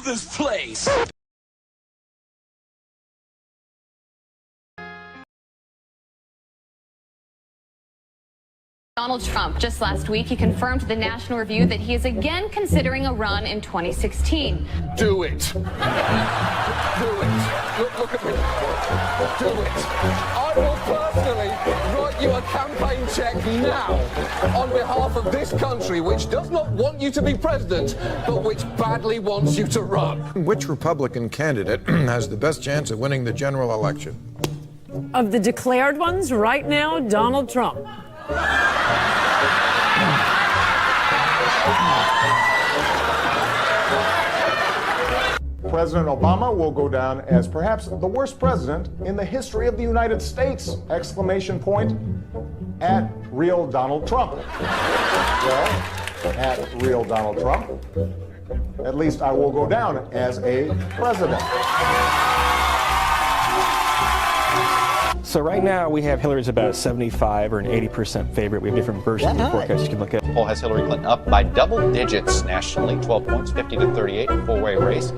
this place! Donald Trump. Just last week, he confirmed to the National Review that he is again considering a run in 2016. Do it. Do it. Look at me. Do it. I will personally write you a campaign check now on behalf of this country, which does not want you to be president, but which badly wants you to run. Which Republican candidate has the best chance of winning the general election? Of the declared ones, right now, Donald Trump. President Obama will go down as perhaps the worst president in the history of the United States! Exclamation point at real Donald Trump. Well, at real Donald Trump, at least I will go down as a president. So right now we have Hillary's about a 75 or an 80% favorite. We have different versions of the forecast you can look at. The poll has Hillary Clinton up by double digits nationally, 12 points, 50 to 38, four-way race.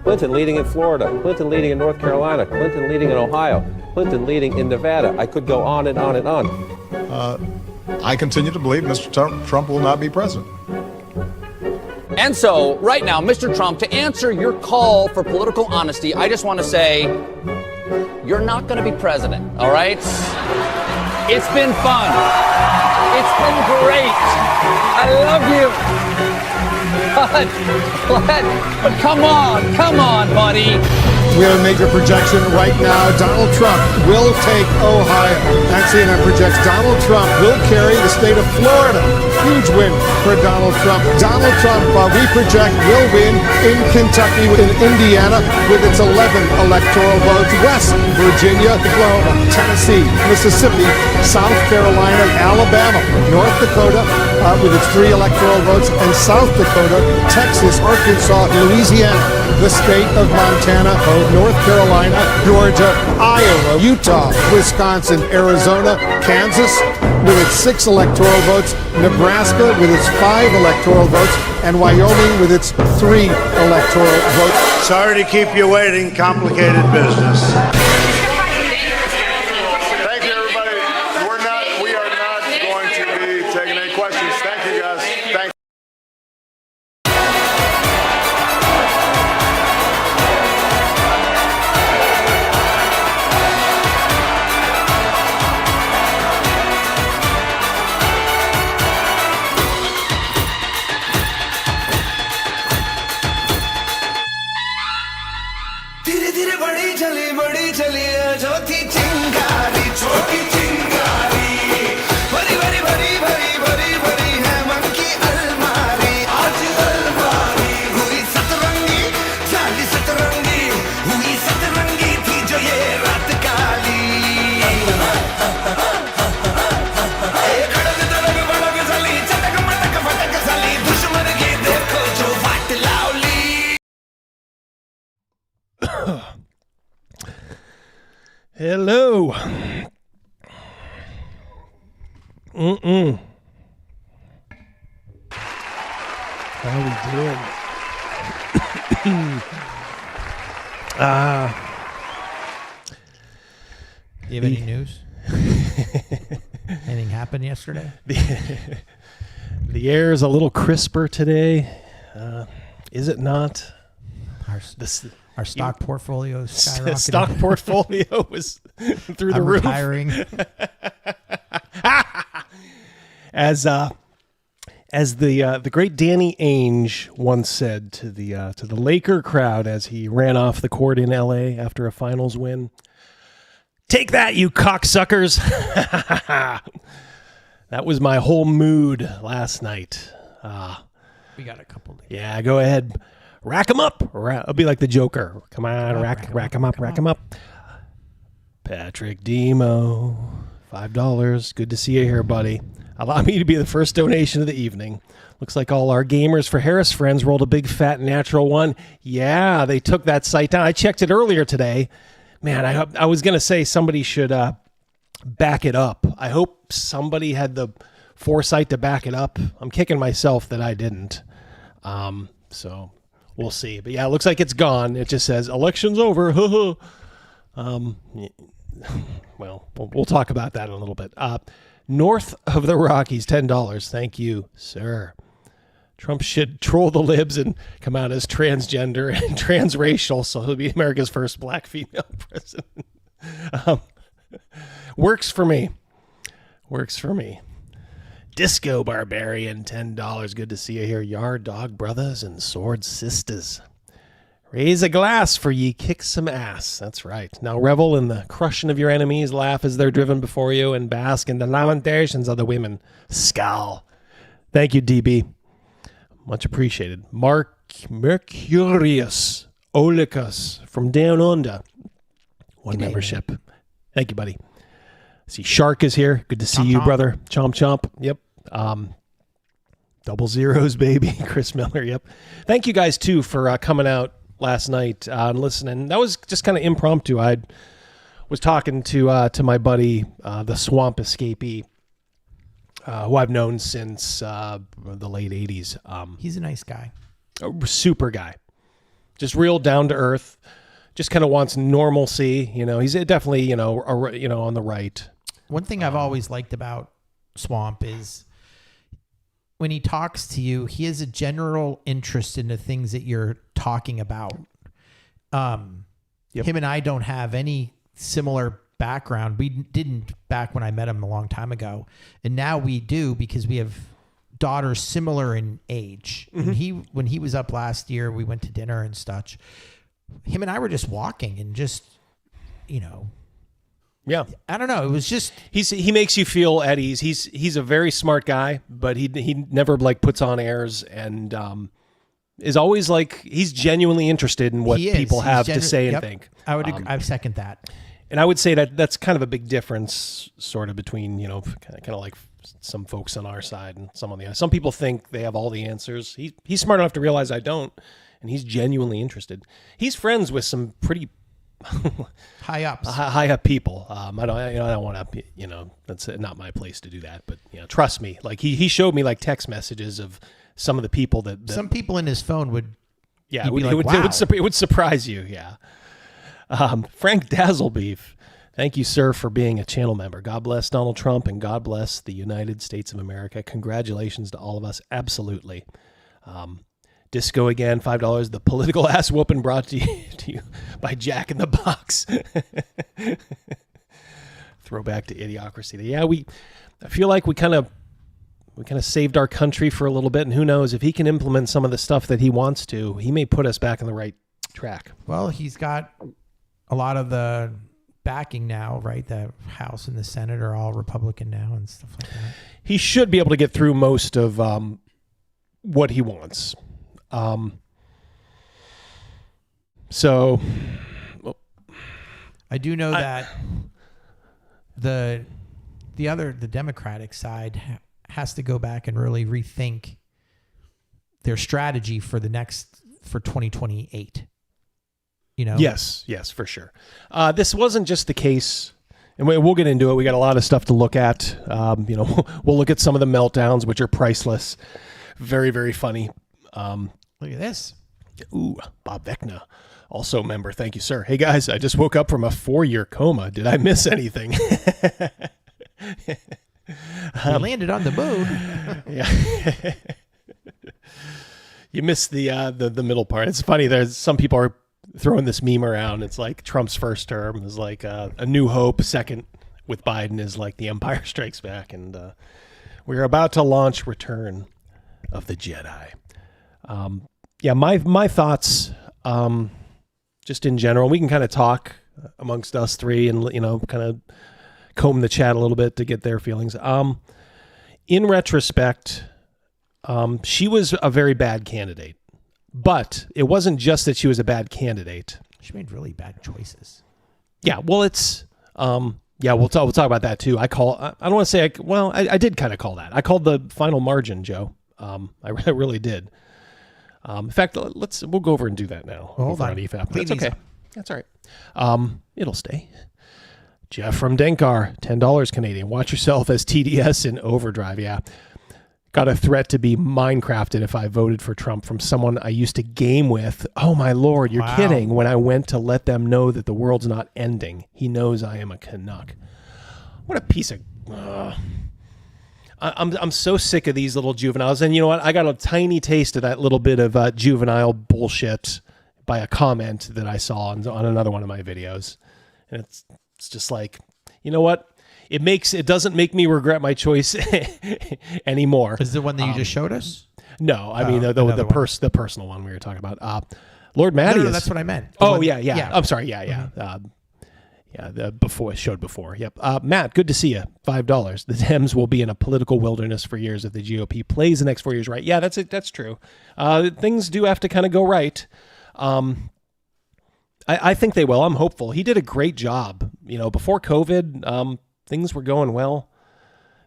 Clinton leading in Florida, Clinton leading in North Carolina, Clinton leading in Ohio, Clinton leading in Nevada. I could go on and on and on. I continue to believe Mr. Trump will not be president. And so, right now, Mr. Trump, to answer your call for political honesty, I just want to say, you're not going to be president, all right? It's been fun. It's been great. I love you. But come on, buddy. We have a major projection right now. Donald Trump will take Ohio. And CNN projects Donald Trump will carry the state of Florida. Huge win for Donald Trump. Donald Trump, we project, will win in Kentucky, in Indiana, with its 11 electoral votes. West Virginia, Oklahoma, Tennessee, Mississippi, South Carolina, Alabama, North Dakota, with its 3 electoral votes, and South Dakota, Texas, Arkansas, Louisiana, the state of Montana, North Carolina, Georgia, Iowa, Utah, Wisconsin, Arizona, Kansas with its 6 electoral votes, Nebraska with its 5 electoral votes, and Wyoming with its 3 electoral votes. Sorry to keep you waiting. Complicated business. Thank you, everybody. We are not going to be taking any questions. Thank you, guys. Thank you. Hello. How we doing? Do you have any news? Anything happened yesterday? The air is a little crisper today. Is it not? Our stock portfolio is skyrocketing. Stock portfolio was through the roof. Retiring. As the great Danny Ainge once said to the Laker crowd as he ran off the court in L.A. after a finals win, "Take that, you cocksuckers!" That was my whole mood last night. We got a couple. Yeah, go ahead. Rack them up. I'll be like the Joker. Come on, rack them up. Patrick Demo, $5. Good to see you here, buddy. Allow me to be the first donation of the evening. Looks like all our Gamers for Harris friends rolled a big, fat, natural one. Yeah, they took that site down. I checked it earlier today. Man, I was going to say somebody should back it up. I hope somebody had the foresight to back it up. I'm kicking myself that I didn't. So we'll see. But yeah, it looks like it's gone. It just says election's over. Well, we'll talk about that in a little bit. North of the Rockies, $10. Thank you, sir. Trump should troll the libs and come out as transgender and transracial, so he'll be America's first black female president. Works for me. Works for me. Disco Barbarian, $10. Good to see you here. Yard Dog Brothers and Sword Sisters. Raise a glass for ye kick some ass. That's right. Now revel in the crushing of your enemies, laugh as they're driven before you, and bask in the lamentations of the women. Scowl. Thank you, DB. Much appreciated. Mercurius Olicus from Down Under. One membership. Thank you, buddy. See, Shark is here. Good to see you, brother. Chomp chomp. Yep. Double zeros, baby. Chris Miller. Yep. Thank you guys too for coming out last night and listening. That was just kind of impromptu. I was talking to my buddy, the Swamp Escapee, who I've known since the late 80s. He's a nice guy. A super guy. Just real down to earth. Just kind of wants normalcy. You know, he's definitely, on the right. One thing I've always liked about Swamp is when he talks to you, he has a general interest in the things that you're talking about. Him and I don't have any similar background. We didn't back when I met him a long time ago. And now we do because we have daughters similar in age. Mm-hmm. And when he was up last year, we went to dinner and such. Him and I were just walking and just, yeah. I don't know. It was just he makes you feel at ease. He's a very smart guy, but he never puts on airs and is always he's genuinely interested in what people have to say and think. I would agree. I second that. And I would say that's kind of a big difference sort of between, kind of like some folks on our side and some on the other. Some people think they have all the answers. He's smart enough to realize I don't, and he's genuinely interested. He's friends with some pretty high up people. I don't want to, that's not my place to do that, but trust me. He showed me text messages of some of the people that some people in his phone would. Yeah. It would surprise you. Yeah. Frank Dazzlebeef. Thank you, sir, for being a channel member. God bless Donald Trump and God bless the United States of America. Congratulations to all of us. Absolutely. Disco again, $5. The political ass whooping brought to you by Jack in the Box. Throwback to Idiocracy. Yeah, I feel like we kind of saved our country for a little bit, and who knows if he can implement some of the stuff that he wants to, he may put us back on the right track. Well, he's got a lot of the backing now, right? The House and the Senate are all Republican now and stuff like that. He should be able to get through most of what he wants. So I do know that the Democratic side has to go back and really rethink their strategy for 2028. Yes, for sure. This wasn't just the case, and we'll get into it. We got a lot of stuff to look at. We'll look at some of the meltdowns, which are priceless. Very, very funny. Look at this. Ooh, Bob Vecna, also a member. Thank you, sir. Hey, guys, I just woke up from a 4-year coma. Did I miss anything? You landed on the moon. Yeah. You missed the middle part. It's funny. There's some people are throwing this meme around. It's like Trump's first term is like a New Hope. Second with Biden is like The Empire Strikes Back. And we're about to launch Return of the Jedi. My thoughts, just in general, we can kind of talk amongst us three and, kind of comb the chat a little bit to get their feelings. In retrospect, she was a very bad candidate, but it wasn't just that she was a bad candidate. She made really bad choices. Yeah. Well, it's, we'll talk about that too. I don't want to say, I did kind of call that. I called the final margin, Joe. I really did. In fact, we'll go over and do that now. Hold on. EFAP. That's okay. That's all right. It'll stay. Jeff from Denkar, $10 Canadian. Watch yourself as TDS in overdrive. Yeah. Got a threat to be Minecrafted if I voted for Trump from someone I used to game with. Oh my Lord, you're kidding. When I went to let them know that the world's not ending. He knows I am a Canuck. What a piece of... I'm so sick of these little juveniles. And you know what? I got a tiny taste of that little bit of juvenile bullshit by a comment that I saw on another one of my videos. And it's just like, you know what? It doesn't make me regret my choice anymore. Is it the one that you just showed us? No, I mean the personal one we were talking about. Lord Matty. No, that's what I meant. Yeah. I'm sorry. Yeah. Showed before. Yep. Matt, good to see you. $5. The Dems will be in a political wilderness for years if the GOP plays the next 4 years right. Yeah, that's it. That's true. Things do have to kind of go right. I think they will. I'm hopeful. He did a great job. Before COVID, things were going well.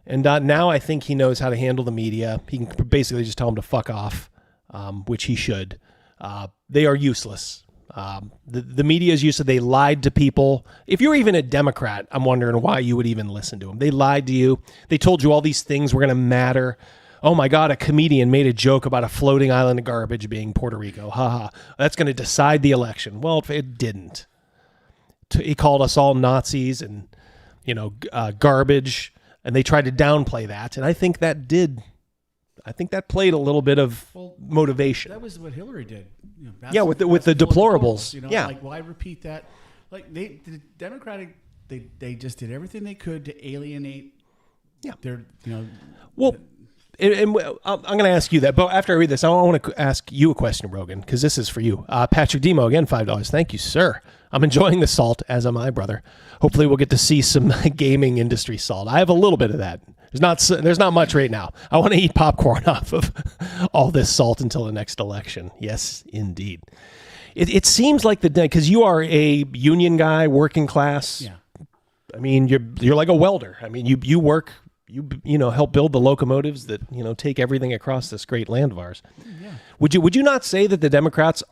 And now I think he knows how to handle the media. He can basically just tell them to fuck off, which he should. They are useless. The media is useless. They lied to people. If you're even a Democrat, I'm wondering why you would even listen to them. They lied to you. They told you all these things were going to matter. Oh my God, a comedian made a joke about a floating island of garbage being Puerto Rico. Haha. That's going to decide the election. Well, it didn't. He called us all Nazis and garbage, and they tried to downplay that. And I think that played a little bit of motivation. That was what Hillary did. With the deplorables. Like why repeat that? Like the Democratic, they just did everything they could to alienate. Yeah, their Well, and I'm going to ask you that, but after I read this, I want to ask you a question, Rogan, because this is for you. Patrick Demo again, $5. Thank you, sir. I'm enjoying the salt, as am I, brother. Hopefully we'll get to see some gaming industry salt. I have a little bit of that. There's not much right now. I want to eat popcorn off of all this salt until the next election. Yes, indeed. It seems like because you are a union guy, working class. Yeah. I mean, you're like a welder. I mean, you work, help build the locomotives that, take everything across this great land of ours. Yeah. Would you not say that the Democrats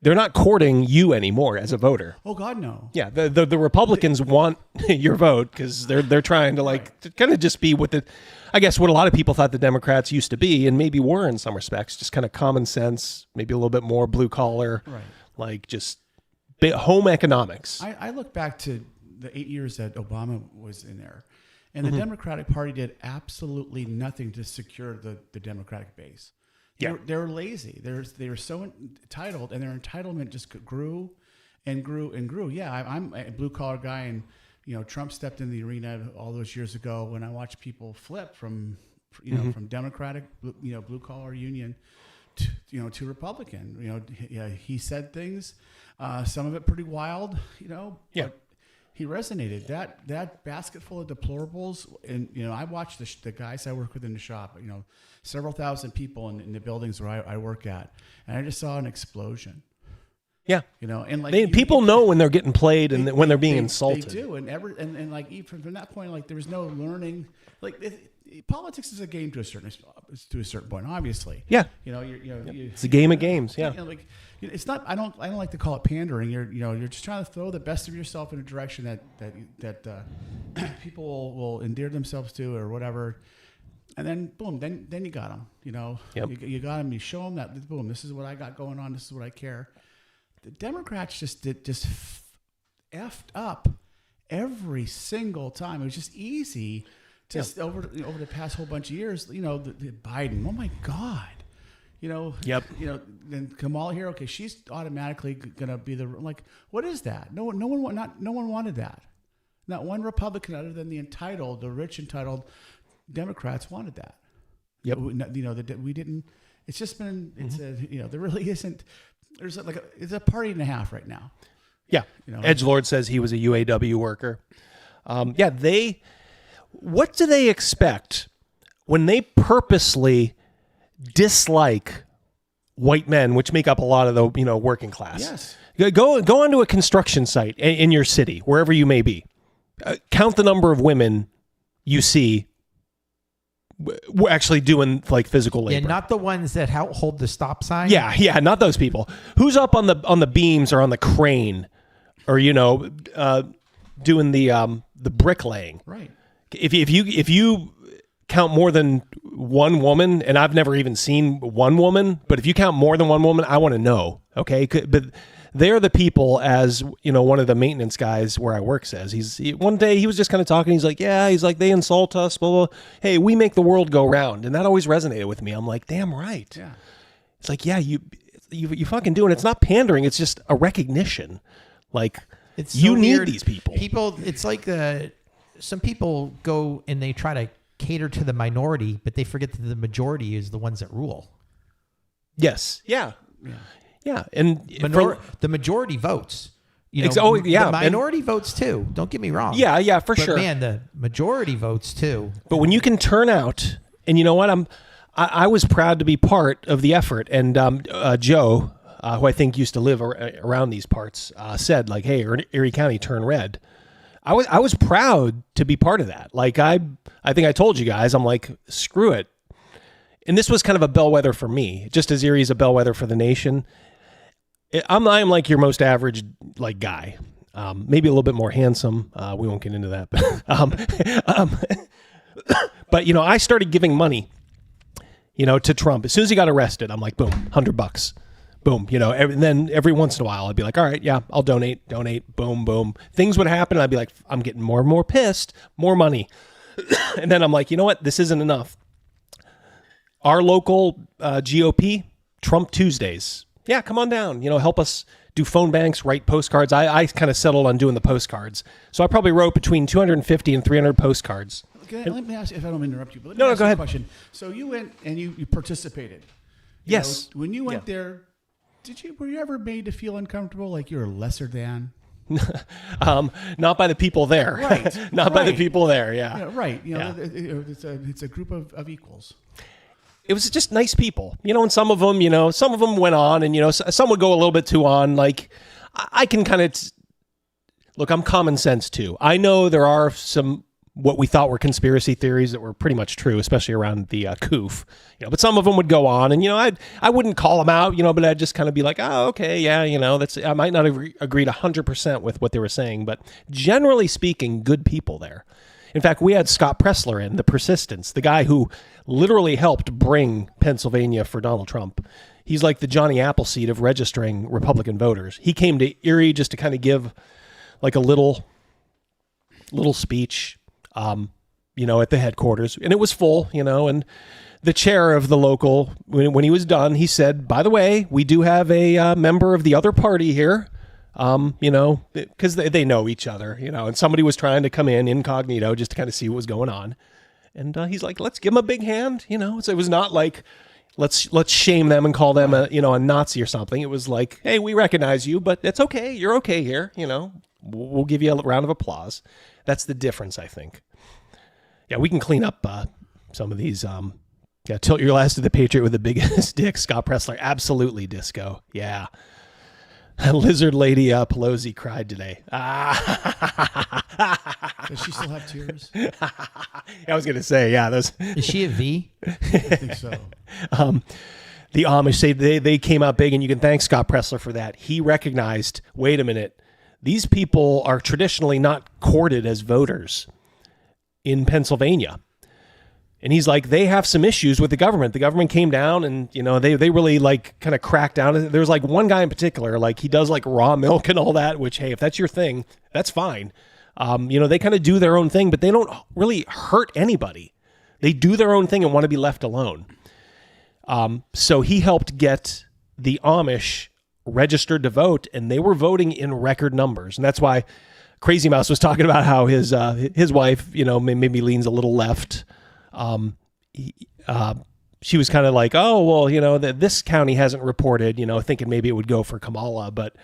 they're not courting you anymore as a voter? Oh God, no. Yeah, the Republicans want your vote because they're trying to to kind of just be what a lot of people thought the Democrats used to be, and maybe were in some respects, just kind of common sense, maybe a little bit more blue collar, right? Like just home economics. I look back to the 8 years that Obama was in there, and the Democratic Party did absolutely nothing to secure the Democratic base. Yeah. They're lazy. They were so entitled, and their entitlement just grew and grew and grew. Yeah, I'm a blue collar guy, and Trump stepped in the arena all those years ago when I watched people flip from from Democratic blue collar union to Republican. He said things, some of it pretty wild. But he resonated. That basket full of deplorables, and I watched the guys I work with in the shop. Several thousand people in the buildings where I work at, and I just saw an explosion. Yeah, and people know when they're getting played and when they're being insulted. They do, and even from that point, there was no learning. Politics is a game to a certain point, obviously. Yeah, it's a game of games. Yeah, it's not. I don't like to call it pandering. You're just trying to throw the best of yourself in a direction that people will endear themselves to or whatever. And then boom, then you got them. You got them. You show them that boom. This is what I got going on. This is what I care. The Democrats just effed up every single time. It was just easy. Just over the past whole bunch of years, the Biden. Oh my God. Yep. Then Kamala here. Okay, she's automatically gonna be what is that? No one wanted that. Not one Republican other than the rich entitled Democrats wanted that. Yep. We didn't. It's just been. It's there really isn't. There's it's a party and a half right now. Yeah. Edgelord says he was a UAW worker. What do they expect when they purposely dislike white men, which make up a lot of the working class? Yes. Go onto a construction site in your city, wherever you may be. Count the number of women you see actually doing physical labor. Yeah, not the ones that hold the stop sign. Yeah, not those people. Who's up on the beams or on the crane, or doing the bricklaying? Right. If you count more than one woman, and I've never even seen one woman, but if you count more than one woman, I want to know, okay? But they're the people, as one of the maintenance guys where I work says. One day he was just kind of talking. He's like, they insult us, blah, blah. Hey, we make the world go round. And that always resonated with me. I'm like, damn right. Yeah. It's like, yeah, you fucking do it. It's not pandering. It's just a recognition. Like, it's you so need weird. these people. It's like some people go and they try to cater to the minority, but they forget that the majority is the ones that rule. Yes. Yeah. Yeah. And the majority votes. The minority votes too. Don't get me wrong. Yeah, for sure. Man, the majority votes too. But when you can turn out, and you know what, I was proud to be part of the effort. And Joe, who I think used to live around these parts, said like, "Hey, Erie County, turn red." I was proud to be part of that. Like I think I told you guys, I'm like, screw it. And this was kind of a bellwether for me, just as Erie's a bellwether for the nation. I'm like your most average like guy, maybe a little bit more handsome. We won't get into that, but I started giving money, to Trump as soon as he got arrested. I'm like, boom, $100, boom. And then every once in a while I'd be like, all right, yeah, I'll donate, boom, boom. Things would happen, and I'd be like, I'm getting more and more pissed, more money, and then I'm like, you know what, this isn't enough. Our local GOP, Trump Tuesdays. Yeah, come on down. Help us do phone banks, write postcards. I kind of settled on doing the postcards. So I probably wrote between 250 and 300 postcards. Okay, let me ask you, if I don't interrupt you, but No, ask go you ahead. a question. So you went and you participated. Yes. When you went there, were you ever made to feel uncomfortable, like you're lesser than? Not by the people there. Right. Not by the people there, yeah. Right. It's a group of equals. It was just nice people, and some of them went on, and, some would go a little bit too on. Like, I can kind of, look, I'm common sense too. I know there are some, what we thought were conspiracy theories that were pretty much true, especially around the COOF, but some of them would go on, and, I wouldn't call them out, but I'd just kind of be like, oh, okay, yeah, I might not have agreed 100% with what they were saying, but generally speaking, good people there. In fact, we had Scott Pressler in, the Persistence, the guy who literally helped bring Pennsylvania for Donald Trump. He's like the Johnny Appleseed of registering Republican voters. He came to Erie just to kind of give like a little speech, at the headquarters. And it was full, and the chair of the local, when he was done, he said, by the way, we do have a member of the other party here. Because they know each other, and somebody was trying to come in incognito just to kind of see what was going on. And he's like, let's give him a big hand. So it was not like, let's shame them and call them a Nazi or something. It was like, hey, we recognize you, but it's okay. You're okay here. We'll give you a round of applause. That's the difference, I think. Yeah, we can clean up some of these. Tilt your last to the Patriot with the biggest dick, Scott Pressler. Absolutely, disco. Yeah. Lizard Lady Pelosi cried today. Does she still have tears? I was going to say, yeah. Is she a V? I think so. The Amish say they came out big, and you can thank Scott Pressler for that. He recognized, wait a minute, these people are traditionally not courted as voters in Pennsylvania. And he's like, they have some issues with the government. The government came down and, they really like kind of cracked down. There's like one guy in particular, like he does like raw milk and all that, which, hey, if that's your thing, that's fine. They kind of do their own thing, but they don't really hurt anybody. They do their own thing and want to be left alone. So he helped get the Amish registered to vote, and they were voting in record numbers. And that's why Crazymouse was talking about how his wife, maybe leans a little left. She was kind of like, oh, well, that this county hasn't reported, thinking maybe it would go for Kamala. But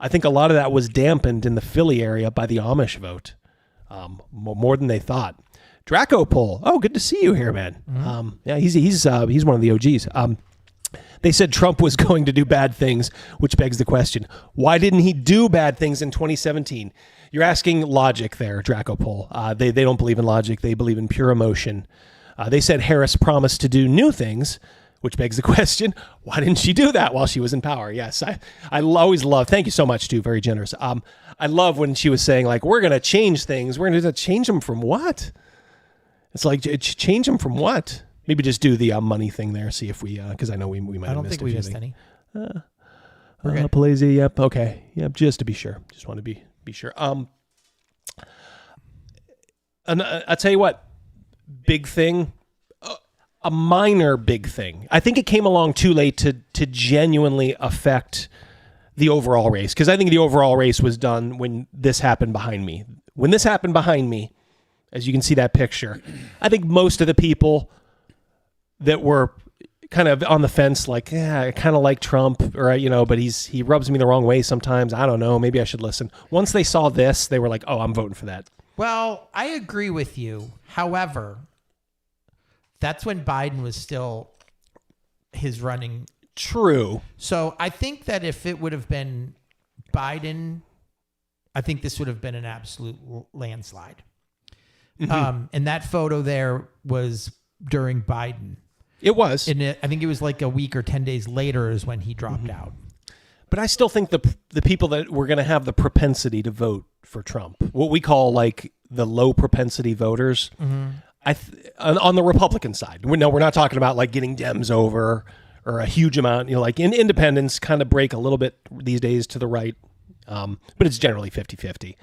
I think a lot of that was dampened in the Philly area by the Amish vote, more than they thought. Draco Poll. Oh, good to see you here, man. Mm-hmm. Yeah, he's one of the OGs. They said Trump was going to do bad things, which begs the question, why didn't he do bad things in 2017? You're asking logic there, Draco Poll. They don't believe in logic. They believe in pure emotion. They said Harris promised to do new things, which begs the question, why didn't she do that while she was in power? Yes, I always love, thank you so much, too, very generous. I love when she was saying, like, we're going to change things. We're going to change them from what? It's like, change them from what? Maybe just do the money thing there. See if we, because I know we might. I don't have missed think we a few missed things. any. Palazzi, yep, okay, yep. Just to be sure, just want to be sure. And I tell you what, big thing, a minor big thing. I think it came along too late to genuinely affect the overall race, because I think the overall race was done when this happened behind me. When this happened behind me, as you can see that picture, I think most of the people that were kind of on the fence, like, yeah, I kind of like Trump, or, you know, but he rubs me the wrong way sometimes. I don't know. Maybe I should listen. Once they saw this, they were like, oh, I'm voting for that. Well, I agree with you. However, that's when Biden was still his running. True. So I think that if it would have been Biden, I think this would have been an absolute landslide. Mm-hmm. And that photo there was during Biden. It was. And I think it was like a week or 10 days later is when he dropped out. But I still think the people that were going to have the propensity to vote for Trump, what we call like the low propensity voters, on the Republican side. No, we're not talking about like getting Dems over or a huge amount. You know, like independents kind of break a little bit these days to the right, but it's generally 50-50.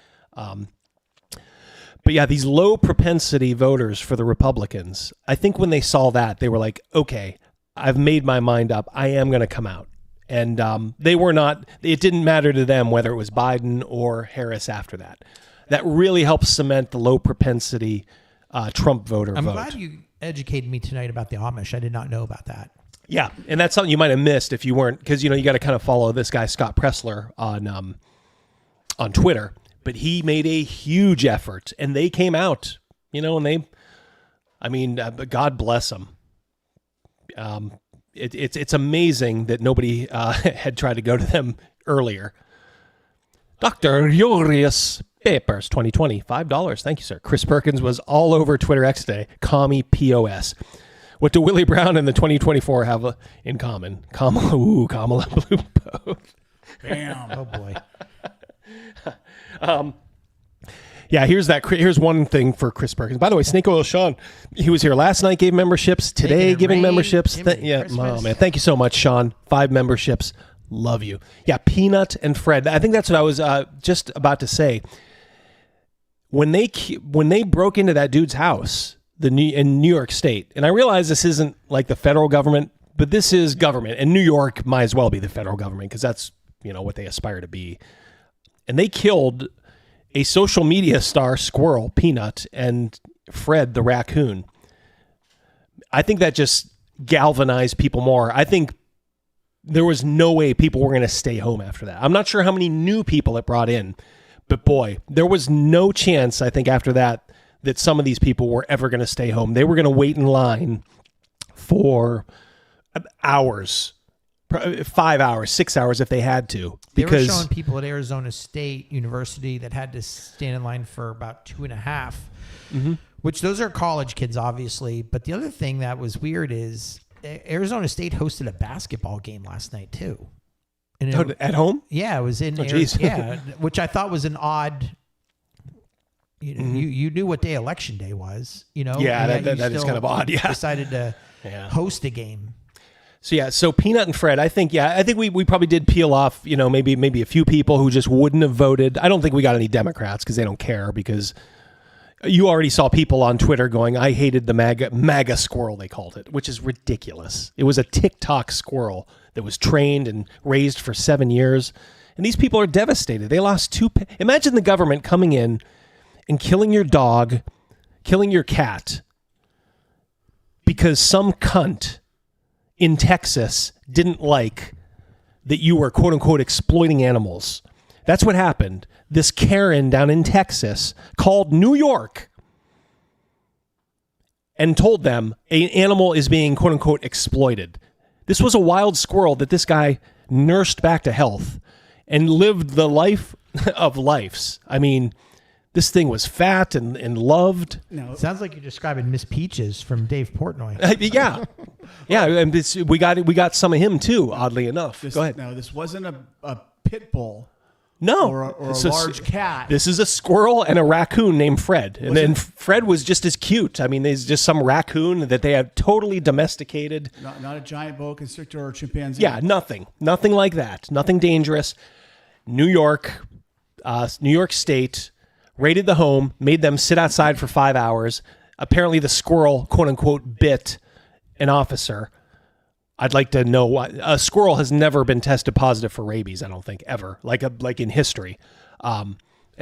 But yeah, these low propensity voters for the Republicans, I think when they saw that, they were like, okay, I've made my mind up. I am going to come out. And they were not, it didn't matter to them whether it was Biden or Harris after that. That really helps cement the low propensity Trump voter I'm vote. glad you educated me tonight about the Amish. I did not know about that. Yeah, and that's something you might have missed if you weren't, because, you know, you got to kind of follow this guy, Scott Pressler, on Twitter. But he made a huge effort, and they came out, you know, and God bless them. It's amazing that nobody had tried to go to them earlier. Dr. Urius Papers 2020, $5. Thank you, sir. Chris Perkins was all over Twitter X today. Commie POS. What do Willie Brown and the 2024 have in common? Kamala blew both. Bam. Oh, boy. Yeah, here's one thing for Chris Perkins. By the way, Snake Oil Sean, he was here last night, gave memberships. Today, giving memberships. Oh, man. Thank you so much, Sean. 5 memberships. Love you. Yeah, Peanut and Fred. I think that's what I was just about to say. When they broke into that dude's house in New York State, and I realize this isn't like the federal government, but this is government, and New York might as well be the federal government because that's, you know, what they aspire to be. And they killed a social media star, Squirrel, Peanut, and Fred the raccoon. I think that just galvanized people more. I think there was no way people were going to stay home after that. I'm not sure how many new people it brought in, but boy, there was no chance, I think, after that some of these people were ever going to stay home. They were going to wait in line for hours, 5 hours, 6 hours if they had to. Because they were showing people at Arizona State University that had to stand in line for about 2.5, which those are college kids, obviously. But the other thing that was weird is Arizona State hosted a basketball game last night, too. And at home? Yeah, it was in yeah, which I thought was an odd. You know, you knew what day Election Day was, you know? Yeah, that is kind of odd, yeah. Decided to host a game. So Peanut and Fred, I think we probably did peel off, you know, maybe a few people who just wouldn't have voted. I don't think we got any Democrats because they don't care, because you already saw people on Twitter going, I hated the MAGA squirrel, they called it, which is ridiculous. It was a Tik Tok squirrel that was trained and raised for 7 years. And these people are devastated. They lost imagine the government coming in and killing your dog, killing your cat, because some cunt in Texas didn't like that you were, quote unquote, exploiting animals. That's what happened. This Karen down in Texas called New York and told them an animal is being, quote unquote, exploited. This was a wild squirrel that this guy nursed back to health and lived the life of lives. I mean, this thing was fat and loved. No, sounds like you're describing Miss Peaches from Dave Portnoy. Yeah, and we got some of him too. Oddly enough, go ahead. No, this wasn't a pit bull. No. or a So large cat. This is a squirrel and a raccoon named Fred. And then Fred was just as cute. I mean, there's just some raccoon that they have totally domesticated. Not a giant boa constrictor or chimpanzee. Yeah, nothing like that. Nothing dangerous. New York State raided the home, made them sit outside for 5 hours. Apparently the squirrel, quote unquote, bit an officer. I'd like to know why. A squirrel has never been tested positive for rabies, I don't think, ever, like in history. And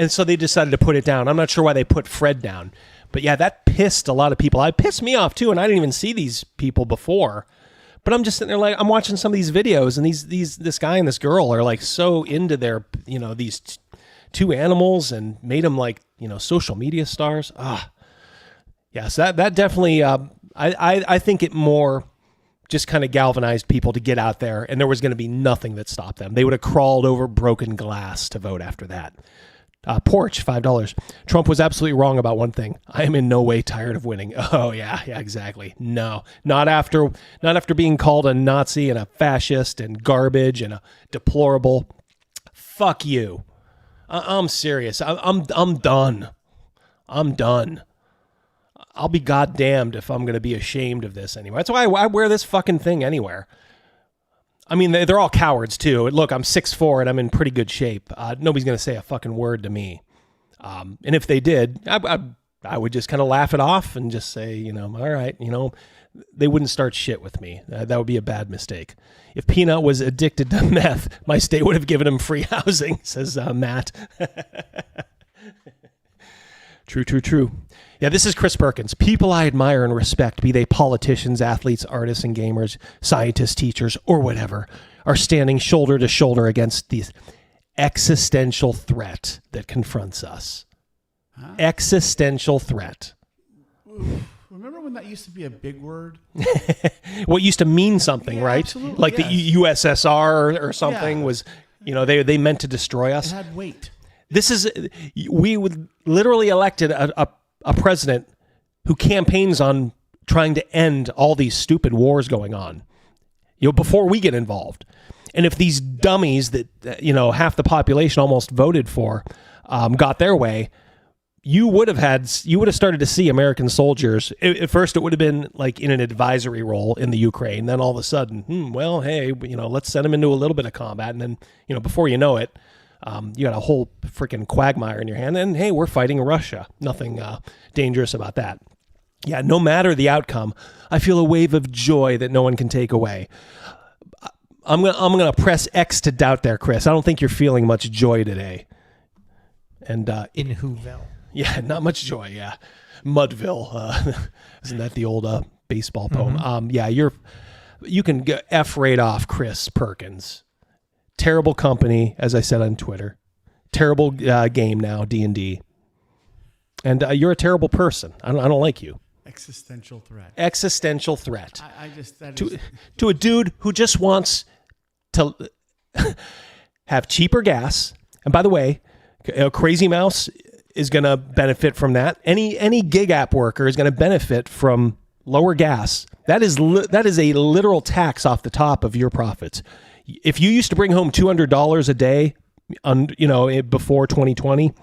so they decided to put it down. I'm not sure why they put Fred down. But yeah, that pissed a lot of people. It pissed me off too, and I didn't even see these people before. But I'm just sitting there like, I'm watching some of these videos, and this guy and this girl are like so into their, these two animals, and made them like, social media stars. Yes, that definitely, I think it more just kind of galvanized people to get out there, and there was going to be nothing that stopped them. They would have crawled over broken glass to vote after that. Porch, $5. Trump was absolutely wrong about one thing. I am in no way tired of winning. Oh yeah, exactly. No, not after being called a Nazi and a fascist and garbage and a deplorable. Fuck you. I'm serious. I'm done. I'm done. I'll be goddamned if I'm going to be ashamed of this anyway. That's why I wear this fucking thing anywhere. I mean, they're all cowards too. Look, I'm 6'4" and I'm in pretty good shape. Nobody's going to say a fucking word to me. And if they did, I would just kind of laugh it off and just say, all right, they wouldn't start shit with me. That would be a bad mistake. If Peanut was addicted to meth, my state would have given him free housing, says Matt. True. Yeah, this is Chris Perkins. People I admire and respect, be they politicians, athletes, artists, and gamers, scientists, teachers, or whatever, are standing shoulder to shoulder against this existential threat that confronts us. Huh? Existential threat. Remember when that used to be a big word? What used to mean something, yeah, right? Absolutely, like yes. The USSR or something was, they meant to destroy us. It had weight. We would literally elected a president who campaigns on trying to end all these stupid wars going on, before we get involved. And if these dummies that, half the population almost voted for, got their way, you would have started to see American soldiers. At first, it would have been like in an advisory role in the Ukraine. Then all of a sudden, hey, let's send them into a little bit of combat. And then, before you know it, you got a whole freaking quagmire in your hand, and hey, we're fighting Russia. Nothing dangerous about that. Yeah, no matter the outcome, I feel a wave of joy that no one can take away. I'm gonna press X to doubt there, Chris. I don't think you're feeling much joy today. And in Whoville. Yeah, not much joy. Yeah, Mudville. Isn't that the old baseball poem? Mm-hmm. Yeah, you can get F right off, Chris Perkins. Terrible company, as I said on Twitter. Terrible game now, D&D. And you're a terrible person. I don't like you. Existential threat. Existential threat. To a dude who just wants to have cheaper gas. And by the way, Crazymouse is going to benefit from that. Any gig app worker is going to benefit from lower gas. That is a literal tax off the top of your profits. If you used to bring home $200 a day, before 2020,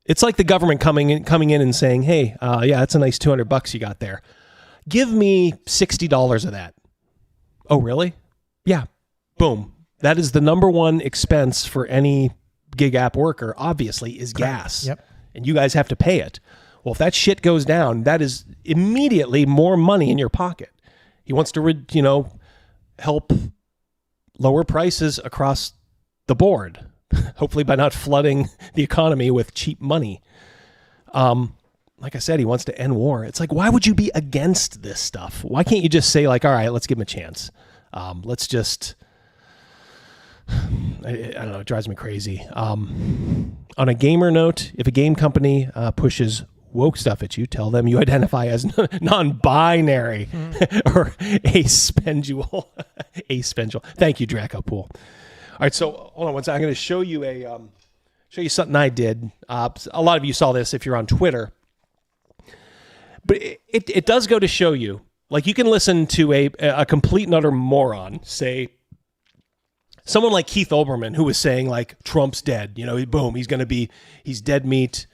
it's like the government coming in and saying, "Hey, that's a nice $200 you got there. Give me $60 of that." Oh, really? Yeah. Boom. That is the number one expense for any gig app worker. Obviously, is gas. Yep. And you guys have to pay it. Well, if that shit goes down, that is immediately more money in your pocket. He wants to, help lower prices across the board, hopefully by not flooding the economy with cheap money. Like I said, he wants to end war. It's like, why would you be against this stuff? Why can't you just say, like, all right, let's give him a chance. Let's just, I don't know, it drives me crazy. On a gamer note, if a game company pushes woke stuff at you, tell them you identify as non-binary or asexual. Asexual. Thank you, Draco Pool. All right, so hold on one second. I'm going to show you something I did. A lot of you saw this if you're on Twitter, but it does go to show you, like, you can listen to a complete and utter moron say someone like Keith Olbermann, who was saying like Trump's dead, you know, boom, he's dead meat.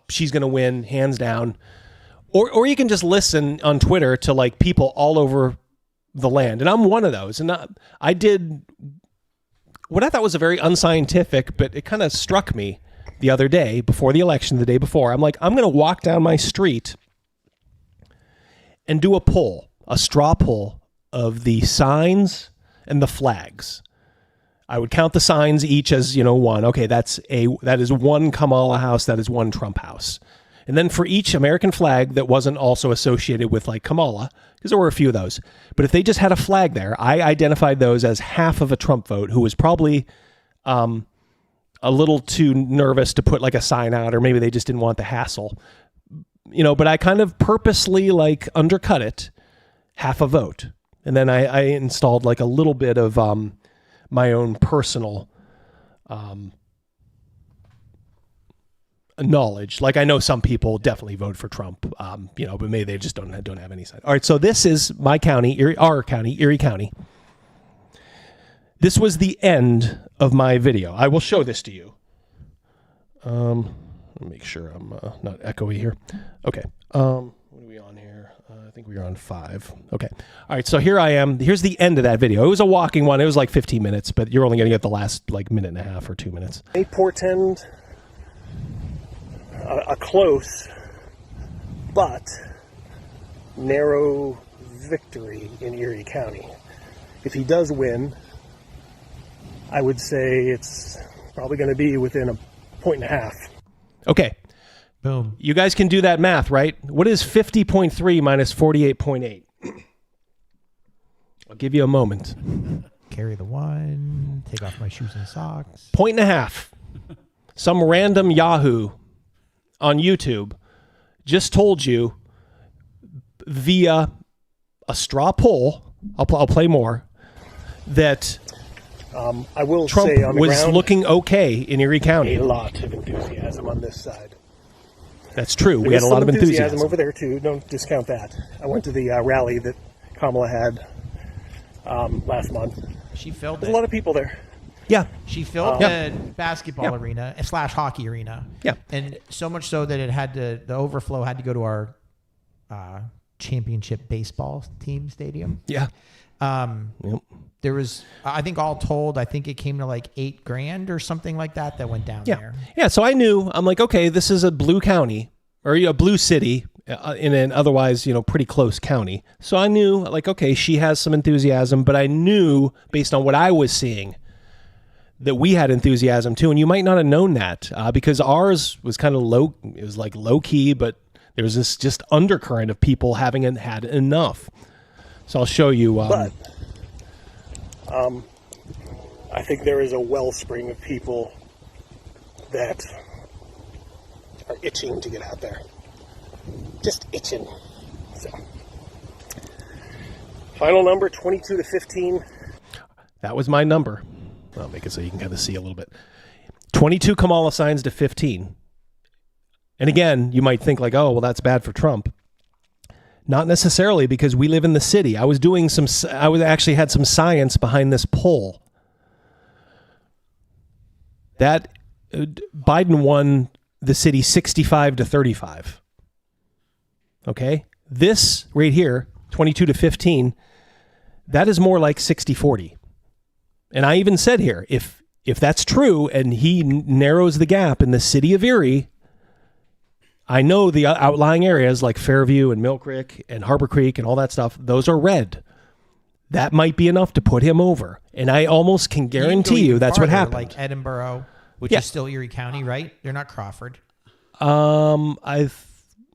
She's going to win hands down. Or you can just listen on Twitter to like people all over the land. And I'm one of those. And I did what I thought was a very unscientific, but it kind of struck me the other day before the election, the day before. I'm like, I'm going to walk down my street and do a poll, a straw poll of the signs and the flags. I would count the signs each as, you know, one. Okay, that is one Kamala house, that is one Trump house. And then for each American flag that wasn't also associated with like Kamala, because there were a few of those, but if they just had a flag there, I identified those as half of a Trump vote who was probably a little too nervous to put like a sign out, or maybe they just didn't want the hassle, you know, but I kind of purposely like undercut it, half a vote. And then I installed like a little bit of my own personal knowledge. Like I know some people definitely vote for Trump, you know, but maybe they just don't have any side. All right, so this is my county, Erie County. This was the end of my video. I will show this to you. Let me make sure I'm not echoey here. Okay. What are we on here? I think we are on 5. Okay. All right. So here I am. Here's the end of that video. It was a walking one. It was like 15 minutes, but you're only going to get the last like minute and a half or 2 minutes. They portend a close but narrow victory in Erie County. If he does win, I would say it's probably going to be within 1.5 points. Okay. Boom. You guys can do that math, right? What is 50.3 minus 48.8? I'll give you a moment. Carry the one. Take off my shoes and socks. 1.5 points. Some random Yahoo on YouTube just told you via a straw poll, I'll play more, that I will Trump say on the was ground, looking okay in Erie County. A lot of enthusiasm on this side. That's true. We had a lot of enthusiasm over there too. Don't discount that. I went to the rally that Kamala had last month. She filled There's a lot of people there. Yeah. She filled the basketball arena / hockey arena. Yeah. And so much so that the overflow had to go to our championship baseball team stadium. Yeah. There was, I think all told, I think it came to like $8,000 or something like that went down there. Yeah. So I knew, I'm like, okay, this is a blue county or a blue city in an otherwise, you know, pretty close county. So I knew like, okay, she has some enthusiasm, but I knew based on what I was seeing that we had enthusiasm too. And you might not have known that because ours was kind of low. It was like low key, but there was this just undercurrent of people having had enough. So I'll show you. I think there is a wellspring of people that are itching to get out there. Just itching. So, final number, 22 to 15. That was my number. I'll make it so you can kind of see a little bit. 22 Kamala signs to 15. And again, you might think like, oh, well, that's bad for Trump. Not necessarily, because we live in the city. I actually had some science behind this poll. That Biden won the city 65 to 35. Okay? This right here, 22 to 15, that is more like 60-40. And I even said here, if that's true and he narrows the gap in the city of Erie, I know the outlying areas like Fairview and Mill Creek and Harbor Creek and all that stuff, those are red. That might be enough to put him over. And I almost can guarantee you that's what happened. Like Edinburgh, which is still Erie County, right? They're not Crawford.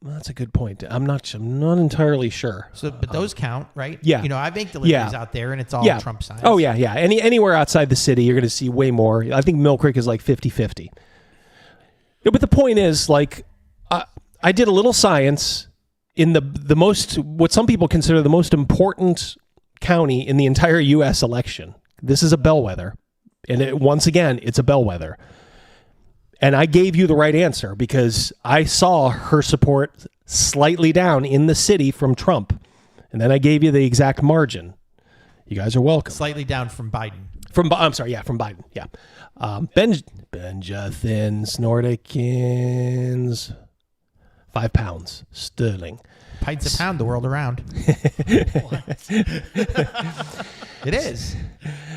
That's a good point. I'm not entirely sure. So, but those count, right? Yeah. You know, I make deliveries out there and it's all Trump signs. Oh, yeah, yeah. Anywhere outside the city, you're going to see way more. I think Mill Creek is like 50-50. But the point is, like, I did a little science in the most, what some people consider the most important county in the entire U.S. election. This is a bellwether. And once again, it's a bellwether. And I gave you the right answer because I saw her support slightly down in the city from Trump. And then I gave you the exact margin. You guys are welcome. Slightly down from Biden. From Biden. Yeah. Benjathin Snortikins, 5 pounds sterling. Pints a pound the world around. It is.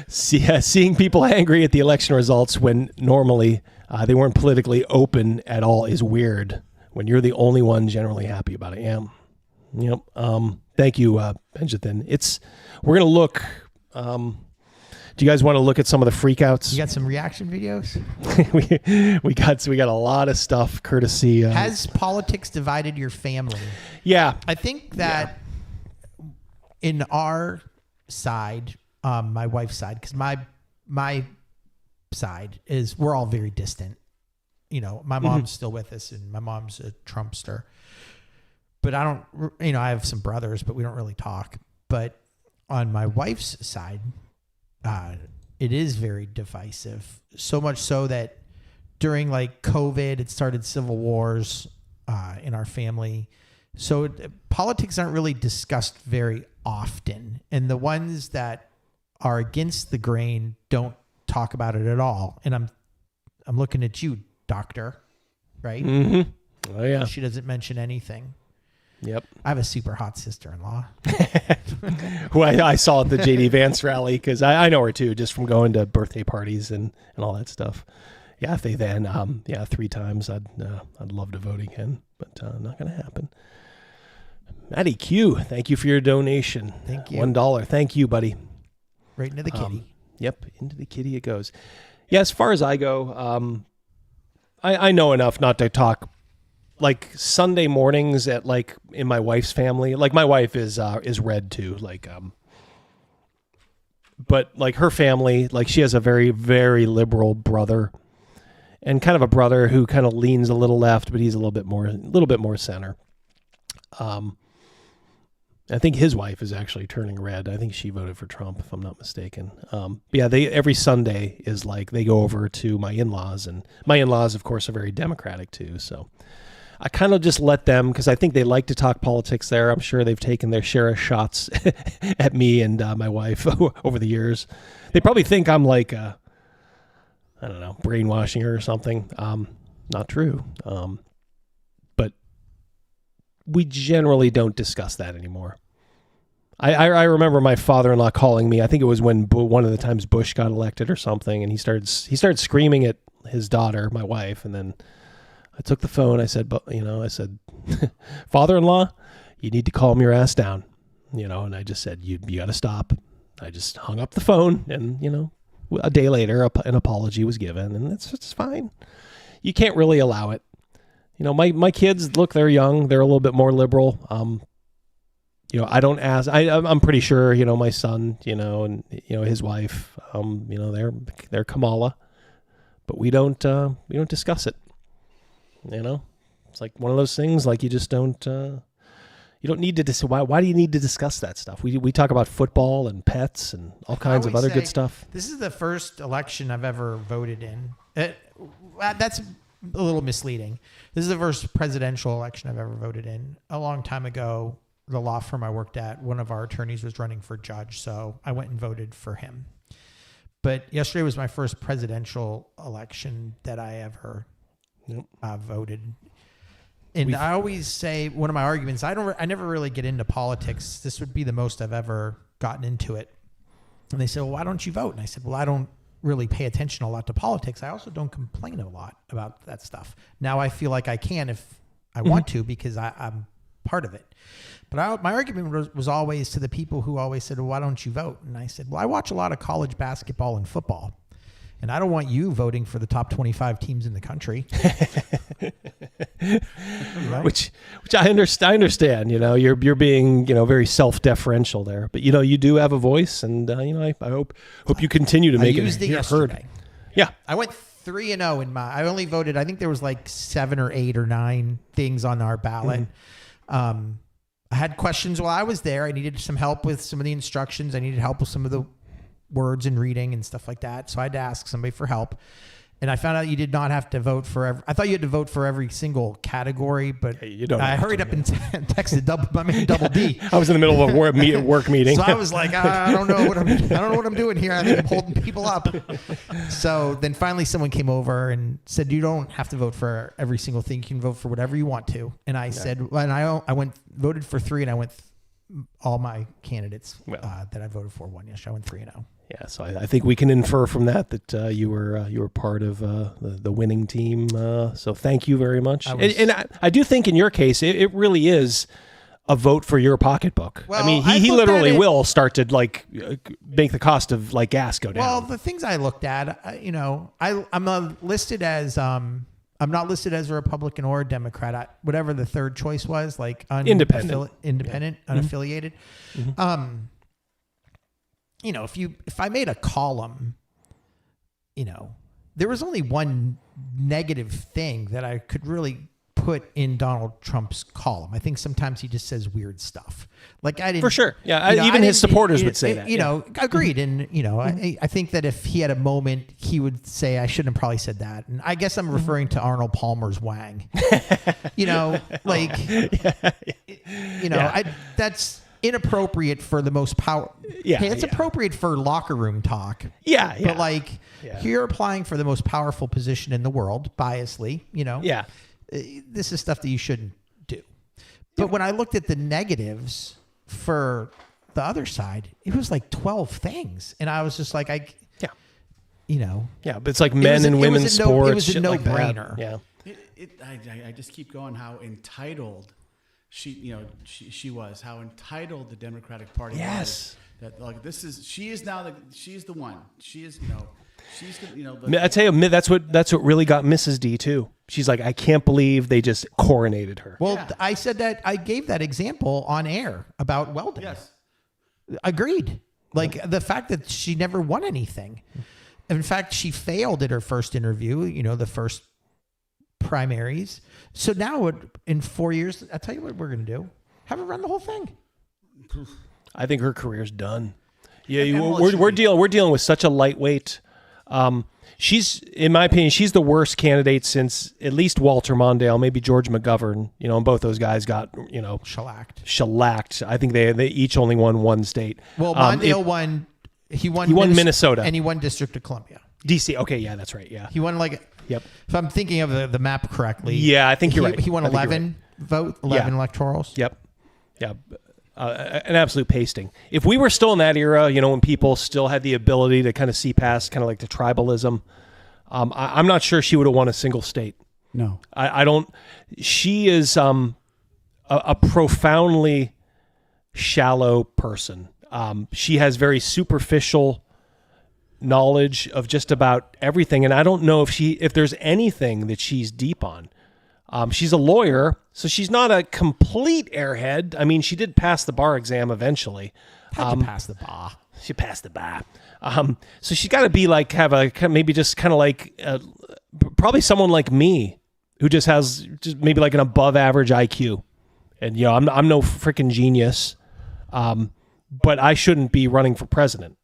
Seeing people angry at the election results when normally they weren't politically open at all is weird. When you're the only one generally happy about it. Yeah. Yep. Thank you, Benjathin. We're gonna look. Do you guys want to look at some of the freakouts? You got some reaction videos? we got a lot of stuff courtesy. Has politics divided your family? Yeah. I think that in our side, my wife's side, because my side is we're all very distant. You know, my mom's still with us, and my mom's a Trumpster. But I don't, I have some brothers, but we don't really talk. But on my wife's side, it is very divisive. So much so that during like COVID, it started civil wars in our family. So politics aren't really discussed very often. And the ones that are against the grain don't talk about it at all. And I'm looking at you, Doctor, right? Mm-hmm. Oh, yeah. She doesn't mention anything. Yep. I have a super hot sister-in-law. Who I saw at the JD Vance rally, because I know her too, just from going to birthday parties and all that stuff. Yeah, if they then, 3 times, I'd love to vote again, but not going to happen. Matty Q, thank you for your donation. Thank you. $1. Thank you, buddy. Right into the kitty. Yep, into the kitty it goes. Yeah, as far as I go, I know enough not to talk. Like Sunday mornings at like in my wife's family, like my wife is red too. Like, but like her family, like she has a very, very liberal brother, and kind of a brother who kind of leans a little left, but he's a little bit more center. I think his wife is actually turning red. I think she voted for Trump, if I'm not mistaken. Yeah, every Sunday is like they go over to my in-laws, and my in-laws, of course, are very Democratic too. So I kind of just let them, because I think they like to talk politics there. I'm sure they've taken their share of shots at me and my wife over the years. They probably think I'm like, I don't know, brainwashing her or something. Not true. But we generally don't discuss that anymore. I remember my father-in-law calling me. I think it was when one of the times Bush got elected or something, and he started screaming at his daughter, my wife, and then I took the phone. I said, father-in-law, you need to calm your ass down, and I just said, you got to stop. I just hung up the phone, and, a day later, an apology was given, and it's fine. You can't really allow it. My kids, look, they're young. They're a little bit more liberal. I don't ask, I'm pretty sure, my son, and, his wife, they're Kamala, but we don't discuss it. It's like one of those things, like you just don't, you don't need to, why do you need to discuss that stuff? We talk about football and pets and all kinds of other good stuff. This is the first election I've ever voted in. That's a little misleading. This is the first presidential election I've ever voted in. A long time ago, the law firm I worked at, one of our attorneys was running for judge, so I went and voted for him. But yesterday was my first presidential election that I ever voted. And I always say, one of my arguments, I never really get into politics. This would be the most I've ever gotten into it. And they said, well, why don't you vote? And I said, well, I don't really pay attention a lot to politics. I also don't complain a lot about that stuff. Now I feel like I can if I want to, because I'm part of it. But my argument was always to the people who always said, well, why don't you vote? And I said, well, I watch a lot of college basketball and football, and I don't want you voting for the top 25 teams in the country. Right? Which I understand, you're being, very self-deferential there, but you do have a voice, and I hope you continue to make it heard. Yeah. I went 3-0 in I only voted, I think there was like 7 or 8 or 9 things on our ballot. I had questions while I was there. I needed some help with some of the instructions. I needed help with some of the words and reading and stuff like that. So I had to ask somebody for help. And I found out you did not have to vote for I thought you had to vote for every single category, but you don't I hurried up and texted Double D. I was in the middle of a work meeting. So I was like, I don't know what I'm doing here. I think I'm holding people up. So then finally someone came over and said, you don't have to vote for every single thing. You can vote for whatever you want to. And I said, and I voted for 3, and I went all my candidates that I voted for won. Yes, I went 3-0. Yeah, so I think we can infer from that you were part of the winning team. So thank you very much. And I do think in your case it really is a vote for your pocketbook. Well, I mean, he literally will start to like make the cost of like gas go down. Well, the things I looked at, I'm listed as I'm not listed as a Republican or a Democrat. Whatever the third choice was, like independent, unaffiliated. Mm-hmm. If I made a column, there was only one negative thing that I could really put in Donald Trump's column. I think sometimes he just says weird stuff. Like I didn't, for sure. Yeah, even his supporters would say that. Agreed. And I think that if he had a moment, he would say I shouldn't have probably said that. And I guess I'm referring to Arnold Palmer's Wang. That's inappropriate for the most power. Yeah, it's appropriate for locker room talk. Yeah. But you're applying for the most powerful position in the world, biasly. Yeah. This is stuff that you shouldn't do. But when I looked at the negatives for the other side, it was like 12 things, and I was just like, but it's like men and women's sports. It was a no-brainer. Yeah. I just keep going how entitled she was, how entitled the Democratic Party was. That she is the one. She is, she's the, I tell you, that's what really got Mrs. D too. She's like, I can't believe they just coronated her. Well, I said that I gave that example on air about Weldon. Yes. Agreed. Like the fact that she never won anything. In fact, she failed at her first interview, the first primaries. So now in 4 years, I'll tell you what we're going to do. Have her run the whole thing. I think her career's done. Yeah, we're dealing with such a lightweight. She's, in my opinion, she's the worst candidate since at least Walter Mondale, maybe George McGovern. And both those guys got shellacked. I think they each only won one state. Well, Mondale won. He won Minnesota, and he won District of Columbia. DC. Okay, yeah, that's right. Yeah, he won Yep. If I'm thinking of the map correctly. Yeah, I think you're right. He won 11 electorals. Yep. Yeah. An absolute pasting. If we were still in that era, when people still had the ability to kind of see past kind of like the tribalism, I'm not sure she would have won a single state. No. I don't. She is a profoundly shallow person. She has very superficial knowledge of just about everything, and I don't know if there's anything that she's deep on. She's a lawyer, so she's not a complete airhead. I mean, she did pass the bar exam eventually. How'd you pass the bar? She passed the bar. So she's got to be like maybe just kind of like probably someone like me who just has maybe like an above average IQ, and I'm no freaking genius, but I shouldn't be running for president.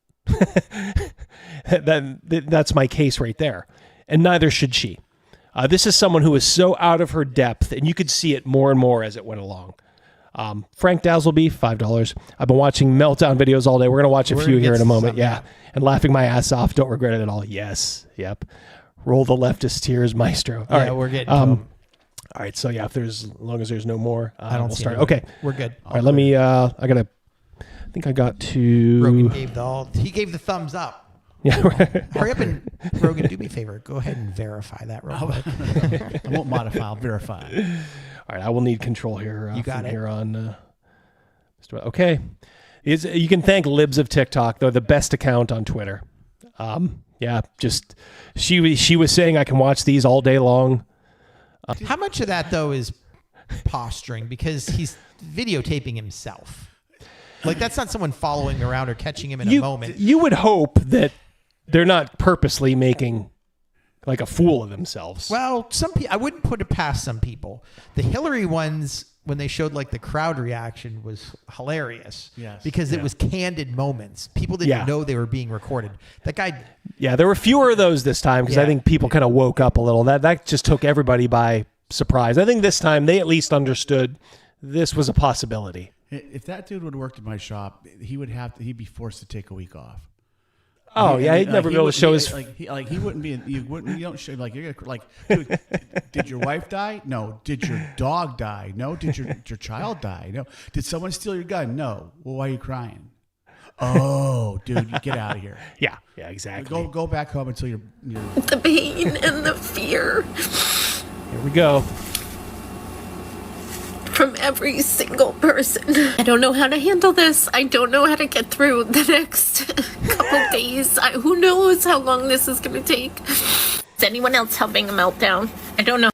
That's my case right there, and neither should she. This is someone who is so out of her depth, and you could see it more and more as it went along. Frank Dazzleby, $5. I've been watching Meltdown videos all day. We're going to watch a few here in a moment. Yeah. And laughing my ass off. Don't regret it at all. Yes. Yep. Roll the leftist tears, maestro. All right. We're getting to them. All right. So, yeah, as long as there's no more, I don't we'll see start. it. Okay. We're good. All right. Let me, I think I got to. Rogan gave the thumbs up. Yeah. Hurry up and, Rogan, do me a favor. Go ahead and verify that real quick. I won't modify. I'll verify. All right. I will need control here. You got it. Here on. Okay. You can thank Libs of TikTok. They're the best account on Twitter. Yeah. Just she was saying I can watch these all day long. How much of that though is posturing because he's videotaping himself? Like that's not someone following around or catching him in a moment. You would hope that they're not purposely making like a fool of themselves. Well, some people, I wouldn't put it past some people. The Hillary ones, when they showed like the crowd reaction was hilarious. Yes. Because it was candid moments. People didn't know they were being recorded. That guy. Yeah, there were fewer of those this time because I think people kind of woke up a little. That just took everybody by surprise. I think this time they at least understood this was a possibility. If that dude would have worked in my shop, he'd be forced to take a week off. Oh yeah, he'd never be able to show his. He wouldn't be. You don't show like you're gonna like. Dude, did your wife die? No. Did your dog die? No. Did your child die? No. Did someone steal your gun? No. Well, why are you crying? Oh, dude, you get out of here. Yeah, exactly. Go back home until you're. The pain and the fear. Here we go. From every single person. I don't know how to handle this. I don't know how to get through the next couple days. Who knows how long this is going to take. Is anyone else having a meltdown? I don't know.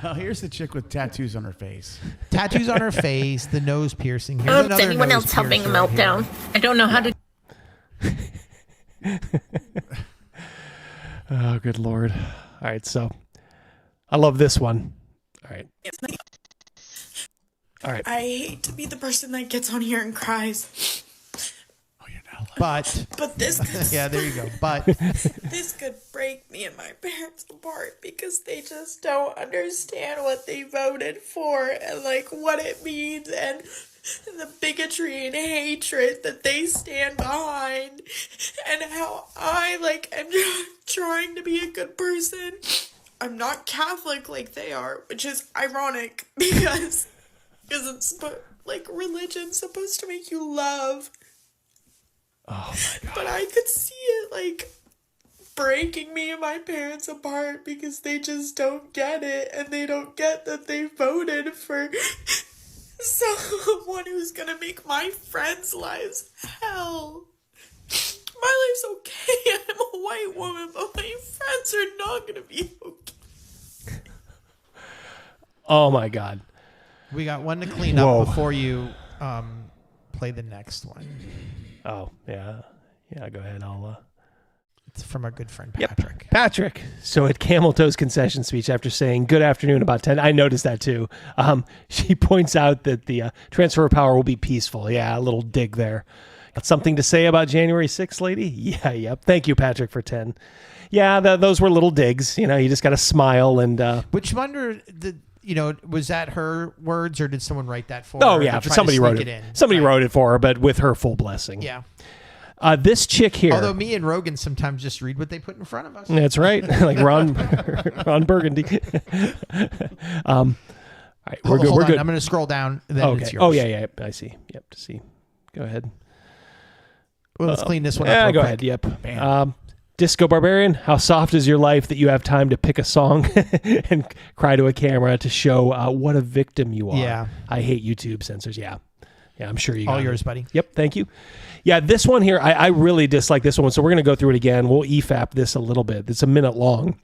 Oh, here's the chick with tattoos on her face. Tattoos on her face, the nose piercing. Here's Is anyone else having a meltdown? I don't know how to. Oh, good Lord. All right, so I love this one. All right. I hate to be the person that gets on here and cries. Oh, you're not. But this could, yeah, there you go. But this could break me and my parents apart because they just don't understand what they voted for and like what it means and the bigotry and hatred that they stand behind and how I like am trying to be a good person. I'm not Catholic like they are, which is ironic because it's like religion's supposed to make you love. Oh my God. But I could see it like breaking me and my parents apart because they just don't get it and they don't get that they voted for someone who's gonna make my friends' lives hell. My life's okay. I'm a white woman, but my friends are not gonna be okay. Oh my God. We got one to clean up before you play the next one. Oh yeah, go ahead. It's from our good friend Patrick. Yep. Patrick. So at Camel Toe's concession speech, after saying "Good afternoon" about 10, I noticed that too. She points out that the transfer of power will be peaceful. Yeah, a little dig there. Got something to say about January 6th, lady? Yeah, yep. Thank you, Patrick, for 10. Yeah, those were little digs. You know, you just got to smile and. Which wonder was that her words or did someone write that for her? Oh yeah, somebody wrote it. Somebody wrote it for her, but with her full blessing. Yeah. This chick here. Although me and Rogan sometimes just read what they put in front of us. That's right, like Ron Burgundy. All right, we're good. Hold we're on. good. I'm going to scroll down. And then okay. It's yours. Oh yeah, I see. Yep. To see. Go ahead. Well, let's clean this one up. Yeah, real go quick. ahead. Yep. Disco Barbarian, how soft is your life that you have time to pick a song and cry to a camera to show what a victim you are? Yeah. I hate YouTube censors. Yeah, I'm sure you got All it. yours, buddy. Yep, thank you. Yeah, this one here, I really dislike this one, so we're going to go through it again. We'll EFAP this a little bit. It's a minute long.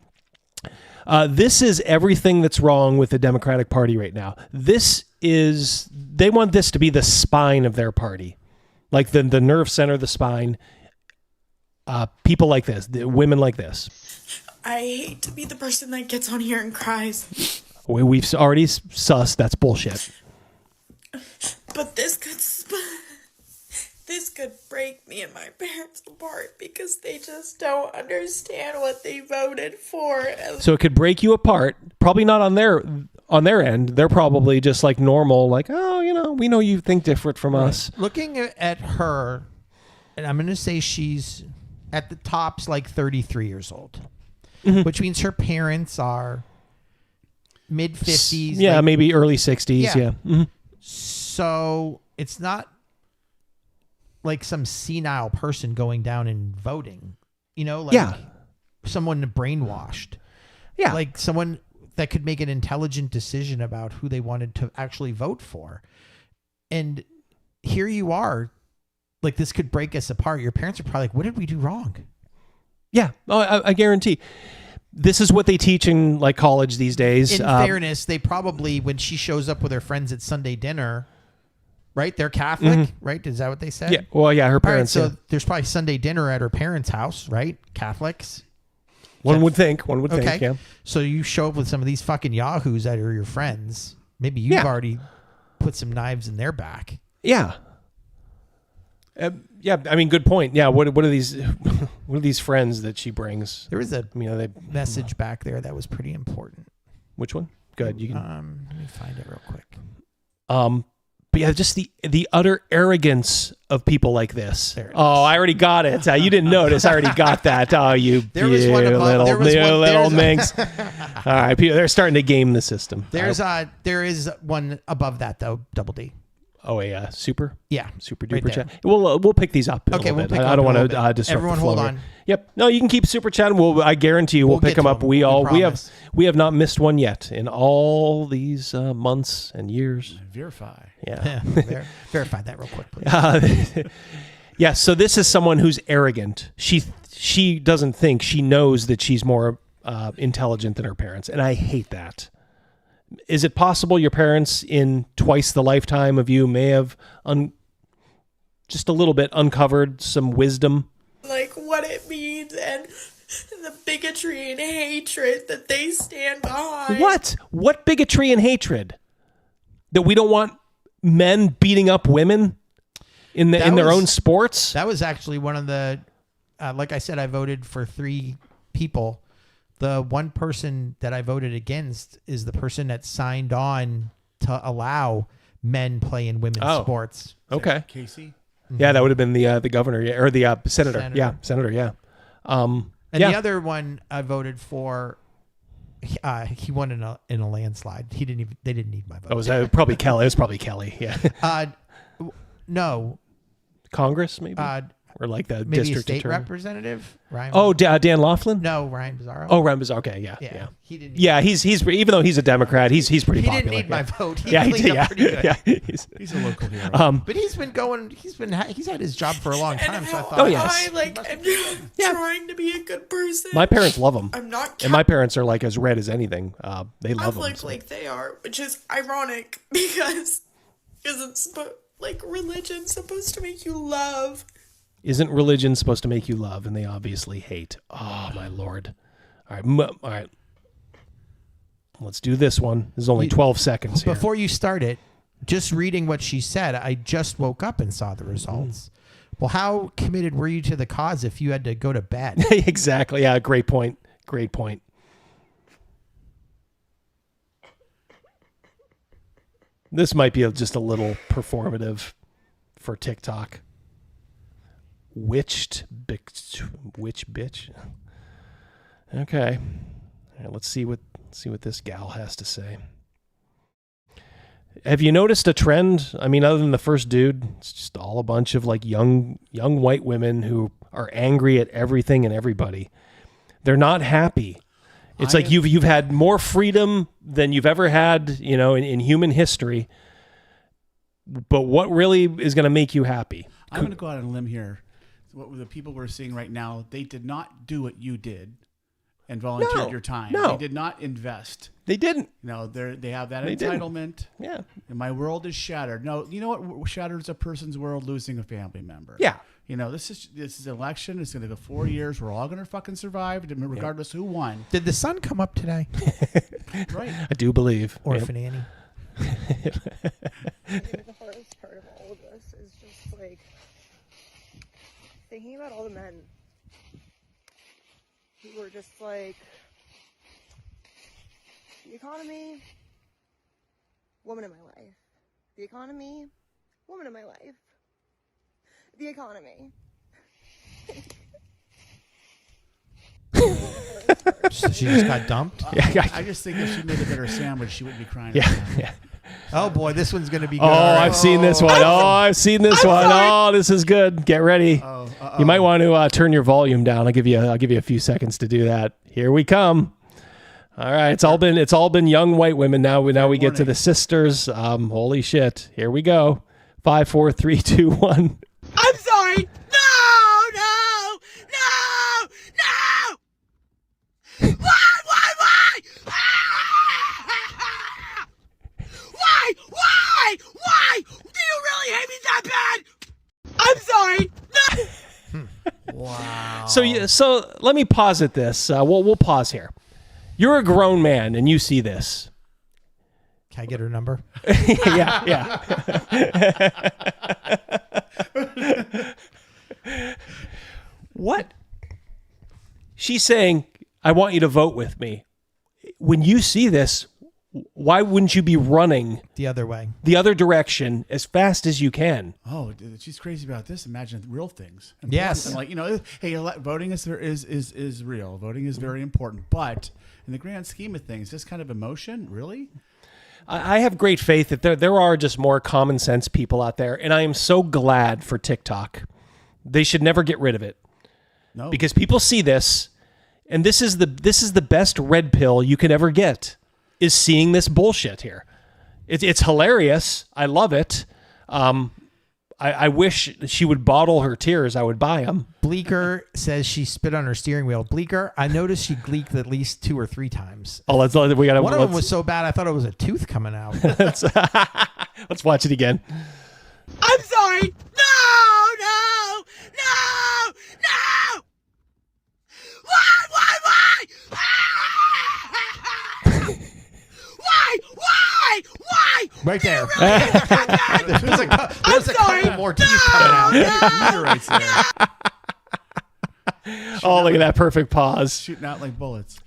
This is everything that's wrong with the Democratic Party right now. They want this to be the spine of their party, like the nerve center, the spine. People like this, women like this. I hate to be the person that gets on here and cries. We've already sussed that's bullshit. But this could break me and my parents apart because they just don't understand what they voted for. So it could break you apart. Probably not on their end. They're probably just like normal, like, oh, we know you think different from us. Looking at her, and I'm going to say she's at the top's like 33 years old, which means her parents are mid 50s. Yeah, maybe early 60s. Yeah. Mm-hmm. So it's not like some senile person going down and voting, someone brainwashed. Yeah. Like someone that could make an intelligent decision about who they wanted to actually vote for. And here you are. Like, this could break us apart. Your parents are probably like, what did we do wrong? Yeah, I guarantee. This is what they teach in like college these days. In fairness, they probably, when she shows up with her friends at Sunday dinner, right? They're Catholic, right? Is that what they said? Yeah. Well, yeah, her parents. All right, so there's probably Sunday dinner at her parents' house, right? Catholics. One would think. Okay. Yeah. So you show up with some of these fucking yahoos that are your friends. Maybe you've already put some knives in their back. Yeah. Yeah. I mean, good point. Yeah. What are these? What are these friends that she brings? There was a they message back there that was pretty important. Which one? Good. You can. Let me find it real quick. But yeah, just the utter arrogance of people like this. Oh, I already got it. You didn't notice. I already got that. Oh, you little minx. All right, people, they're starting to game the system. There is one above that though. Double D. Oh, a super? Yeah. Super right duper there. chat. We'll pick these up. Okay, we'll pick I don't want to disrupt Everyone the flow hold here. on. Yep. No, you can keep super chatting. I guarantee you we'll pick them up. We have not missed one yet in all these months and years. Verify. Yeah. Verify that real quick, please. Yeah. So this is someone who's arrogant. She doesn't think. She knows that she's more intelligent than her parents, and I hate that. Is it possible your parents in twice the lifetime of you may have just a little bit uncovered some wisdom? Like what it means and the bigotry and hatred that they stand behind. What bigotry and hatred? That we don't want men beating up women in their own sports? That was actually one of the, like I said, I voted for 3 people. The one person that I voted against is the person that signed on to allow men play in women's sports. Okay. Casey? Yeah, that would have been the governor or the senator. Yeah, senator. Yeah. The other one I voted for, he won in a landslide. They didn't need my vote. Oh, was that probably Kelly? It was probably Kelly. Yeah. No. Congress maybe. Or like the maybe district a state attorney. representative. Ryan. Oh, Dan Laughlin. No, Ryan Bizarro. Oh, Ryan Bizarro. Okay, yeah. He didn't. Yeah, he's even though he's a Democrat, he's pretty He popular. didn't need my vote. He yeah, cleaned up pretty good. Yeah, he's a local hero. But he's had his job for a long time. So I thought, I'm trying to be a good person. My parents love him. I'm not. And my parents are like as red as anything. They love him. Like they are, which is ironic because it's religion's supposed to make you love. Isn't religion supposed to make you love? And they obviously hate. Oh, my Lord. All right. Let's do this one. This is only 12 seconds here. Before you start it, just reading what she said, I just woke up and saw the results. Well, how committed were you to the cause if you had to go to bed? Exactly. Yeah, great point. This might be just a little performative for TikTok. Witch bitch. Okay. All right, let's see what this gal has to say. Have you noticed a trend? I mean, other than the first dude, it's just all a bunch of like young white women who are angry at everything and everybody. They're not happy. It's like you've had more freedom than you've ever had, in human history. But what really is going to make you happy? I'm going to go out on a limb here. What the people we're seeing right now, they did not do what you did and volunteered your time. No. They did not invest. They didn't. They have that They entitlement. Didn't. Yeah. And my world is shattered. No, you know what shatters a person's world? Losing a family member. Yeah. This is an election. It's going to go 4 years. We're all going to fucking survive, regardless who won. Did the sun come up today? Right. I do believe. Orphan Annie. The hardest part of all of this is just like thinking about all the men who were just like, the economy, woman in my life. The economy, woman in my life. The economy. She just got dumped? I just think if she made a better sandwich, she wouldn't be crying. Yeah. Oh boy, this one's going to be good. Oh, I've seen this one. I've seen this one. Oh, this is good. Get ready. You might want to turn your volume down. I'll give you a few seconds to do that. Here we come. All right, it's all been young white women. Now we get to the sisters. Holy shit. Here we go. 5, 4, 3, 2, 1. I'm sorry. No. Why? Do you really hate me that bad? I'm sorry. No. Wow. So let me posit this. We'll pause here. You're a grown man and you see this. Can I get her number? yeah. What? She's saying, I want you to vote with me. When you see this, why wouldn't you be running the other way, the other direction, as fast as you can? Oh, she's crazy about this. Imagine real things. Yes. And like, hey, voting is real. Voting is very important. But in the grand scheme of things, this kind of emotion, really? I have great faith that there are just more common sense people out there, and I am so glad for TikTok. They should never get rid of it. No. Because people see this, and this is the best red pill you can ever get, is seeing this bullshit here. It's hilarious. I love it. I wish she would bottle her tears. I would buy them. Bleeker says she spit on her steering wheel. Bleeker, I noticed she gleeked at least 2 or 3 times. Oh, one of them was so bad I thought it was a tooth coming out. Let's watch it again. I'm sorry. No. Why? Right there. There's a couple more teeth coming out. Oh, look at that perfect pause. Shooting out like bullets.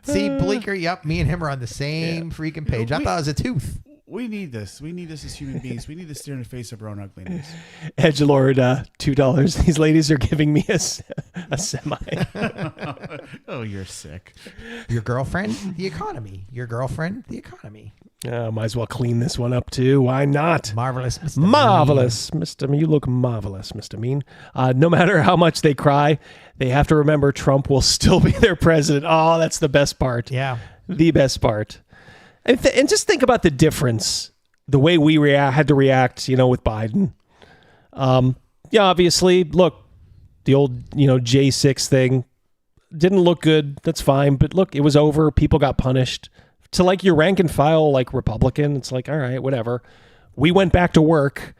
See, Bleeker, yep, me and him are on the same freaking page. I thought it was a tooth. We need this. We need this as human beings. We need to stare in the face of our own ugliness. Edgelord, $2. These ladies are giving me a semi. Oh, you're sick. Your girlfriend, the economy. Your girlfriend, the economy. Might as well clean this one up too. Why not? Marvelous, Mr. Marvelous, Mr. Mean. You look marvelous, Mr. Mean. No matter how much they cry, they have to remember Trump will still be their president. Oh, that's the best part. Yeah. The best part. And just think about the difference, the way we had to react, with Biden. Obviously, look, the old, J6 thing didn't look good. That's fine. But look, it was over. People got punished. To like your rank and file, like Republican, it's like, all right, whatever. We went back to work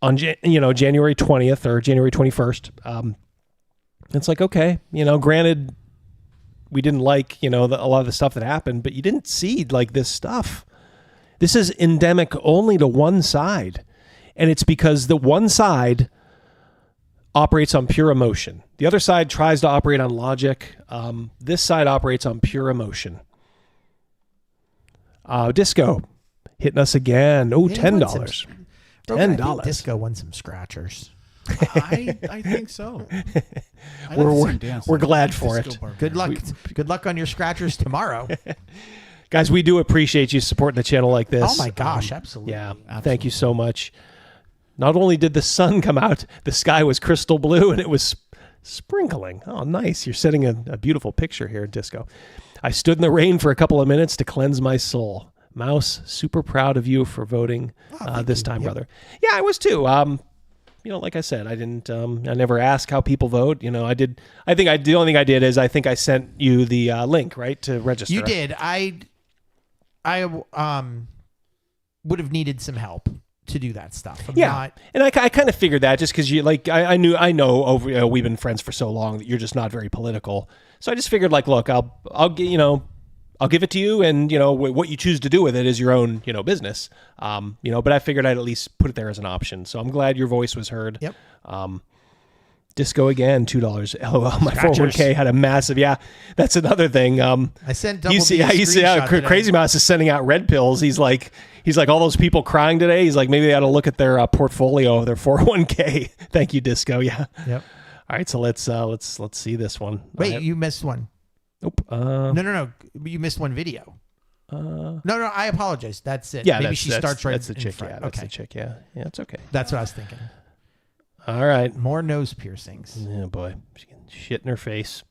on, January 20th or January 21st. It's like, okay, granted, we didn't like, a lot of the stuff that happened, but you didn't see like this stuff. This is endemic only to one side. And it's because the one side operates on pure emotion. The other side tries to operate on logic. This side operates on pure emotion. Disco hitting us again. Oh, $10. $10. Disco won some scratchers. I think so. We're glad for it. Good luck. Good luck on your scratchers tomorrow. Guys, we do appreciate you supporting the channel like this. Oh my gosh, absolutely. Yeah, absolutely. Thank you so much. Not only did the sun come out, the sky was crystal blue and it was sprinkling. Oh, nice. You're setting a beautiful picture here, Disco. I stood in the rain for a couple of minutes to cleanse my soul. Mouse, super proud of you for voting this time, brother. Yeah, I was too. Like I said, I didn't. I never ask how people vote. I did. The only thing I did is I think I sent you the link, right, to register. You did. I would have needed some help to do that stuff. And I kind of figured that just because I know over we've been friends for so long that you're just not very political. So I just figured look, I'll give it to you, and what you choose to do with it is your own business. But I figured I'd at least put it there as an option. So I'm glad your voice was heard. Yep. Disco again, $2. LOL. My 401k had a massive. Yeah, that's another thing. I sent double. You see how Crazymouse is sending out red pills. He's like all those people crying today. He's like, maybe they ought to look at their portfolio, their 401k. Thank you, Disco. Yeah. Yep. All right, so let's see this one. Wait, you missed one. Nope. No. You missed one video. No, I apologize. That's it. Yeah, maybe she starts right. That's the chick. Front. Yeah, that's the chick. Yeah, it's okay. That's what I was thinking. All right. More nose piercings. Yeah, boy. She can shit in her face.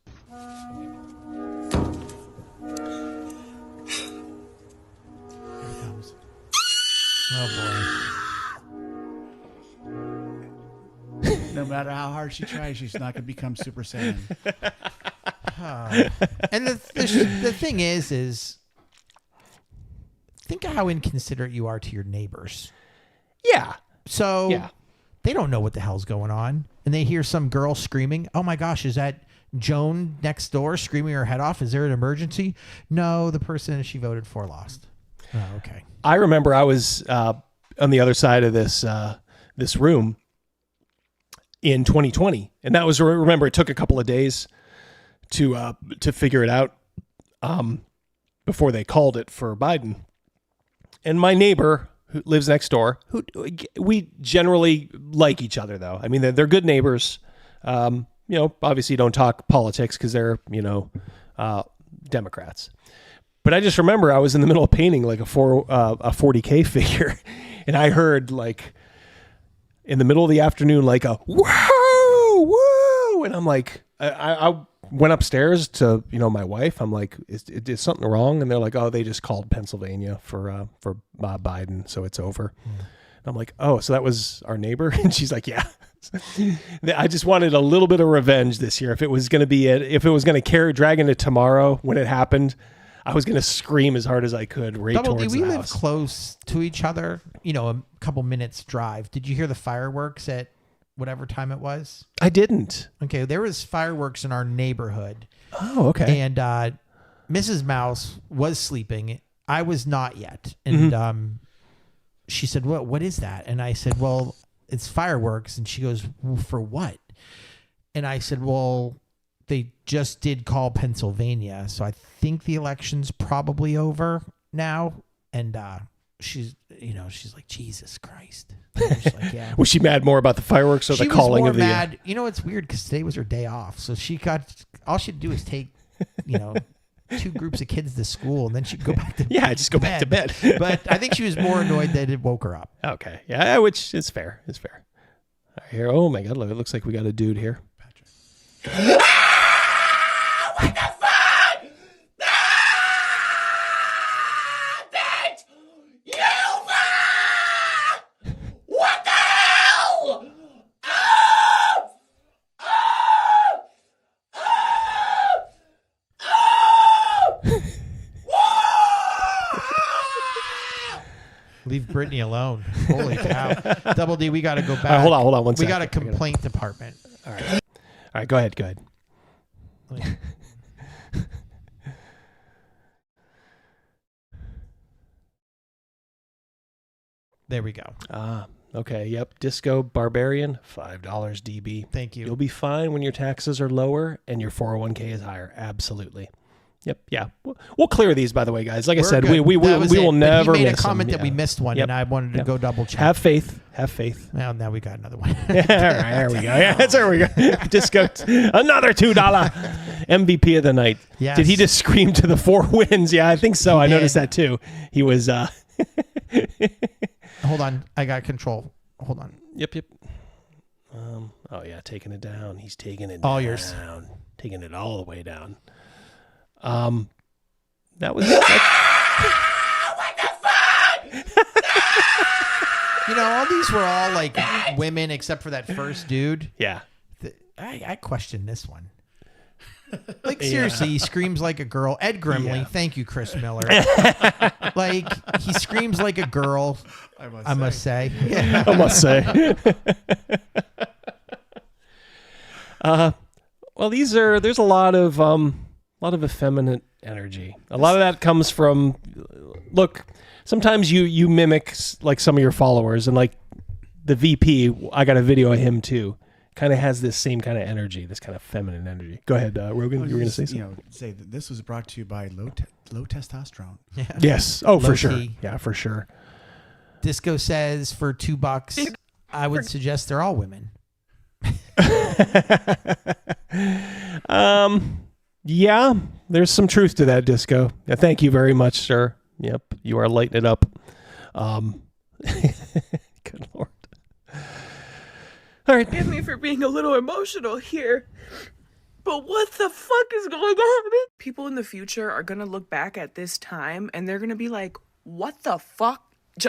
Oh boy. No matter how hard she tries, she's not going to become Super Saiyan. And the thing is think of how inconsiderate you are to your neighbors. Yeah. So They don't know what the hell's going on. And they hear some girl screaming, oh my gosh, is that Joan next door screaming her head off? Is there an emergency? No, the person she voted for lost. Oh, okay. I remember I was on the other side of this this room in 2020, and that was, remember, it took a couple of days to figure it out before they called it for Biden. And my neighbor who lives next door, who we generally like each other, though. I mean, they're good neighbors. You know, obviously don't talk politics because they're, you know, Democrats. But I just remember I was in the middle of painting like a 40K figure, and I heard like in the middle of the afternoon like a whoa, whoa, and I'm like, I went upstairs to, you know, my wife. I'm like, is something wrong? And they're like, oh, they just called Pennsylvania for Biden, so it's over. And I'm like, oh, so that was our neighbor? And she's like, yeah. I just wanted a little bit of revenge this year. If it was going to be if it was going to drag into tomorrow when it happened, I was going to scream as hard as I could right Double towards D, we the live house. close to each other, you know, a couple minutes drive. Did you hear the fireworks at whatever time it was? I didn't. Okay, there was fireworks in our neighborhood. Oh, okay. And Mrs. Mouse was sleeping. I was not yet. And she said, what is that? And I said, well, it's fireworks. And she goes, well, for what? And I said, well, they just did call Pennsylvania, so I think the election's probably over now. And she's like, Jesus Christ. Like, yeah. Was she mad more about the fireworks or the calling of the? Mad. You know, it's weird because today was her day off, so she got all she'd do is take, you know, 2 groups of kids to school, and then she'd go back to just go back to bed. But I think she was more annoyed that it woke her up. Okay, yeah, which is fair. It's fair. All right, here, oh my God, look, it looks like we got a dude here. What the fuck? Bitch! You what the hell? Leave Brittany alone. Holy cow. Double D, we got to go back. Hold on 1 second. We got a complaint department. All right, go ahead. There we go. Okay, yep. Disco Barbarian, $5 DB. Thank you. You'll be fine when your taxes are lower and your 401k is higher. Absolutely. Yep. Yeah. We'll clear these, by the way, guys. Like I said, we will never miss He made a comment them. that we missed one, and I wanted to go double check. Have faith. Have faith. Well, now we got another one. All right, there we go. Yeah, there we go. Disco, another $2 MVP of the night. Yes. Did he just scream to the 4 wins? Yeah, I think so. I noticed that too. He was. Hold on, I got control. Hold on. Yep. Oh yeah, taking it down. He's taking it all down. yours. Taking it all the way down. That was. What the fuck? You know, all these were all like women except for that first dude. Yeah. I questioned this one. Like, seriously, he screams like a girl. Ed Grimley, thank you, Chris Miller. Like, he screams like a girl, I must say. Yeah. I must say. Well, there's a lot of effeminate energy. A lot of that comes from, look, sometimes you mimic like some of your followers, and like the VP, I got a video of him too. Kind of has this same kind of energy, this kind of feminine energy. Go ahead, Rogan. You were going to say something. Say that this was brought to you by low testosterone. Yeah. Yes. Oh, for Low sure. key. Yeah, for sure. Disco says for $2, I would suggest they're all women. Yeah, there's some truth to that, Disco. Yeah, thank you very much, sir. Yep, you are lighting it up. Good Lord. All right. Forgive me for being a little emotional here, but what the fuck is going on? People in the future are gonna look back at this time and they're gonna be like, what the fuck?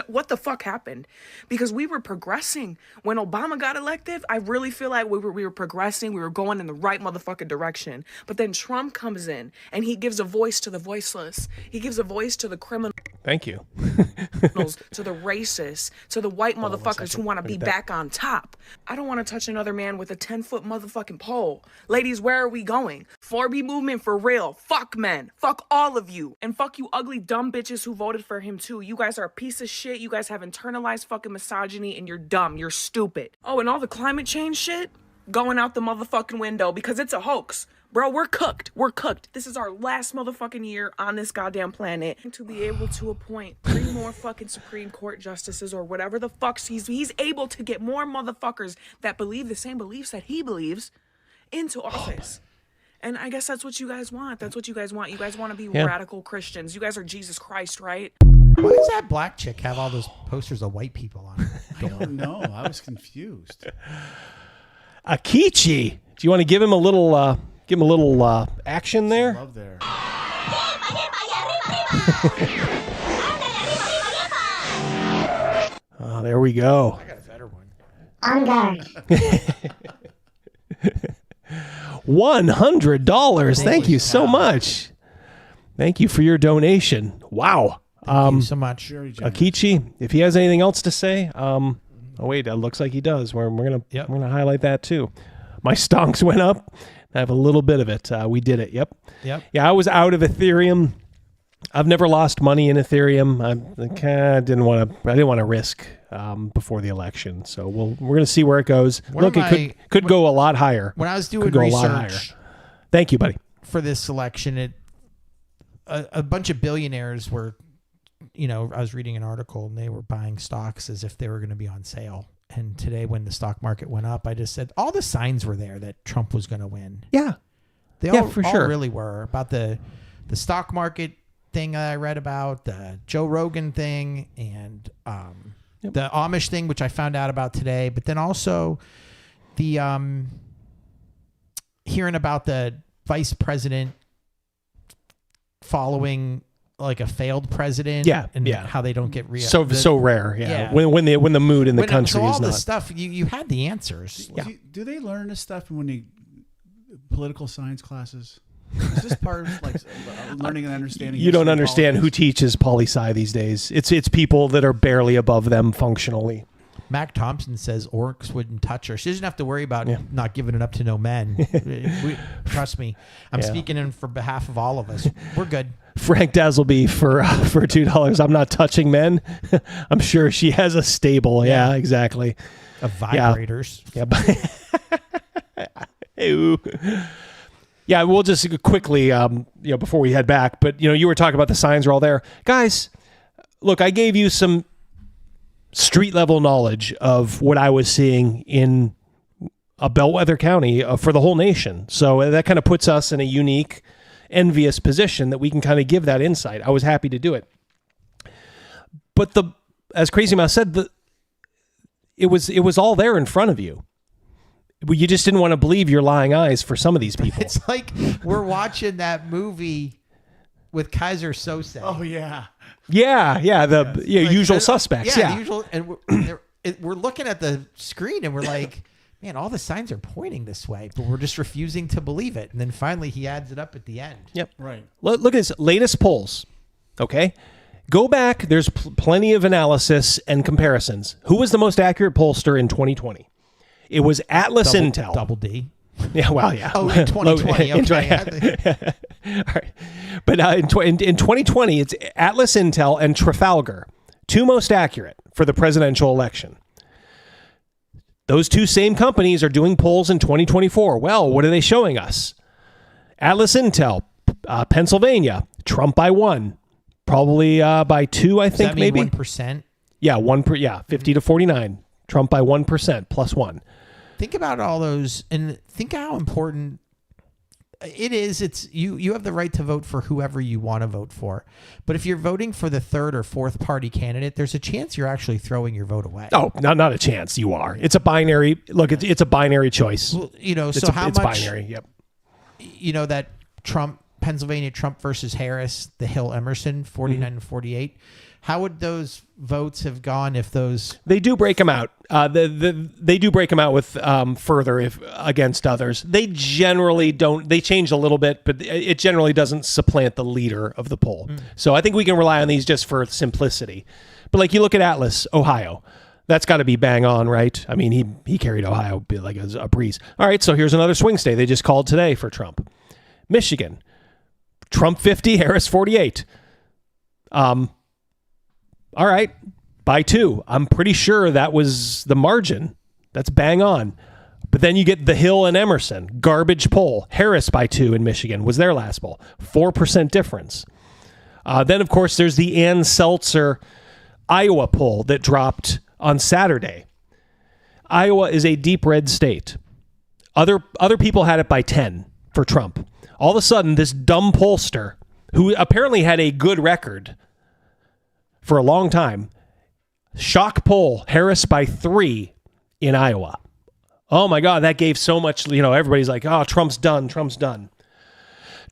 What the fuck happened? Because we were progressing. When Obama got elected, I really feel like we were progressing. We were going in the right motherfucking direction. But then Trump comes in and he gives a voice to the voiceless. He gives a voice to the criminal. Thank you. To the racists, to the white motherfuckers who want to be back on top. I don't want to touch another man with a 10-foot motherfucking pole. Ladies, where are we going? 4B movement for real. Fuck men. Fuck all of you. And fuck you ugly dumb bitches who voted for him too. You guys are a piece of shit. You guys have internalized fucking misogyny and you're dumb. You're stupid. Oh, and all the climate change shit? Going out the motherfucking window because it's a hoax. Bro, we're cooked. We're cooked. This is our last motherfucking year on this goddamn planet. To be able to appoint 3 more fucking Supreme Court justices or whatever the fuck he's able to get more motherfuckers that believe the same beliefs that he believes into office. And I guess that's what you guys want. That's what you guys want. You guys want to be radical Christians. You guys are Jesus Christ, right? Why does that black chick have all those posters of white people on her? I don't know. I was confused. Akichi. Do you want to give him a little action there? Love there. Oh, there we go. I got a better one. On guard. $100. Thank you so much. Thank you for your donation. Wow. Thank you so much. Akichi, if he has anything else to say, oh wait, it looks like he does. We're gonna highlight that too. My stonks went up. I have a little bit of it. We did it. Yep. Yeah, I was out of Ethereum. I've never lost money in Ethereum. I didn't want to risk before the election. So we're gonna see where it goes. It could go a lot higher. When I was doing research, thank you, buddy, for this election, a bunch of billionaires were, I was reading an article and they were buying stocks as if they were going to be on sale. And today, when the stock market went up, I just said all the signs were there that Trump was going to win. Yeah, they all really were. About the stock market thing I read about, the Joe Rogan thing, and the Amish thing, which I found out about today. But then also the hearing about the vice president following like a failed president, and how they don't get so rare, when the mood in the country so all is not. this stuff, you had the answers. Do they learn this stuff in political science classes? Is this part of like learning and understanding? You don't understand who teaches poli-sci these days. It's people that are barely above them functionally. Mac Thompson says orcs wouldn't touch her. She doesn't have to worry about not giving it up to no men. Trust me. I'm speaking in for behalf of all of us. We're good. Frank Dazzleby for $2. I'm not touching men. I'm sure she has a stable. Yeah, exactly. Of vibrators. Yeah, we'll just quickly, before we head back, but you were talking about the signs are all there. Guys, look, I gave you some street level knowledge of what I was seeing in a bellwether county for the whole nation. So that kind of puts us in a unique, envious position that we can kind of give that insight. I was happy to do it. But as Crazymouse said, it was all there in front of you. You just didn't want to believe your lying eyes for some of these people. It's like we're watching that movie with Kaiser Sose. Oh yeah. Yeah, the usual suspects. The usual, and we're looking at the screen and we're like, man, all the signs are pointing this way, but we're just refusing to believe it. And then finally he adds it up at the end. Yep. Right. Look at his latest polls. Okay. Go back. There's plenty of analysis and comparisons. Who was the most accurate pollster in 2020? It was Atlas Intel. Double D. Yeah, well, yeah. Oh, in 2020. Okay. All right. But in 2020, it's Atlas Intel and Trafalgar, two most accurate for the presidential election. Those two same companies are doing polls in 2024. Well, what are they showing us? Atlas Intel, Pennsylvania, Trump by 1, probably by 2, I think. Does that mean maybe 1%. Yeah, 50 to 49. Trump by 1% plus 1. Think about all those and think how important it is. It's you have the right to vote for whoever you want to vote for. But if you're voting for the third or fourth party candidate, there's a chance you're actually throwing your vote away. Oh, not a chance. You are. It's a binary. Look, it's a binary choice. Well, it's how much binary. Yep. That Trump Pennsylvania Trump versus Harris, the Hill Emerson, 49 to 48. How would those votes have gone if those... They do break them out. They do break them out with further if against others. They generally don't. They change a little bit, but it generally doesn't supplant the leader of the poll. So I think we can rely on these just for simplicity. But like you look at Atlas, Ohio. That's got to be bang on, right? I mean, he carried Ohio like a breeze. All right, so here's another swing state they just called today for Trump. Michigan. Trump 50, Harris 48. All right, by 2. I'm pretty sure that was the margin. That's bang on. But then you get the Hill and Emerson, garbage poll. Harris by 2 in Michigan was their last poll. 4% difference. Then, of course, there's the Ann Seltzer Iowa poll that dropped on Saturday. Iowa is a deep red state. Other people had it by 10 for Trump. All of a sudden, this dumb pollster, who apparently had a good record for a long time, shock poll Harris by 3 in Iowa. Oh my God, that gave so much, everybody's like, oh, Trump's done.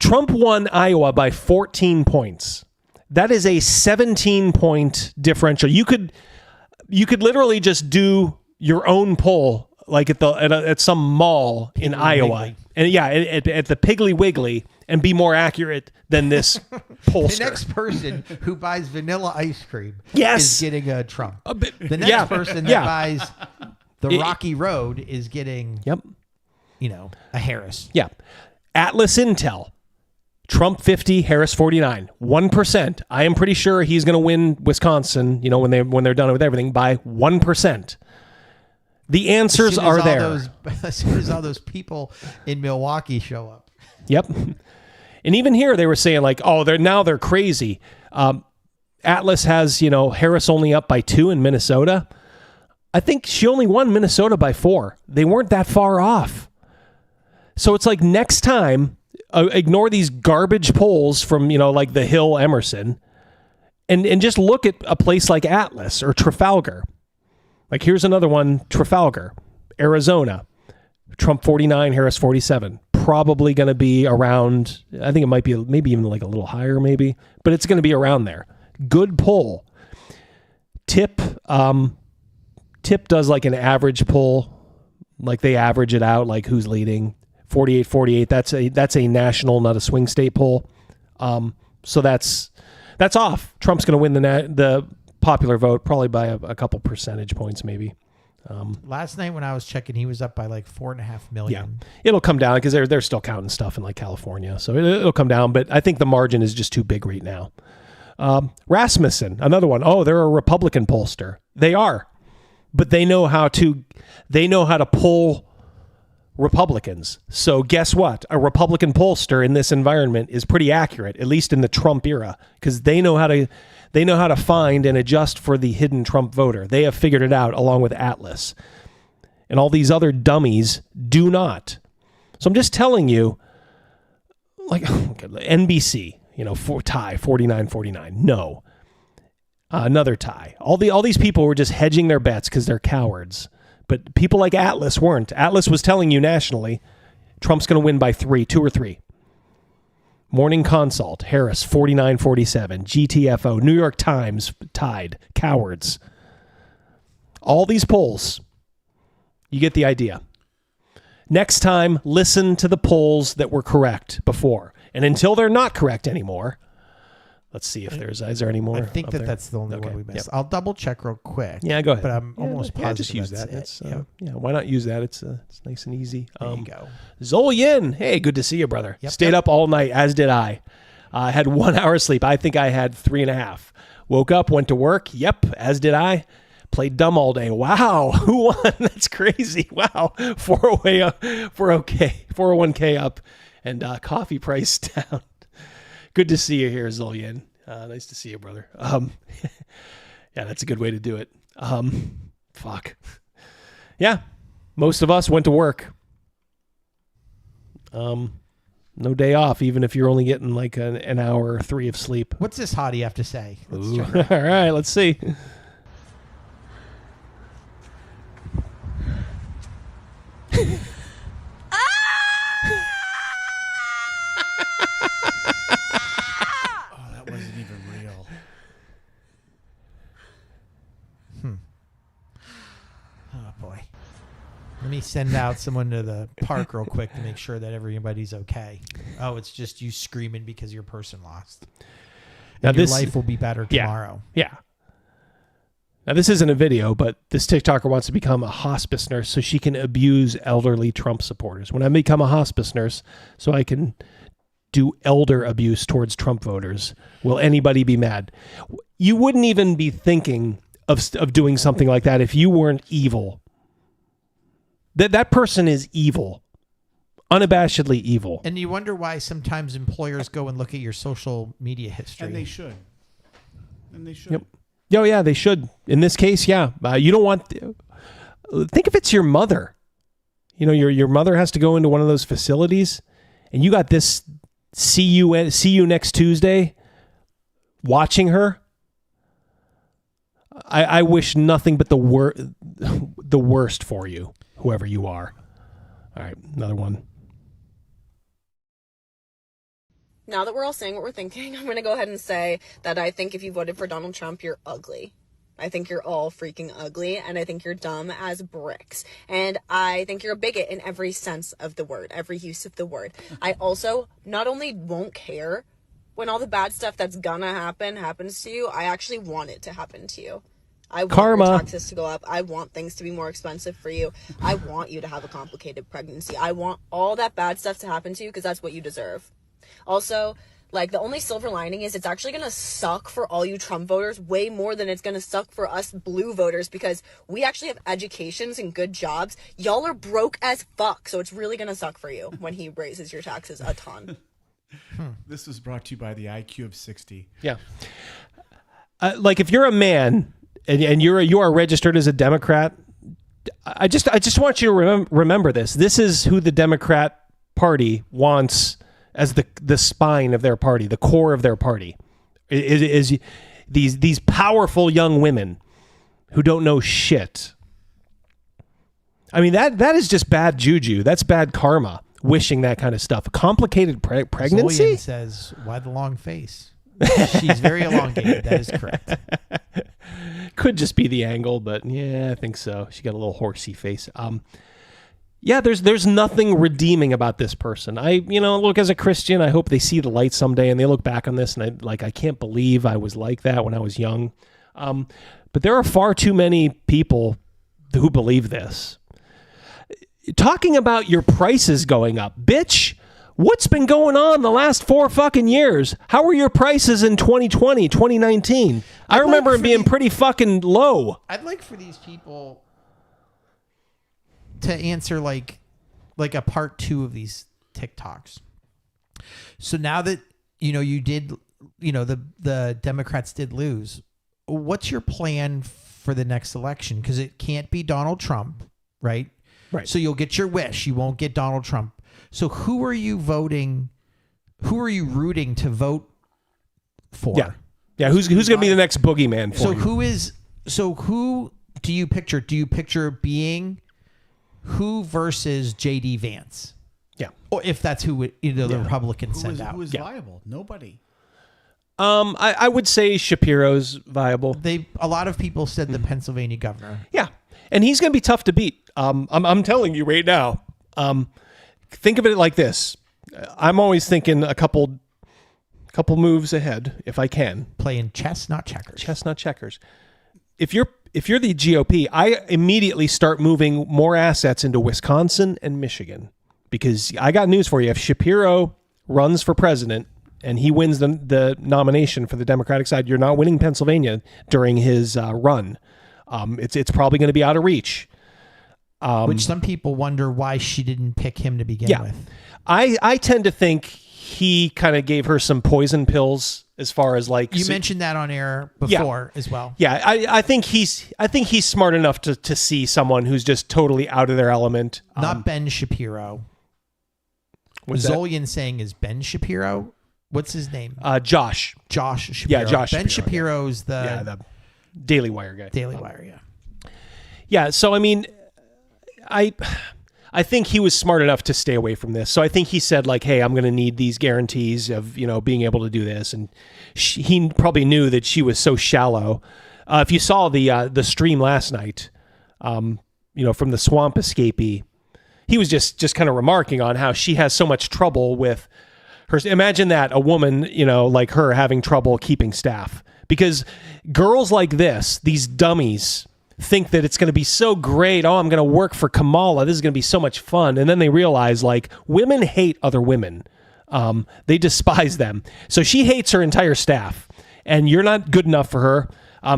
Trump won Iowa by 14 points. That is a 17-point differential. You could literally just do your own poll like at some mall in Iowa. Wiggly. And yeah, at the Piggly Wiggly and be more accurate than this pollster. The next person who buys vanilla ice cream Yes. is getting a Trump. The next yeah. person that Yeah. buys the Rocky Road is getting, Yep. A Harris. Yeah. Atlas Intel. Trump 50, Harris 49. 1%. I am pretty sure he's going to win Wisconsin, when they're done with everything, by 1%. The answers are there. As soon as all those people in Milwaukee show up. Yep. And even here they were saying like, oh, they're crazy. Atlas has, Harris only up by 2 in Minnesota. I think she only won Minnesota by 4. They weren't that far off. So it's like next time, ignore these garbage polls from, like the Hill Emerson and just look at a place like Atlas or Trafalgar. Like here's another one, Trafalgar, Arizona, Trump 49, Harris 47. Probably going to be around, I think it might be maybe even like a little higher maybe, but it's going to be around there. Good poll. Tip does like an average poll, like they average it out, like who's leading. 48-48. That's a national, not a swing state poll. So that's off. Trump's going to win the popular vote probably by a couple percentage points, maybe. Last night when I was checking, he was up by like 4.5 million. Yeah, it'll come down because they're still counting stuff in like California, so it'll come down. But I think the margin is just too big right now. Rasmussen, another one. Oh, they're a Republican pollster. They are, but they know how to poll Republicans. So guess what? A Republican pollster in this environment is pretty accurate, at least in the Trump era, because they know how to find and adjust for the hidden Trump voter. They have figured it out along with Atlas. And all these other dummies do not. So I'm just telling you, like NBC, tie 49-49. No. Another tie. All these people were just hedging their bets because they're cowards. But people like Atlas weren't. Atlas was telling you nationally, Trump's going to win by 2 or 3. Morning Consult, Harris, 49-47. GTFO, New York Times, tied. Cowards. All these polls, you get the idea. Next time, listen to the polls that were correct before. And until they're not correct anymore, let's see if is there any more? I think that's the only one we missed. Yep. I'll double check real quick. Yeah, go ahead. But I'm almost positive. Just use that. That's why not use that? It's nice and easy. There you go. Zol Yin. Hey, good to see you, brother. Yep, Stayed up all night, as did I. Had 1 hour sleep. I think I had 3.5. Woke up, went to work. Yep, as did I. Played dumb all day. Wow. Who won? That's crazy. Wow. 401k up and coffee price down. Good to see you here, Zolyan. Nice to see you, brother. Yeah, that's a good way to do it. Fuck. Yeah, most of us went to work. No day off, even if you're only getting like an hour or 3 of sleep. What's this hottie have to say? All right, let's see. even real. Oh boy. Let me send out someone to the park real quick to make sure that everybody's okay. Oh, it's just you screaming because your person lost. Now your life will be better tomorrow. Yeah. Now, this isn't a video, but this TikToker wants to become a hospice nurse so she can abuse elderly Trump supporters. When I become a hospice nurse, so I can do elder abuse towards Trump voters, will anybody be mad? You wouldn't even be thinking of doing something like that if you weren't evil. That person is evil. Unabashedly evil. And you wonder why sometimes employers go and look at your social media history. And they should. Yep. Oh, yeah, they should. In this case, yeah. You don't want... think if it's your mother. You know, your mother has to go into one of those facilities, and you got this see you next Tuesday watching her. I wish nothing but the worst for you, whoever you are. All right, another one. Now that we're all saying what we're thinking, I'm going to go ahead and say that I think if you voted for Donald Trump, you're ugly. I think you're all freaking ugly, and I think you're dumb as bricks. And I think you're a bigot in every sense of the word, every use of the word. I also not only won't care when all the bad stuff that's gonna happen happens to you, I actually want it to happen to you. I want Karma. your taxes to go up. I want things to be more expensive for you. I want you to have a complicated pregnancy. I want all that bad stuff to happen to you because that's what you deserve. Also, like, the only silver lining is it's actually going to suck for all you Trump voters way more than it's going to suck for us blue voters because we actually have educations and good jobs. Y'all are broke as fuck, so it's really going to suck for you when he raises your taxes a ton. This was brought to you by the IQ of 60. Yeah. Like, if you're a man and you are registered as a Democrat, I just want you to remember this. This is who the Democrat Party wants as the spine of their party, the core of their party, is these powerful young women who don't know shit. I mean, that is just bad juju. That's bad karma, wishing that kind of stuff. Complicated pregnancy? Zolian says, why the long face? She's very elongated. That is correct. Could just be the angle, but yeah, I think so. She got a little horsey face. Yeah, there's nothing redeeming about this person. Look, as a Christian, I hope they see the light someday and they look back on this and I can't believe I was like that when I was young. But there are far too many people who believe this. Talking about your prices going up, bitch. What's been going on the last 4 fucking years? How were your prices in 2020, 2019? I remember it being pretty fucking low. I'd like for these people to answer like a part 2 of these TikToks. So now that you did, the Democrats did lose, what's your plan for the next election? Because it can't be Donald Trump, right? Right. So you'll get your wish. You won't get Donald Trump. So who are you voting? Who are you rooting to vote for? Yeah. Who's going to be the next boogeyman for you? Who do you picture? Do you picture being who versus J.D. Vance? Yeah. Or if that's who the Republicans send out. Who is viable? Nobody. I would say Shapiro's viable. A lot of people said the Pennsylvania governor. Yeah. And he's going to be tough to beat. I'm telling you right now. Think of it like this. I'm always thinking a couple moves ahead if I can. Playing chess, not checkers. Chess, not checkers. If you're the GOP, I immediately start moving more assets into Wisconsin and Michigan because I got news for you. If Shapiro runs for president and he wins the nomination for the Democratic side, you're not winning Pennsylvania during his run. It's probably going to be out of reach. Which some people wonder why she didn't pick him to begin with. I tend to think he kind of gave her some poison pills as far as like you mentioned that on air before as well. Yeah, I think he's smart enough to see someone who's just totally out of their element. Not Ben Shapiro. Zolian saying is Ben Shapiro. What's his name? Josh. Josh Shapiro. Yeah, Josh. Ben Shapiro, Shapiro's the Daily Wire guy. Daily Wire, yeah. Yeah. So I mean, I think he was smart enough to stay away from this. So I think he said like, hey, I'm going to need these guarantees of, being able to do this. And he probably knew that she was so shallow. If you saw the stream last night, from the swamp escapee, he was just kind of remarking on how she has so much trouble with her. Imagine that, a woman, like her having trouble keeping staff, because girls like this, these dummies, think that it's going to be so great. Oh, I'm going to work for Kamala. This is going to be so much fun. And then they realize like women hate other women. They despise them. So she hates her entire staff, and you're not good enough for her.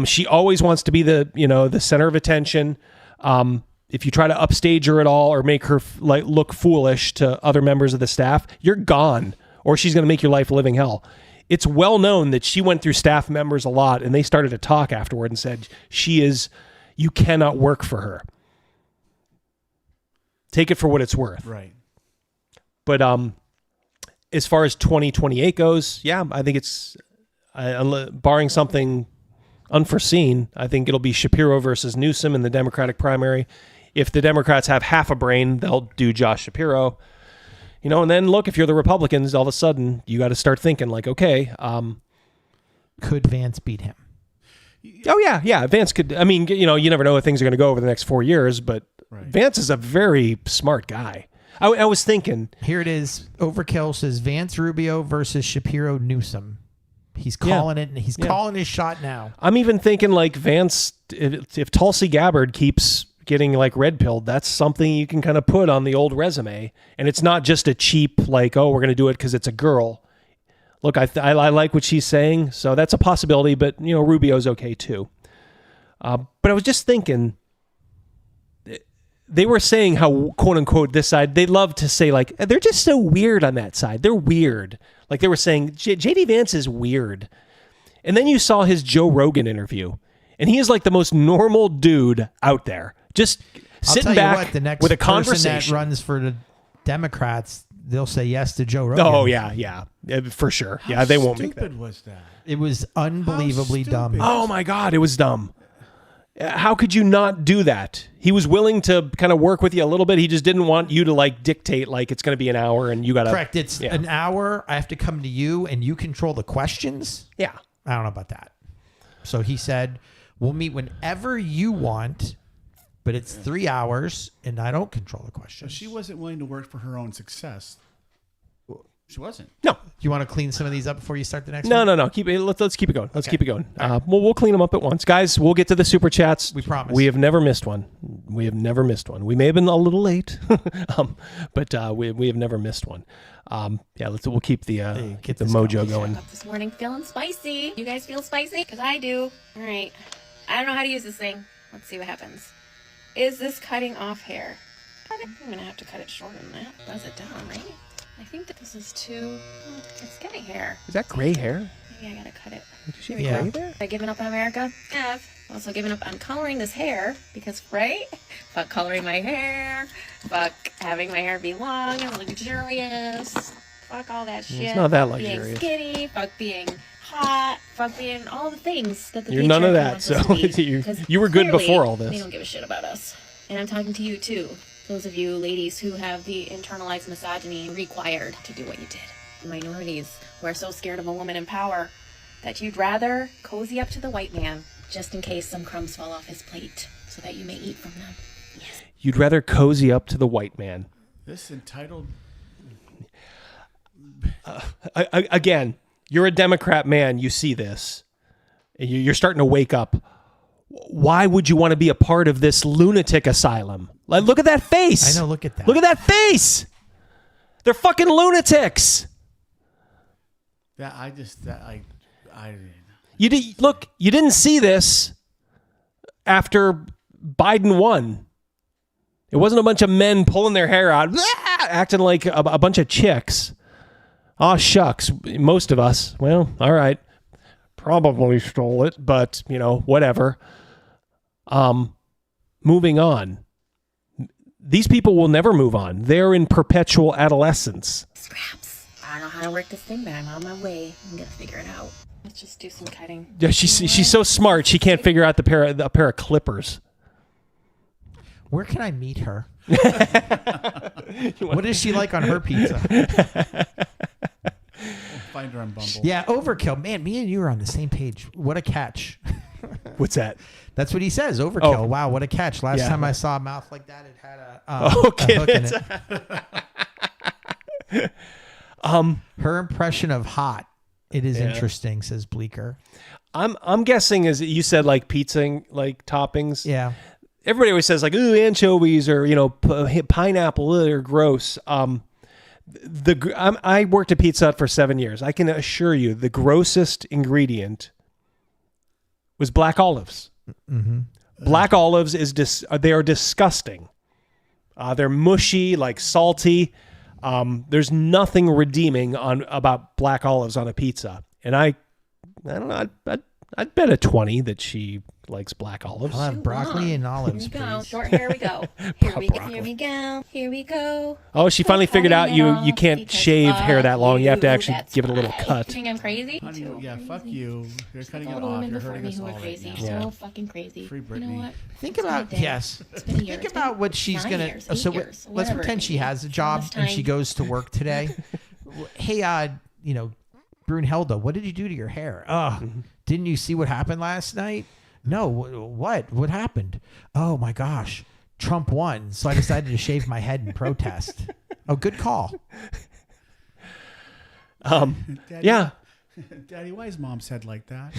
She always wants to be the center of attention. If you try to upstage her at all or make her look foolish to other members of the staff, you're gone, or she's going to make your life a living hell. It's well known that she went through staff members a lot, and they started to talk afterward and said, you cannot work for her. Take it for what it's worth. Right. But as far as 2028 goes, yeah, I think it's, barring something unforeseen, I think it'll be Shapiro versus Newsom in the Democratic primary. If the Democrats have half a brain, they'll do Josh Shapiro. And then look, if you're the Republicans, all of a sudden you got to start thinking like, okay, could Vance beat him? Oh yeah, Vance could. I mean, you never know how things are going to go over the next 4 years, but Vance is a very smart guy. I was thinking. Here it is. Overkill says Vance Rubio versus Shapiro Newsom. He's calling it, and he's calling his shot now. I'm even thinking like Vance, if Tulsi Gabbard keeps getting like red pilled, that's something you can kind of put on the old resume, and it's not just a cheap like, oh, we're going to do it because it's a girl. Look, I like what she's saying, so that's a possibility, but, Rubio's okay too. But I was just thinking, they were saying how, quote unquote, this side, they love to say like, they're just so weird on that side. They're weird. Like they were saying, J.D. Vance is weird. And then you saw his Joe Rogan interview, and he is like the most normal dude out there. Just sitting back the next with a person conversation. that runs for the Democrats, they'll say yes to Joe Rogan. Oh, yeah, for sure. Yeah, they won't make that. How stupid was that? It was unbelievably dumb. Oh, my God, it was dumb. How could you not do that? He was willing to kind of work with you a little bit. He just didn't want you to like dictate like it's going to be an hour and you got to... Correct. It's an hour. I have to come to you and you control the questions. Yeah. I don't know about that. So he said, we'll meet whenever you want, but it's 3 hours and I don't control the questions. So she wasn't willing to work for her own success. She wasn't. No. You want to clean some of these up before you start the next one? No. Keep it. Let's keep it going. Let's keep it going. We'll clean them up at once, guys. We'll get to the super chats. We promise. We have never missed one. We may have been a little late, but we have never missed one. We'll keep the mojo going. Up this morning feeling spicy. You guys feel spicy? Because I do. All right. I don't know how to use this thing. Let's see what happens. Is this cutting off hair? I'm gonna have to cut it shorter than that. Buzz it down, right? I think that this is too... it's getting hair. Is that gray hair? Maybe I gotta cut it. Did she have gray there? Have I given up on America? Yeah. I've also given up on coloring this hair because, right? Fuck coloring my hair. Fuck having my hair be long and luxurious. Fuck all that shit. It's not that Fuck luxurious. being skinny. Fuck being hot. Fuck being all the things that the You're none of patriarchy that, wants us to so be. you were good Clearly, before all this. They don't give a shit about us. And I'm talking to you, too. Those of you ladies who have the internalized misogyny required to do what you did. Minorities who are so scared of a woman in power that you'd rather cozy up to the white man just in case some crumbs fall off his plate so that you may eat from them. Yes. You'd rather cozy up to the white man. This entitled... Again, you're a Democrat man. You see this. You're starting to wake up. Why would you want to be a part of this lunatic asylum? Like, look at that face. I know, look at that. Look at that face. They're fucking lunatics. You didn't see this after Biden won. It wasn't a bunch of men pulling their hair out, acting like a bunch of chicks. Aw, shucks. Most of us, well, all right, probably stole it, but, whatever. Moving on. These people will never move on. They're in perpetual adolescence. Scraps. I don't know how to work this thing, but I'm on my way. I'm gonna figure it out. Let's just do some cutting. Yeah, she's so smart. She can't figure out a pair of clippers. Where can I meet her? What is she like on her pizza? Find her on Bumble. Yeah, overkill. Man, me and you are on the same page. What a catch. What's that? That's what he says. Overkill. Oh. Wow, what a catch. Last Yeah. time I saw a mouth like that, it had a Okay, hook in it. Her impression of hot. It is Yeah. interesting, says Bleeker. I'm guessing is you said like pizza like toppings. Yeah. Everybody always says like, ooh, anchovies or pineapple are gross. I worked at Pizza Hut for 7 years. I can assure you the grossest ingredient was black olives. Mm-hmm. Black olives they are disgusting. They're mushy, like salty. There's nothing redeeming about black olives on a pizza. And I don't know. I'd bet a 20 that she likes black olives. I'll have broccoli and olives, Here we go. please. Short hair we go. Here we go. Here we go. Here we go. Oh, she finally figured out you can't shave hair that long. You have to actually give it a little cut. You think I'm crazy? Honey, yeah, fuck you. You're cutting it All the off. women You're before hurting me us who all are crazy. right Yeah. So fucking crazy. Free You Britney. know what? Think It's been about a day. yes. It's been a year. Think It's about been what she's 9 gonna. years, 8 So years, let's whatever pretend it she may be. has a job It's and she time. goes to work today. Hey, Brunhilde, what did you do to your hair? Didn't you see what happened last night? No, what happened? Oh my gosh, Trump won, so I decided to shave my head in protest. Oh, good call. Daddy, Yeah. Daddy, why is Mom's head like that?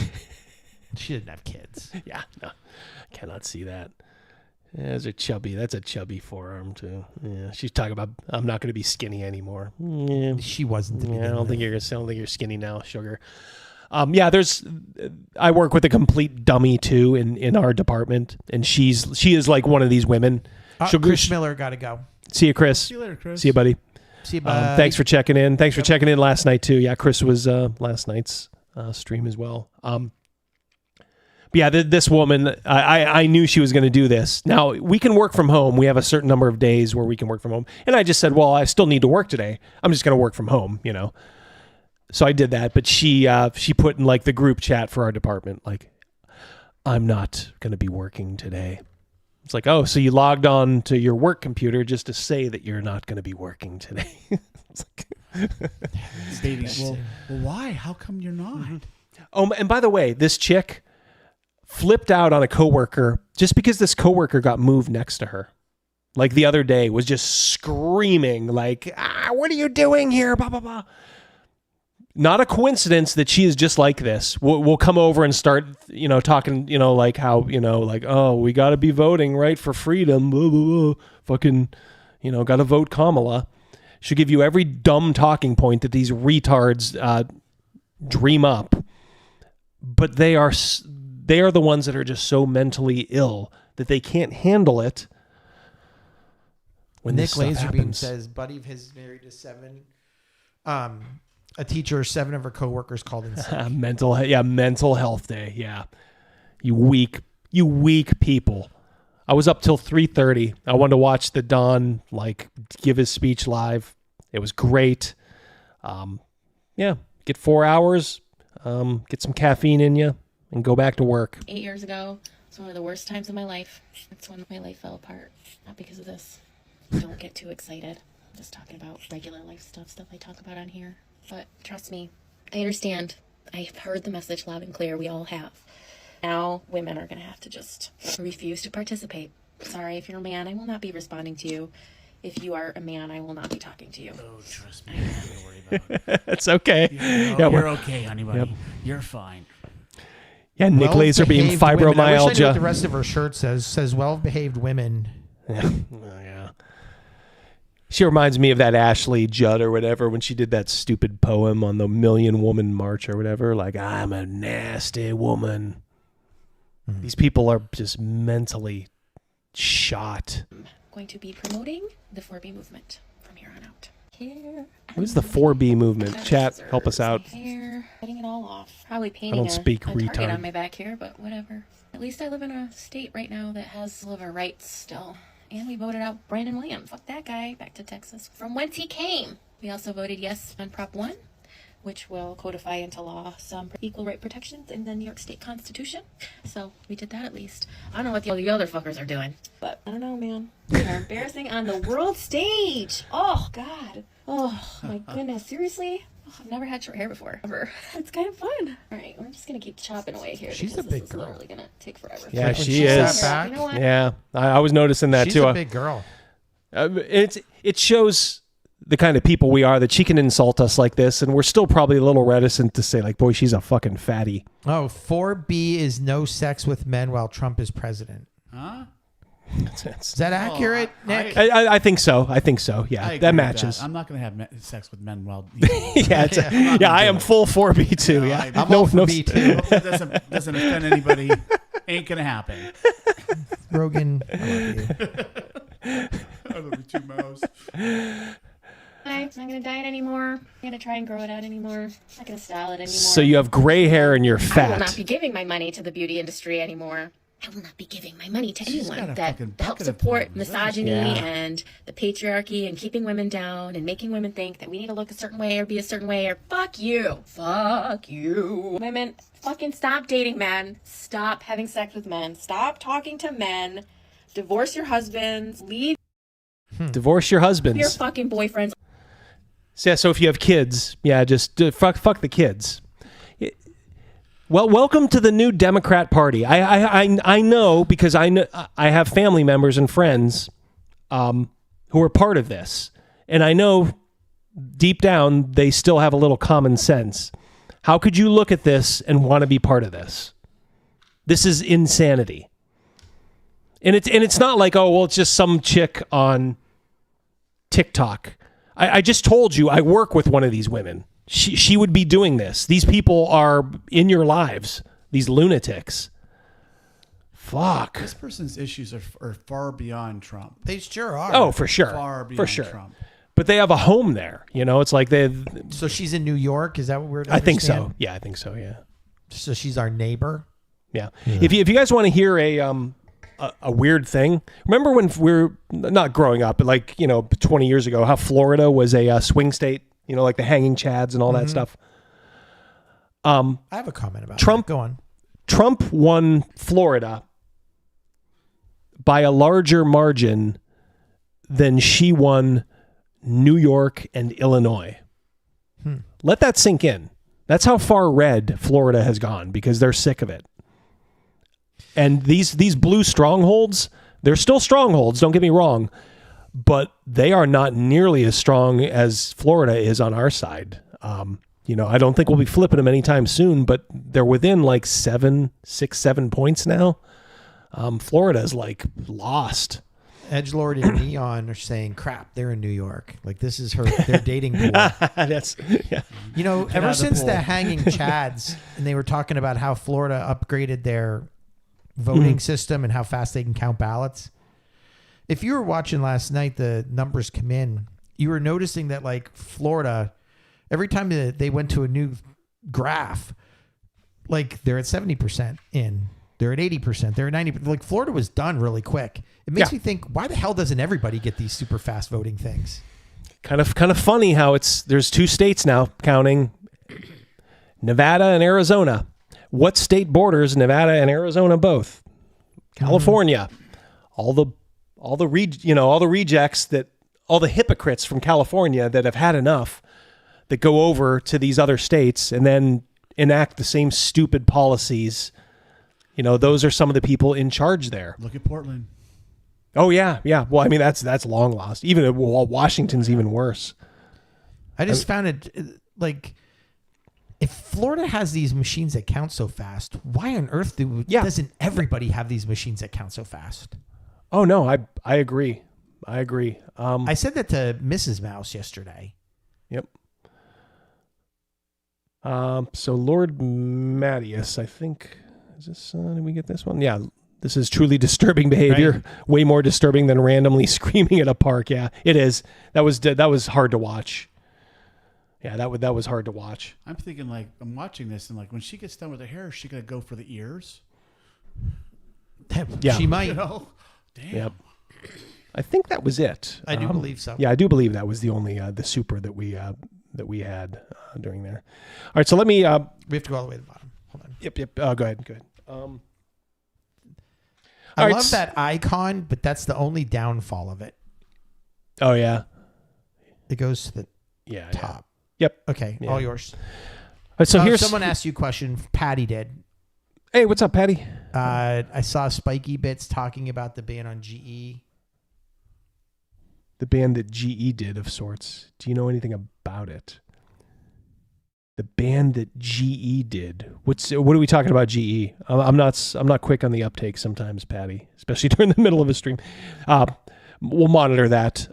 She didn't have kids. Yeah, no, cannot see that. Yeah, those are chubby. That's a chubby forearm too. Yeah, she's talking about I'm not going to be skinny anymore. Yeah. She wasn't. To Yeah, I begin don't think with. you're skinny now, sugar. Yeah, I work with a complete dummy too in our department, and she is like one of these women. Chris Miller got to go. See you, Chris. See you later, Chris. See you, buddy. See you, bud. Thanks for checking in. Thanks for checking in last night too. Yeah, Chris was last night's stream as well. But yeah, this woman, I knew she was going to do this. Now, we can work from home. We have a certain number of days where we can work from home. And I just said, well, I still need to work today. I'm just going to work from home, you know. So I did that. But she put in like the group chat for our department, like, I'm not going to be working today. It's like, oh, so you logged on to your work computer just to say that you're not going to be working today. It's like, Baby, well, why? How come you're not? Oh, and by the way, this chick flipped out on a coworker just because this coworker got moved next to her. Like the other day, was just screaming like, what are you doing here? Blah, blah, blah. Not a coincidence that she is just like this. We'll come over and start, talking, like how, like, oh, we got to be voting, right, for freedom. Blah, blah, blah. Fucking, got to vote Kamala. She'll give you every dumb talking point that these retards dream up. But they are the ones that are just so mentally ill that they can't handle it. When Nick this stuff Laserbeam happens. says, buddy of his married to 7. A teacher, 7 of her coworkers called in sick. mental health day. Yeah. You weak people. I was up till 3:30. I wanted to watch the Don give his speech live. It was great. Yeah. Get 4 hours, get some caffeine in you, and go back to work. 8 years ago, it was one of the worst times of my life. It's when my life fell apart. Not because of this. Don't get too excited. I'm just talking about regular life stuff I talk about on here. But trust me, I understand. I've heard the message loud and clear. We all have. Now women are going to have to just refuse to participate. Sorry, if you're a man, I will not be responding to you. If you are a man, I will not be talking to you. Oh, trust me. Don't worry about it. It's okay. You're okay, honey bunny. Yep. You're fine. Yeah, Nick Laserbeam, Well-behaved women. I wish I knew fibromyalgia. what the rest of her shirt says well-behaved women. Yeah. Oh, yeah. She reminds me of that Ashley Judd or whatever when she did that stupid poem on the Million Woman March or whatever. Like, I'm a nasty woman. These people are just mentally shot. I'm going to be promoting the 4B movement from here on out. Here. What is the 4B movement? Chat, help us out. Hair, cutting it all off. Probably painting I don't speak a target retard. on my back here, but whatever. At least I live in a state right now that has some of our rights still. And we voted out Brandon Williams. Fuck that guy. Back to Texas. From whence he came. We also voted yes on Prop 1, which will codify into law some equal right protections in the New York State Constitution. So we did that at least. I don't know what the other fuckers are doing, but I don't know, man. We are embarrassing on the world stage. Oh, God. Oh, my goodness. Seriously? Oh, I've never had short hair before, ever. It's kind of fun. All right, we're just going to keep chopping away here. She's because a big this is girl. literally going to take forever. Yeah, When she she is. sat back- You know what? Yeah, I was noticing that She's too. a big girl. It shows the kind of people we are, that she can insult us like this, and we're still probably a little reticent to say, like, boy, she's a fucking fatty. Oh, 4B is no sex with men while Trump is president. Huh? Is that accurate, Nick? I think so. I think so. Yeah, I agree that with matches. I'm not going to have sex with men while. Yeah, I am full 4B too. Yeah, I'm all for B too. Hope that doesn't offend anybody. Ain't gonna happen. Rogan, I love you. I love you too, Mouse. I'm not going to diet anymore. I'm going to try and grow it out anymore. I'm not going to style it anymore. So you have gray hair and you're I will fat. not be giving my money to the beauty industry anymore. I will not be giving my money to She's got anyone a that fucking helps bucket of support problems, misogyny Yeah. and the patriarchy and keeping women down and making women think that we need to look a certain way or be a certain way or fuck you. Fuck you. Women, fucking stop dating men. Stop having sex with men. Stop talking to men. Divorce your husbands. Leave Divorce your husbands. your fucking boyfriends. So, yeah, so if you have kids, yeah, just fuck the kids. Well, welcome to the new Democrat Party. I know, because I have family members and friends who are part of this, and I know deep down they still have a little common sense. How could you look at this and want to be part of this? This is insanity. And it's not like, oh, well, it's just some chick on TikTok. I just told you I work with one of these women. She would be doing this. These people are in your lives. These lunatics. Fuck. This person's issues are far beyond Trump. They sure are. Oh, for sure. Far beyond For sure. Trump. But they have a home there. You know, it's like they. So she's in New York? Is that what we're I think so. understand? Yeah, I think so. Yeah. So she's our neighbor? Yeah. If you guys want to hear a weird thing, remember when we were not growing up, but like, 20 years ago, how Florida was a swing state, like the hanging chads and all that stuff. I have a comment about Trump. that. Go on. Trump won Florida by a larger margin than she won New York and Illinois. Let that sink in. That's how far red Florida has gone, because they're sick of it. And these blue strongholds, they're still strongholds, don't get me wrong, but they are not nearly as strong as Florida is on our side. I don't think we'll be flipping them anytime soon, but they're within like 7 points now. Florida's like lost. Edgelord and Neon are saying, crap, they're in New York. Like, this is their dating pool. That's, yeah. Ever since the hanging chads, and they were talking about how Florida upgraded their voting system and how fast they can count ballots. If you were watching last night, the numbers come in, you were noticing that, like, Florida, every time that they went to a new graph, like, they're at 70% in, they're at 80%, they're at 90%. Like, Florida was done really quick. It makes me think, why the hell doesn't everybody get these super fast voting things? Kind of funny how there's 2 states now counting, Nevada and Arizona. What state borders Nevada and Arizona both? California. All the rejects, all the hypocrites from California that have had enough, that go over to these other states and then enact the same stupid policies. Those are some of the people in charge there. Look at Portland. Oh yeah, yeah. Well, I mean that's long lost. Even Washington's even worse. I just found it like, if Florida has these machines that count so fast, why on earth doesn't everybody have these machines that count so fast? Oh no, I agree. I said that to Mrs. Mouse yesterday. Yep. So Lord Mattias, I think, is this? Did we get this one? Yeah. This is truly disturbing behavior. Right. Way more disturbing than randomly screaming at a park. Yeah, it is. That was hard to watch. Yeah, that was hard to watch. I'm thinking, like, I'm watching this, and like, when she gets done with her hair, is she gonna go for the ears? Yeah, she might. Damn. Yep. I think that was it. I do believe so. Yeah, I do believe that was the only the super that we that we had during there. All right, so let me. We have to go all the way to the bottom. Hold on. Yep. Go ahead. I love that icon, but that's the only downfall of it. Oh yeah, it goes to the top. Yep. Okay, Yeah. all yours. All right, so here's someone asked you a question. Patty did. Hey, what's up, Patty? I saw Spiky Bits talking about the ban on GE. The ban that GE did of sorts. Do you know anything about it? The ban that GE did. What are we talking about? GE. I'm not quick on the uptake sometimes, Patty, especially during the middle of a stream. We'll monitor that.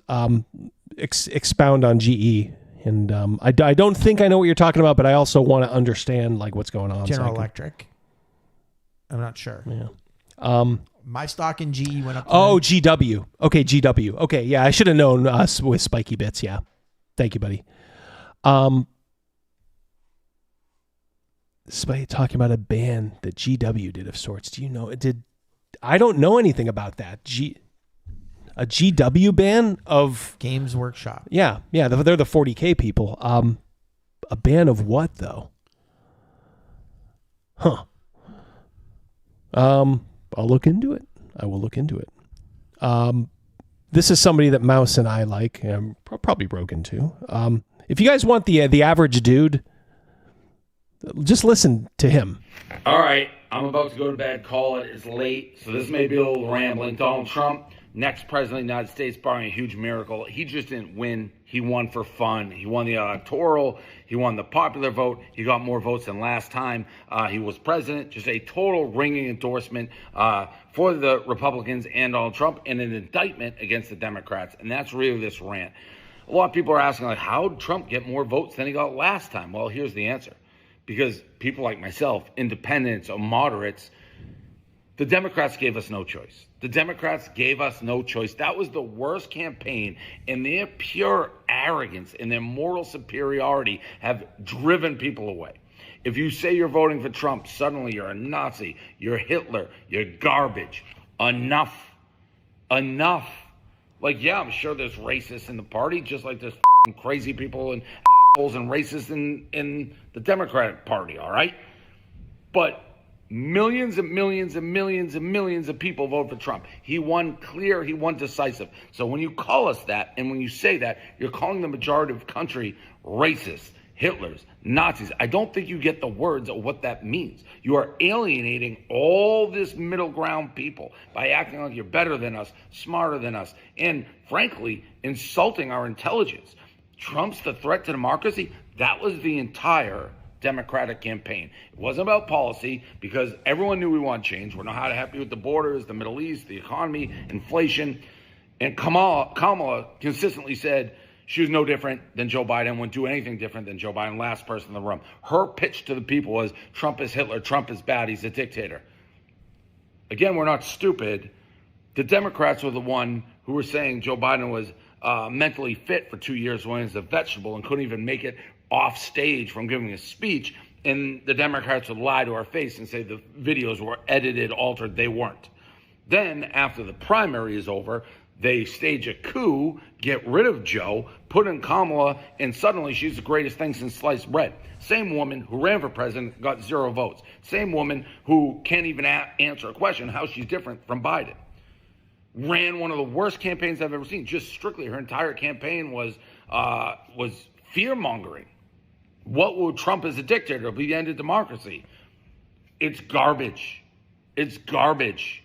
Expound on GE, and I don't think I know what you're talking about, but I also want to understand like what's going on. General Electric. I'm not sure. Yeah. My stock in GE went up. GW. Okay, GW. Okay, yeah, I should have known with Spiky Bits. Yeah, thank you, buddy. Talking about a ban that GW did of sorts. Do you know? I don't know anything about that. A GW ban of Games Workshop. Yeah, they're the 40K people. A ban of what though? Huh. I'll look into it. I will look into it. This is somebody that Mouse and I like, and probably Rogan too. If you guys want the average dude, just listen to him. All right, I'm about to go to bed. Call it. It's late, so this may be a little rambling. Donald Trump, next president of the United States, barring a huge miracle. He just didn't win. He won for fun. He won the electoral. He won the popular vote. He got more votes than last time he was president. Just a total ringing endorsement for the Republicans and Donald Trump, and an indictment against the Democrats. And that's really this rant. A lot of people are asking, like, how did Trump get more votes than he got last time? Well, here's the answer. Because people like myself, independents or moderates, the Democrats gave us no choice. The Democrats gave us no choice. That was the worst campaign, and their pure arrogance and their moral superiority have driven people away. If you say you're voting for Trump, suddenly you're a Nazi, you're Hitler, you're garbage. Enough. Like, yeah, I'm sure there's racists in the party, just like there's crazy people and assholes and racists in the Democratic Party, all right? But millions and millions and millions and millions of people vote for Trump. He won clear, he won decisive. So when you call us that, and when you say that, you're calling the majority of the country racist, Hitlers, Nazis. I don't think you get the words of what that means. You are alienating all this middle ground people by acting like you're better than us, smarter than us, and frankly, insulting our intelligence. Trump's the threat to democracy. That was the entire Democratic campaign. It wasn't about policy, because everyone knew we want change. We're not happy with the borders, the Middle East, the economy, inflation. And Kamala consistently said she was no different than Joe Biden, wouldn't do anything different than Joe Biden, last person in the room. Her pitch to the people was, Trump is Hitler, Trump is bad, he's a dictator. Again, we're not stupid. The Democrats were the one who were saying Joe Biden was mentally fit for 2 years when he was a vegetable and couldn't even make it off stage from giving a speech. And the Democrats would lie to our face and say the videos were edited, altered. They weren't. Then, after the primary is over, they stage a coup, get rid of Joe, put in Kamala, and suddenly she's the greatest thing since sliced bread. Same woman who ran for president got 0 votes. Same woman who can't even answer a question how she's different from Biden. Ran one of the worst campaigns I've ever seen. Just strictly, her entire campaign was fear-mongering. What will Trump as a dictator? It'll be the end of democracy. It's garbage. It's garbage.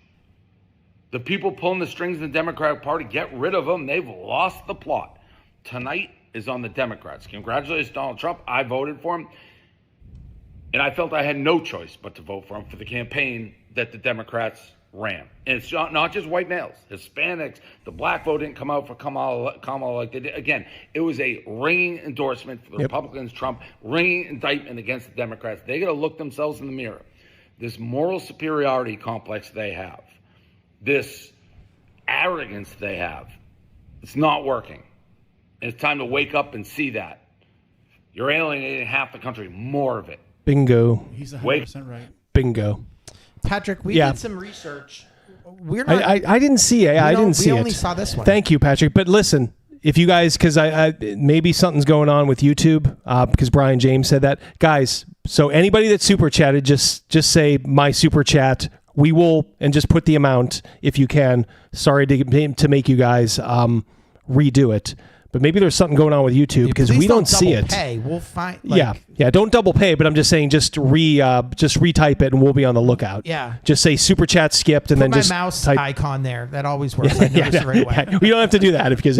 The people pulling the strings in the Democratic Party, get rid of them. They've lost the plot. Tonight is on the Democrats. Congratulations, Donald Trump. I voted for him. And I felt I had no choice but to vote for him for the campaign that the Democrats ran. And it's not just white males, Hispanics. The black vote didn't come out for Kamala like they did. Again, it was a ringing endorsement for the Republicans, Trump, ringing indictment against the Democrats. They got to look themselves in the mirror. This moral superiority complex they have, this arrogance they have, it's not working. And it's time to wake up and see that. You're alienating half the country, more of it. Bingo. He's 100% right. Bingo. Patrick, we did some research. We're not. I didn't see it. I didn't see it. We only saw this one. Thank you, Patrick. But listen, if you guys, because I maybe something's going on with YouTube, because Brian James said that, guys. So anybody that super chatted, just say my super chat. We will, and just put the amount if you can. Sorry to make you guys redo it, but maybe there's something going on with YouTube because we don't see it. Pay. We'll find. Yeah. Don't double pay, but I'm just saying, just retype it, and we'll be on the lookout. Yeah. Just say super chat skipped, and Put then my just mouse type icon there. That always works. I noticed it right away. Yeah. We don't have to do that because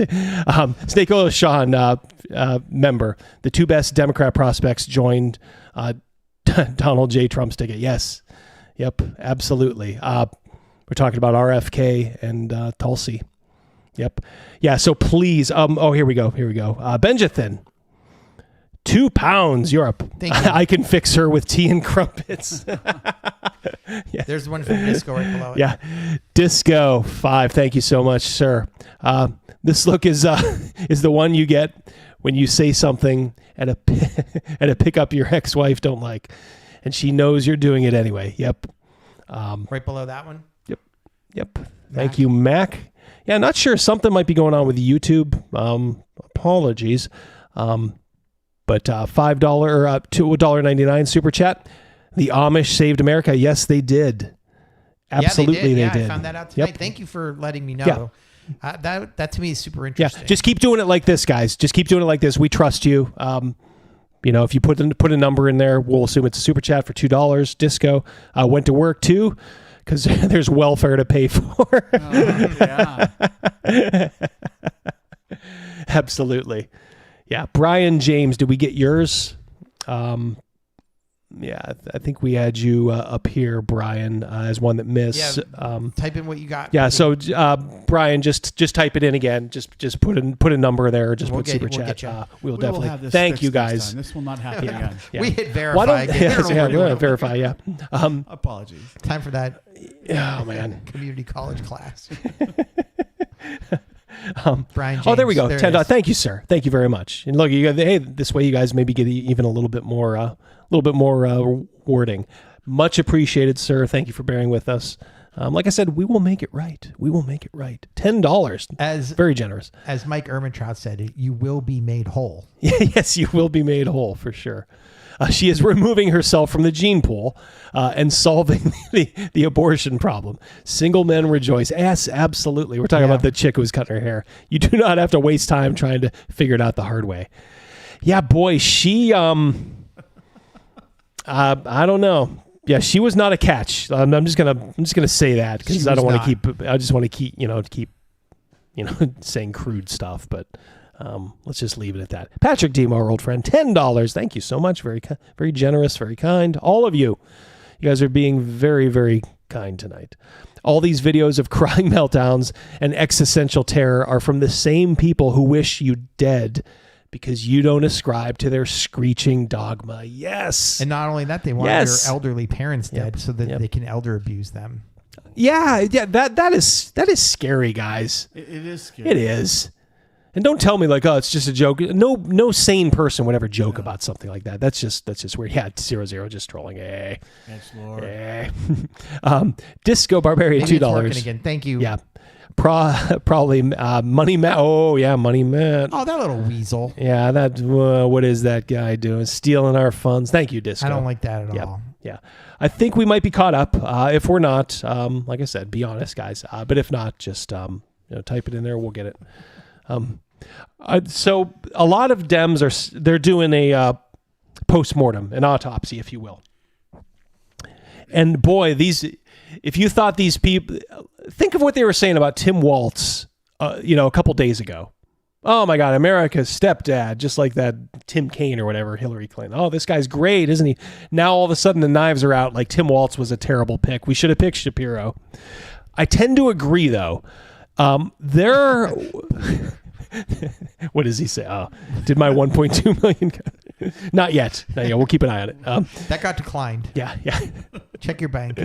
Snake Oil Sean member, the two best Democrat prospects joined Donald J. Trump's ticket. Yes. Yep. Absolutely. We're talking about RFK and Tulsi. Yep. Yeah. So please. Here we go. Benjathan. £2. You're up. Thank you. I can fix her with tea and crumpets. Yeah. There's one from Disco right below it. Yeah. Disco 5. Thank you so much, sir. This look is the one you get when you say something at a pickup your ex-wife don't like, and she knows you're doing it anyway. Yep. Right below that one. Yep. Thank you, Mac. Yeah, not sure. Something might be going on with YouTube. Apologies. But $5 or $1.99 super chat. The Amish saved America. Yes, they did. Absolutely, they did. I found that out tonight. Yep. Thank you for letting me know. Yeah. That to me is super interesting. Yeah, just keep doing it like this, guys. Just keep doing it like this. We trust you. If you put a number in there, we'll assume it's a super chat for $2. Disco went to work too, because there's welfare to pay for. Yeah. Absolutely. Yeah. Brian James, did we get yours? Yeah, I think we had you up here, Brian, as one that missed. Yeah, type in what you got. Yeah, so Brian, just type it in again. Just put a number there. Or just put super chat. We'll definitely have this thank you fixed guys. This will not happen again. Yeah. We hit verify. Why don't, again. we're gonna verify. Yeah. Apologies. Time for that. Oh man. Community college class. Brian James, there we go. $10. Thank you, sir. Thank you very much. And look, this way you guys maybe get even a little bit more rewarding. Much appreciated, sir. Thank you for bearing with us. Like I said, we will make it right. We will make it right. $10. Very generous. As Mike Ehrmantraut said, you will be made whole. Yes, you will be made whole for sure. She is removing herself from the gene pool and solving the abortion problem. Single men rejoice. Yes, absolutely. We're talking about the chick who was cutting her hair. You do not have to waste time trying to figure it out the hard way. Yeah, boy, she, I don't know. Yeah, she was not a catch. I'm just gonna say that because I don't want to keep. I just want to keep saying crude stuff, but. Let's just leave it at that. Patrick Demo, our old friend, $10. Thank you so much. Very, very generous, very kind. All of you. You guys are being very, very kind tonight. All these videos of crying meltdowns and existential terror are from the same people who wish you dead because you don't ascribe to their screeching dogma. Yes. And not only that, they want their elderly parents dead so that they can elder abuse them. Yeah. That is scary, guys. It is scary. It is. And don't tell me like, oh, it's just a joke. No sane person would ever joke about something like that. That's just weird. Yeah, 0 just trolling. Hey. Thanks, Lord. Hey. Disco Barbarian, $2. Working again. Thank you. Yeah. Probably Money Matt. Oh yeah, Money Matt. Oh, that little weasel. Yeah, that. What is that guy doing? Stealing our funds. Thank you, Disco. I don't like that at all. Yeah. I think we might be caught up. If we're not, like I said, be honest, guys. But if not, just type it in there. We'll get it. So a lot of Dems they're doing a post-mortem, an autopsy, if you will. And boy, if you thought these people, think of what they were saying about Tim Walz, a couple days ago. Oh my God, America's stepdad, just like that Tim Kaine or whatever, Hillary Clinton. Oh, this guy's great, isn't he? Now all of a sudden the knives are out. Like Tim Walz was a terrible pick. We should have picked Shapiro. I tend to agree, though. What does he say? Oh, did my 1.2 million? Not yet. We'll keep an eye on it. That got declined. Yeah. Check your bank.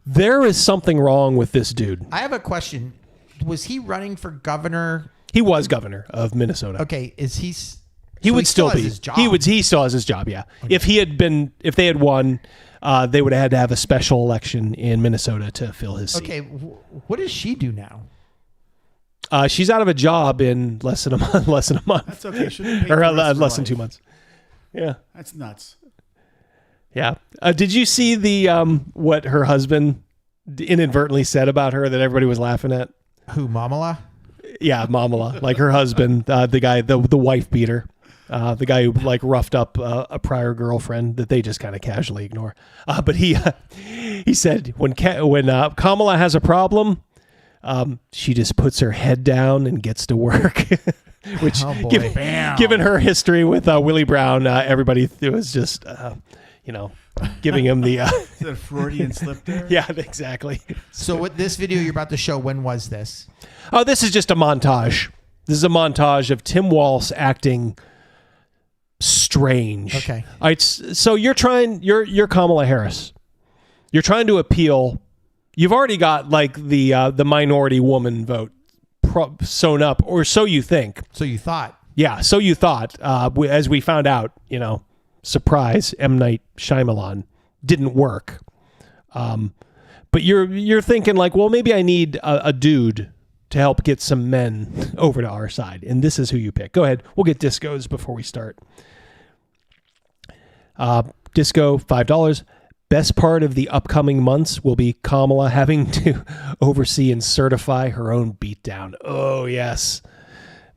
There is something wrong with this dude. I have a question. Was he running for governor? He was governor of Minnesota. Okay, is he? He would still be. His job. He still has his job. Yeah. Okay. If they had won, they would have had to have a special election in Minnesota to fill his seat. Okay, what does she do now? She's out of a job in less than a month. That's okay. Shouldn't pay Or for the rest of her less than life. 2 months. Yeah. That's nuts. Yeah. Did you see the what her husband inadvertently said about her that everybody was laughing at? Who, Kamala? Yeah, Kamala, like her husband, the guy, the wife beater, the guy who like roughed up a prior girlfriend that they just kind of casually ignore. But he said when Kamala has a problem, she just puts her head down and gets to work. Which, given her history with Willie Brown, everybody was just, giving him the Is that a Freudian slip there? Yeah, exactly. So what this video you're about to show, when was this? Oh, this is just a montage. This is a montage of Tim Walz acting strange. Okay. All right, so you're Kamala Harris. You're trying to appeal. You've already got like the minority woman vote sewn up, or so you think. So you thought. Yeah, so you thought. As we found out, surprise, M. Night Shyamalan didn't work. But you're thinking like, well, maybe I need a dude to help get some men over to our side, and this is who you pick. Go ahead. We'll get discos before we start. Disco, $5. Best part of the upcoming months will be Kamala having to oversee and certify her own beatdown. Oh yes,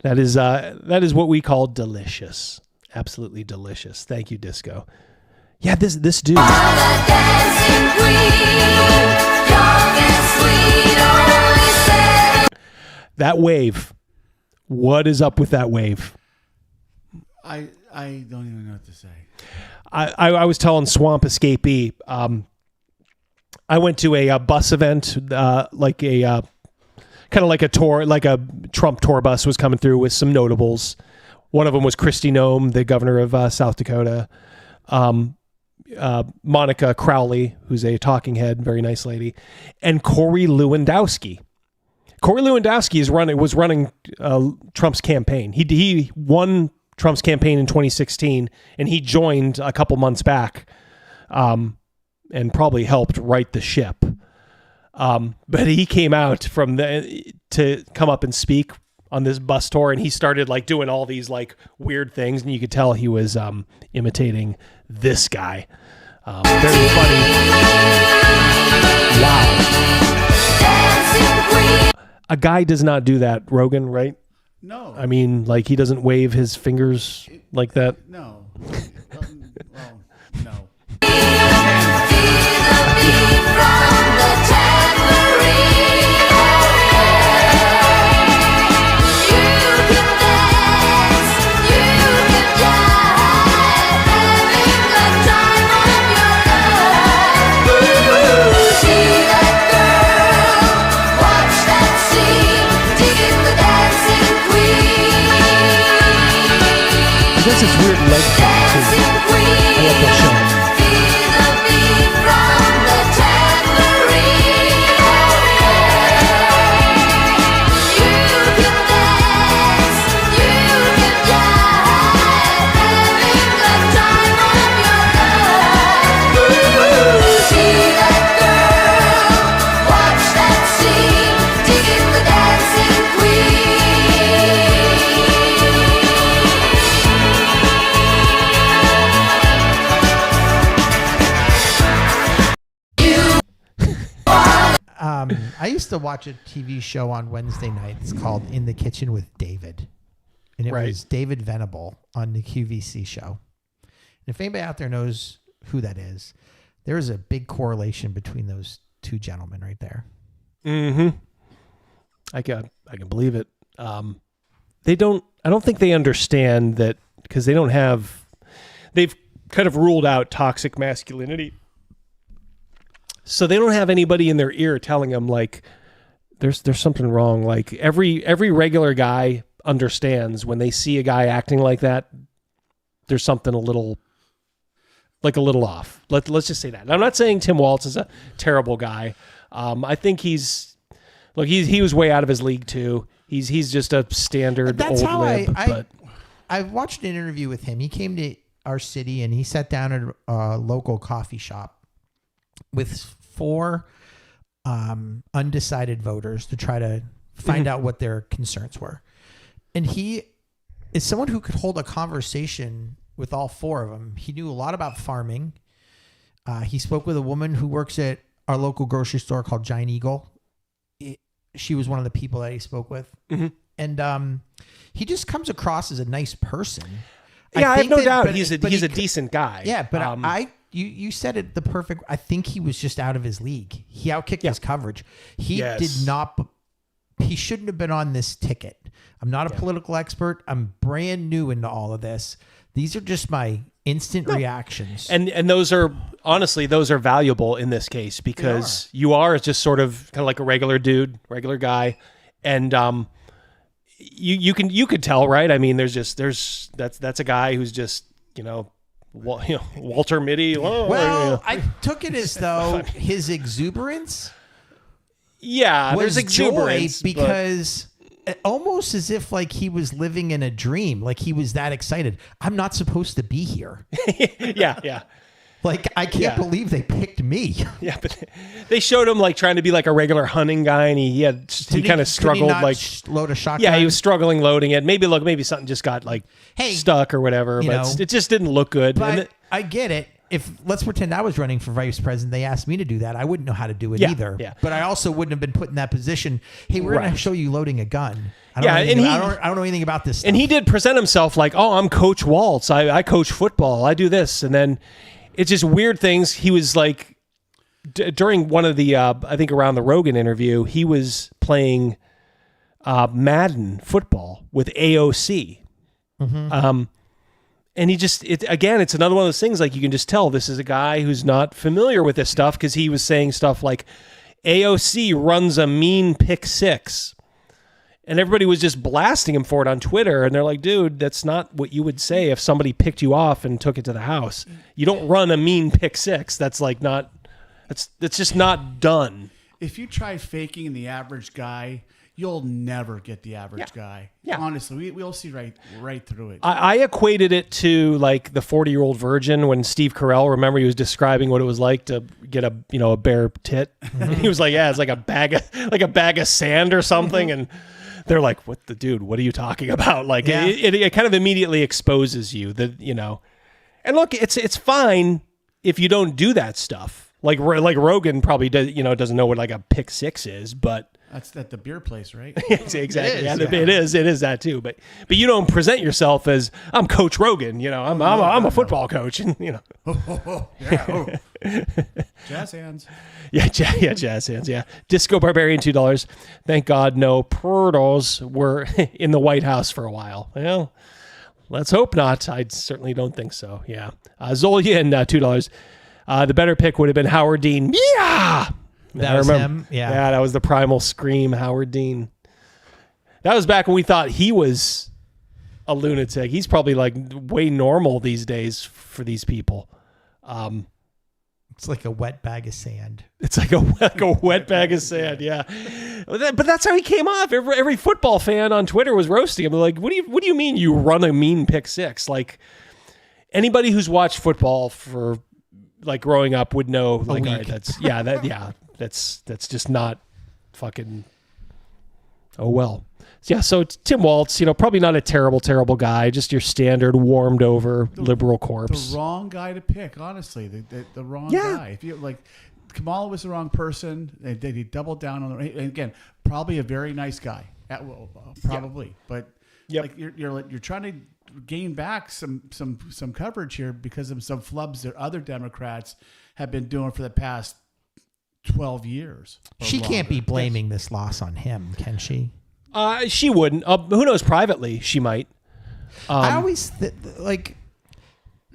that is what we call delicious. Absolutely delicious. Thank you, Disco. Yeah, this dude. That wave. What is up with that wave? I don't even know what to say. I was telling Swamp Escapee, I went to a bus event, like a kind of like a tour, like a Trump tour bus was coming through with some notables. One of them was Kristi Noem, the governor of South Dakota. Monica Crowley, who's a talking head, very nice lady, and Corey Lewandowski. Corey Lewandowski was running Trump's campaign. He won Trump's campaign in 2016, and he joined a couple months back, and probably helped right the ship. But he came out to come up and speak on this bus tour, and he started like doing all these like weird things, and you could tell he was imitating this guy. Very funny. Wow. A guy does not do that, Rogan, right? No. I mean, like he doesn't wave his fingers like that. No. Well, no. That's his weird leg kick too. I love that show. I used to watch a TV show on Wednesday nights called In the Kitchen with David. And it was David Venable on the QVC show. And if anybody out there knows who that is, there is a big correlation between those two gentlemen right there. Mm-hmm. I can believe it. I don't think they understand that, because they've kind of ruled out toxic masculinity. So they don't have anybody in their ear telling them like there's something wrong. Like every regular guy understands when they see a guy acting like that, there's something a little off. Let's just say that. And I'm not saying Tim Walz is a terrible guy. I think he was way out of his league too. He's just a standard old lib. I watched an interview with him. He came to our city and he sat down at a local coffee shop with 4 undecided voters to try to find out what their concerns were. And he is someone who could hold a conversation with all four of them. He knew a lot about farming. He spoke with a woman who works at our local grocery store called Giant Eagle. She was one of the people that he spoke with. And he just comes across as a nice person. Yeah, I have no doubt he's a decent guy. Yeah, but you said it the perfect. I think he was just out of his league. He outkicked his coverage. He did not. He shouldn't have been on this ticket. I'm not a political expert. I'm brand new into all of this. These are just my instant reactions. And those are, honestly, those are valuable in this case because you are just sort of kind of like a regular dude, regular guy. And you could tell, right? I mean, that's a guy who's just, Walter Mitty. Well, I took it as though his exuberance there's exuberance because almost as if like he was living in a dream, like he was that excited. I'm not supposed to be here. Yeah. Like, I can't believe they picked me. Yeah, but they showed him like trying to be like a regular hunting guy, and he kind of struggled load a shotgun. Yeah, he was struggling loading it. Maybe something just got like stuck or whatever, but it just didn't look good. But I get it. If let's pretend I was running for vice president, they asked me to do that. I wouldn't know how to do it either. Yeah. But I also wouldn't have been put in that position. Hey, we're going to show you loading a gun. I don't know anything about this stuff. And he did present himself like, oh, I'm Coach Walz. I coach football. I do this. And then it's just weird things. He was like, during one of the, I think around the Rogan interview, he was playing Madden football with AOC. And he just, it's another one of those things, like you can just tell this is a guy who's not familiar with this stuff because he was saying stuff like AOC runs a mean pick six. And everybody was just blasting him for it on Twitter. And they're like, dude, that's not what you would say if somebody picked you off and took it to the house. You don't run a mean pick six. That's like not, that's just not done. If you try faking the average guy, you'll never get the average guy. Yeah. Honestly, we'll see right through it. I equated it to like the 40-year-old virgin when Steve Carell, remember he was describing what it was like to get a bare tit. He was like, yeah, it's like a bag of sand or something. And they're like, what are you talking about? Like it kind of immediately exposes you that, and look, it's fine if you don't do that stuff. Like Rogan probably doesn't know what like a pick six is, but that's at the beer place, right? Exactly. It is that too. But you don't present yourself as I'm Coach Rogan. I'm a football coach, and jazz hands. Jazz hands. Yeah. Disco Barbarian $2. Thank God no Prudels were in the White House for a while. Well, let's hope not. I certainly don't think so. Yeah. Zolian $2. The better pick would have been Howard Dean. Yeah. That was him. Yeah, that was the primal scream, Howard Dean. That was back when we thought he was a lunatic. He's probably like way normal these days for these people. It's like a wet bag of sand. It's like a wet bag of sand. Yeah, but that's how he came off. Every football fan on Twitter was roasting him. They're like, what do you mean you run a mean pick six? Like anybody who's watched football for like growing up would know. Like, all right, that's just not fucking. Oh well. Yeah. So Tim Walz, probably not a terrible guy. Just your standard warmed over liberal corpse. The wrong guy to pick, honestly. The wrong guy. If you like, Kamala was the wrong person. They doubled down on and again, probably a very nice guy. Probably, but like you're trying to gain back some coverage here because of some flubs that other Democrats have been doing for the past 12 years. She can't be blaming this loss on him, can she? She wouldn't. Who knows? Privately, she might. I always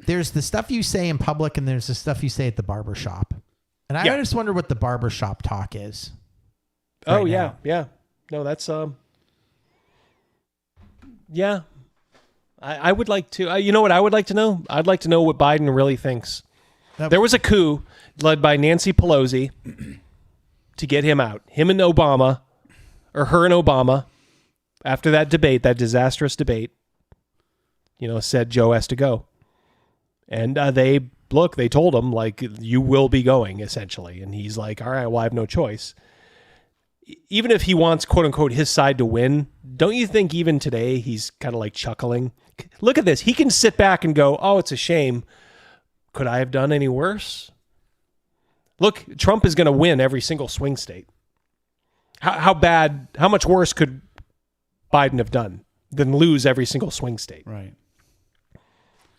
there's the stuff you say in public and there's the stuff you say at the barbershop. And I just wonder what the barbershop talk is. Oh, yeah. Now. Yeah. No, that's... Yeah. I would like to... you know what I would like to know? I'd like to know what Biden really thinks. There was a coup led by Nancy Pelosi to get him out. Him and Obama, or her and Obama, after that debate, that disastrous debate, said Joe has to go. And they told him, like, you will be going, essentially. And he's like, all right, well, I have no choice. even if he wants, quote unquote, his side to win, don't you think even today he's kind of like chuckling? Look at this. He can sit back and go, oh, it's a shame. Could I have done any worse? Look, Trump is going to win every single swing state. How much worse could Biden have done than lose every single swing state? Right.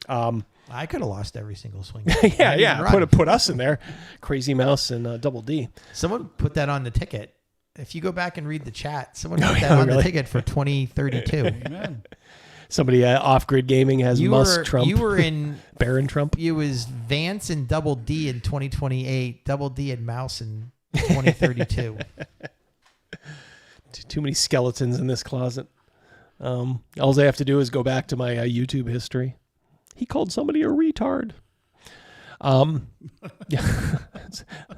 I could have lost every single swing. yeah. Put us in there. Crazymouse and Double D. Someone put that on the ticket. If you go back and read the chat, someone put that on the ticket for 2032. Amen. Somebody Off Grid Gaming has Trump. You were in Barron Trump. It was Vance and Double D in 2028. Double D and Mouse in 2032. Too many skeletons in this closet. All I have to do is go back to my YouTube history. He called somebody a retard. Yeah,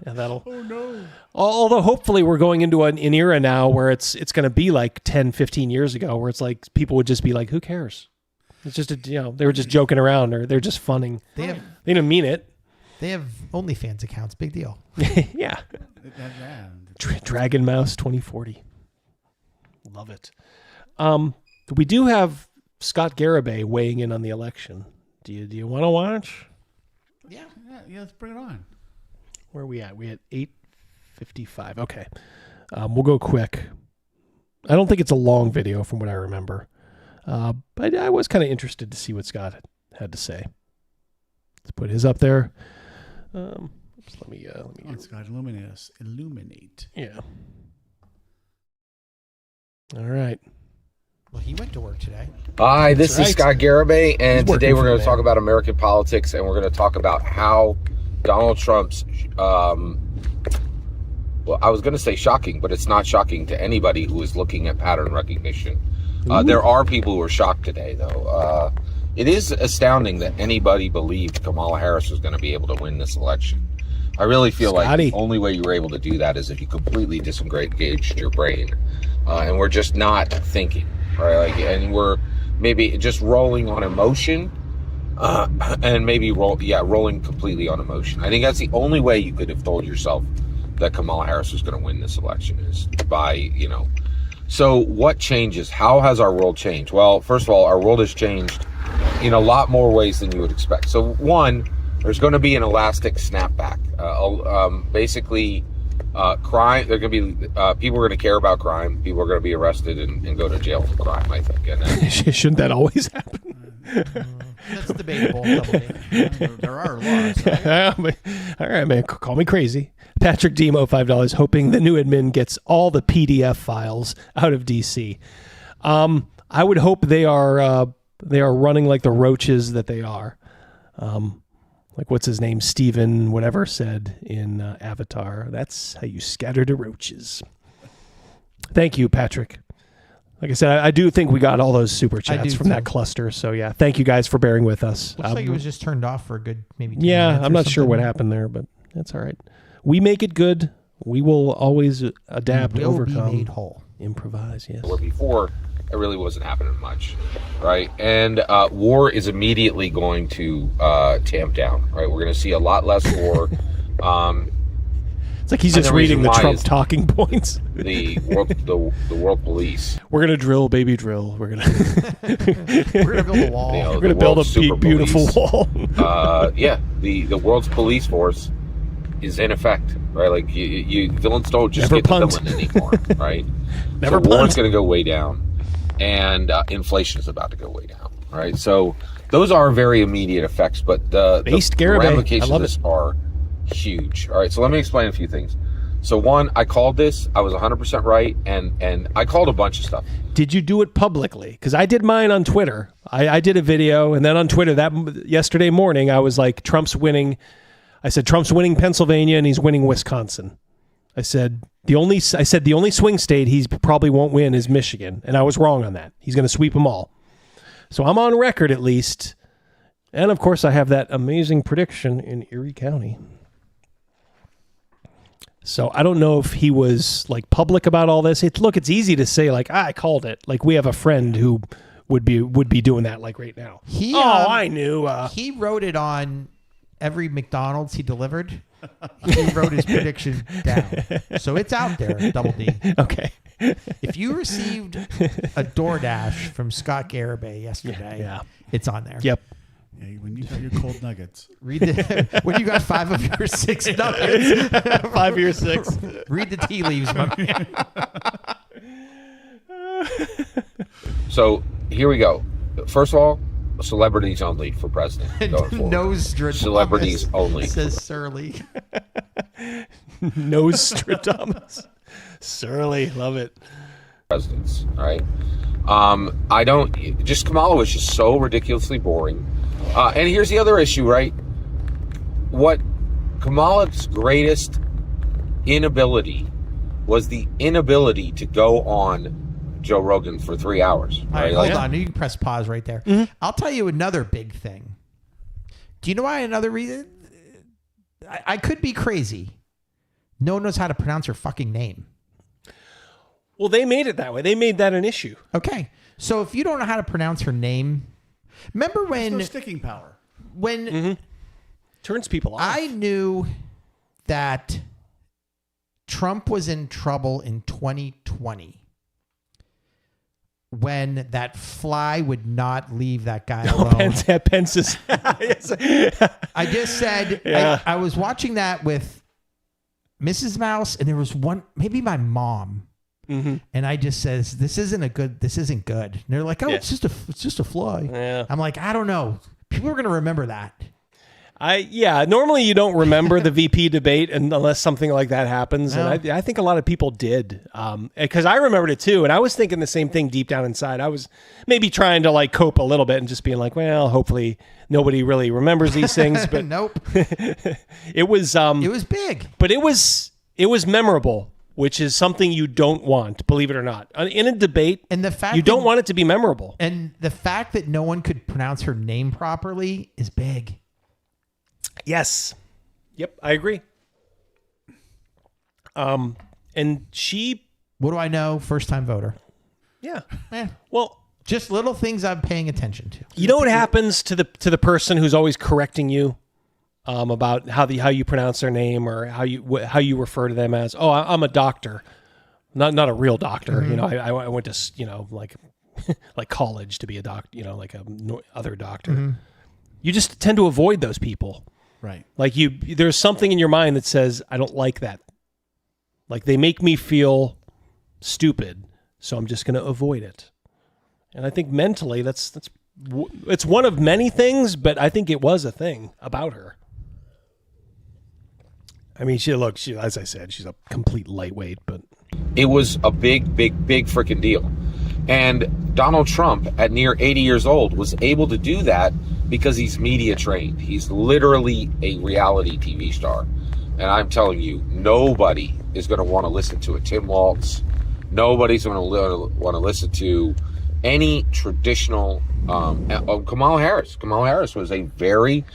that'll. Oh no. Although hopefully we're going into an era now where it's going to be like 10, 15 years ago, where it's like people would just be like, "Who cares?" It's just they were just joking around or they're just funning. They didn't mean it. They have OnlyFans accounts. Big deal. Yeah. Dragon Mouse 2040. Love it. We do have Scott Gabbe weighing in on the election. Do you want to watch? Yeah, let's bring it on. Where are we at? We at 8:55. Okay. We'll go quick. I don't think it's a long video from what I remember. But I was kind of interested to see what Scott had to say. Let's put his up there. Let me Scott, illuminate. Yeah. All right. Well, he went to work today. Hi, this is Scott Gabbe, and today we're going to talk man. about American politics, and we're going to talk about how Donald Trump's, well, I was going to say shocking, but it's not shocking to anybody who is looking at pattern recognition. There are people who are shocked today, though. It is astounding that anybody believed Kamala Harris was going to be able to win this election. I really feel like the only way you were able to do that is if you completely disengaged your brain, and we're just not thinking. Right, and we're maybe just rolling on emotion, and maybe rolling completely on emotion. I think that's the only way you could have told yourself that Kamala Harris was going to win this election is by, So what changes? How has our world changed? Well, first of all, our world has changed in a lot more ways than you would expect. So one, there's going to be an elastic snapback. Basically. Crime. They're going to be people are going to care about crime. People are going to be arrested and go to jail for crime. I think. And shouldn't that always happen? That's debatable. There are laws. Right? All right, man. Call me crazy. Patrick Demo, $5, hoping the new admin gets all the PDF files out of DC. I would hope they are running like the roaches that they are. Like what's his name, Steven, whatever, said in Avatar. That's how you scatter the roaches. Thank you, Patrick. Like I said, I do think we got all those super chats from that cluster. So yeah, thank you guys for bearing with us. Looks like it was just turned off for a good maybe 10 yeah, minutes I'm not sure what happened there, but that's all right. We make it good. We will always adapt, overcome, be made whole, improvise. Yes. Where before it really wasn't happening much, right? And war is immediately going to tamp down, right? We're going to see a lot less war. It's like he's just reading the Trump talking points. The world police. We're gonna drill, baby, drill. We're gonna build a wall. We're gonna build a big, beautiful wall. Yeah, the world's police force is in effect, right? Like you villains don't just get the villain anymore, right? Never so war's going to go way down, and inflation is about to go way down, right? So those are very immediate effects, but the ramifications of this are huge. All right, so let me explain a few things. So one, I called this. I was 100% right, and I called a bunch of stuff. Did you do it publicly? Because I did mine on Twitter. I did a video, and then on Twitter yesterday morning, I was like, Trump's winning. I said Trump's winning Pennsylvania and he's winning Wisconsin. I said the only swing state he probably won't win is Michigan, and I was wrong on that. He's going to sweep them all. So I'm on record at least, and of course I have that amazing prediction in Erie County. So I don't know if he was like public about all this. It's easy to say like I called it. Like we have a friend who would be doing that like right now. I knew. He wrote it on every McDonald's he delivered, he wrote his prediction down. So it's out there, Double D. Okay. If you received a DoorDash from Scott Garibay yesterday, it's on there. Yep. Yeah, when you got your cold nuggets. Read when you got 5 of your 6 nuggets. 5 of your 6. Read the tea leaves, my man. So here we go. First of all, celebrities only for president. Going forward. Nostradamus. Celebrities only. Says Surly. Nostradamus. Surly. Love it. Presidents. All right. I don't. Just Kamala was just so ridiculously boring. And here's the other issue, right? What Kamala's greatest inability was the inability to go on Joe Rogan for 3 hours. All right, hold on. You can press pause right there. Mm-hmm. I'll tell you another big thing. Do you know why another reason? I could be crazy. No one knows how to pronounce her fucking name. Well, they made it that way. They made that an issue. Okay. So if you don't know how to pronounce her name, remember when... There's no sticking power. When... Turns people off. I knew that Trump was in trouble in 2020 when that fly would not leave that guy alone. Pence is... I just said... Yeah. I was watching that with Mrs. Mouse, and there was one... Maybe my mom... Mm-hmm. And I just says, this isn't good. And they're like, oh, Yeah. it's just a fly. Yeah. I'm like, I don't know. People are going to remember that. Normally you don't remember the VP debate unless something like that happens. No. And I think a lot of people did. Because I remembered it too. And I was thinking the same thing deep down inside. I was maybe trying to like cope a little bit and just being like, well, hopefully nobody really remembers these things. But nope. It was big. But it was memorable, which is something you don't want, believe it or not. In a debate, and the fact you don't want it to be memorable. And the fact that no one could pronounce her name properly is big. Yes. Yep, I agree. And she... What do I know? First-time voter. Yeah. Well, just little things I'm paying attention to. You know what happens to the person who's always correcting you about how you pronounce their name or how you refer to them as? Oh, I'm a doctor, not a real doctor. Mm-hmm. You know, I went to like college to be a doctor. You know, like other doctor. Mm-hmm. You just tend to avoid those people. Right. Like there's something in your mind that says, I don't like that. Like they make me feel stupid, so I'm just going to avoid it. And I think mentally it's one of many things, but I think it was a thing about her. I mean, she as I said, she's a complete lightweight, but it was a big freaking deal. And Donald Trump, at near 80 years old, was able to do that because he's media trained. He's literally a reality TV star. And I'm telling you, nobody is going to want to listen to a Tim Walz. Nobody's going to want to listen to any traditional Kamala Harris. Kamala Harris was a very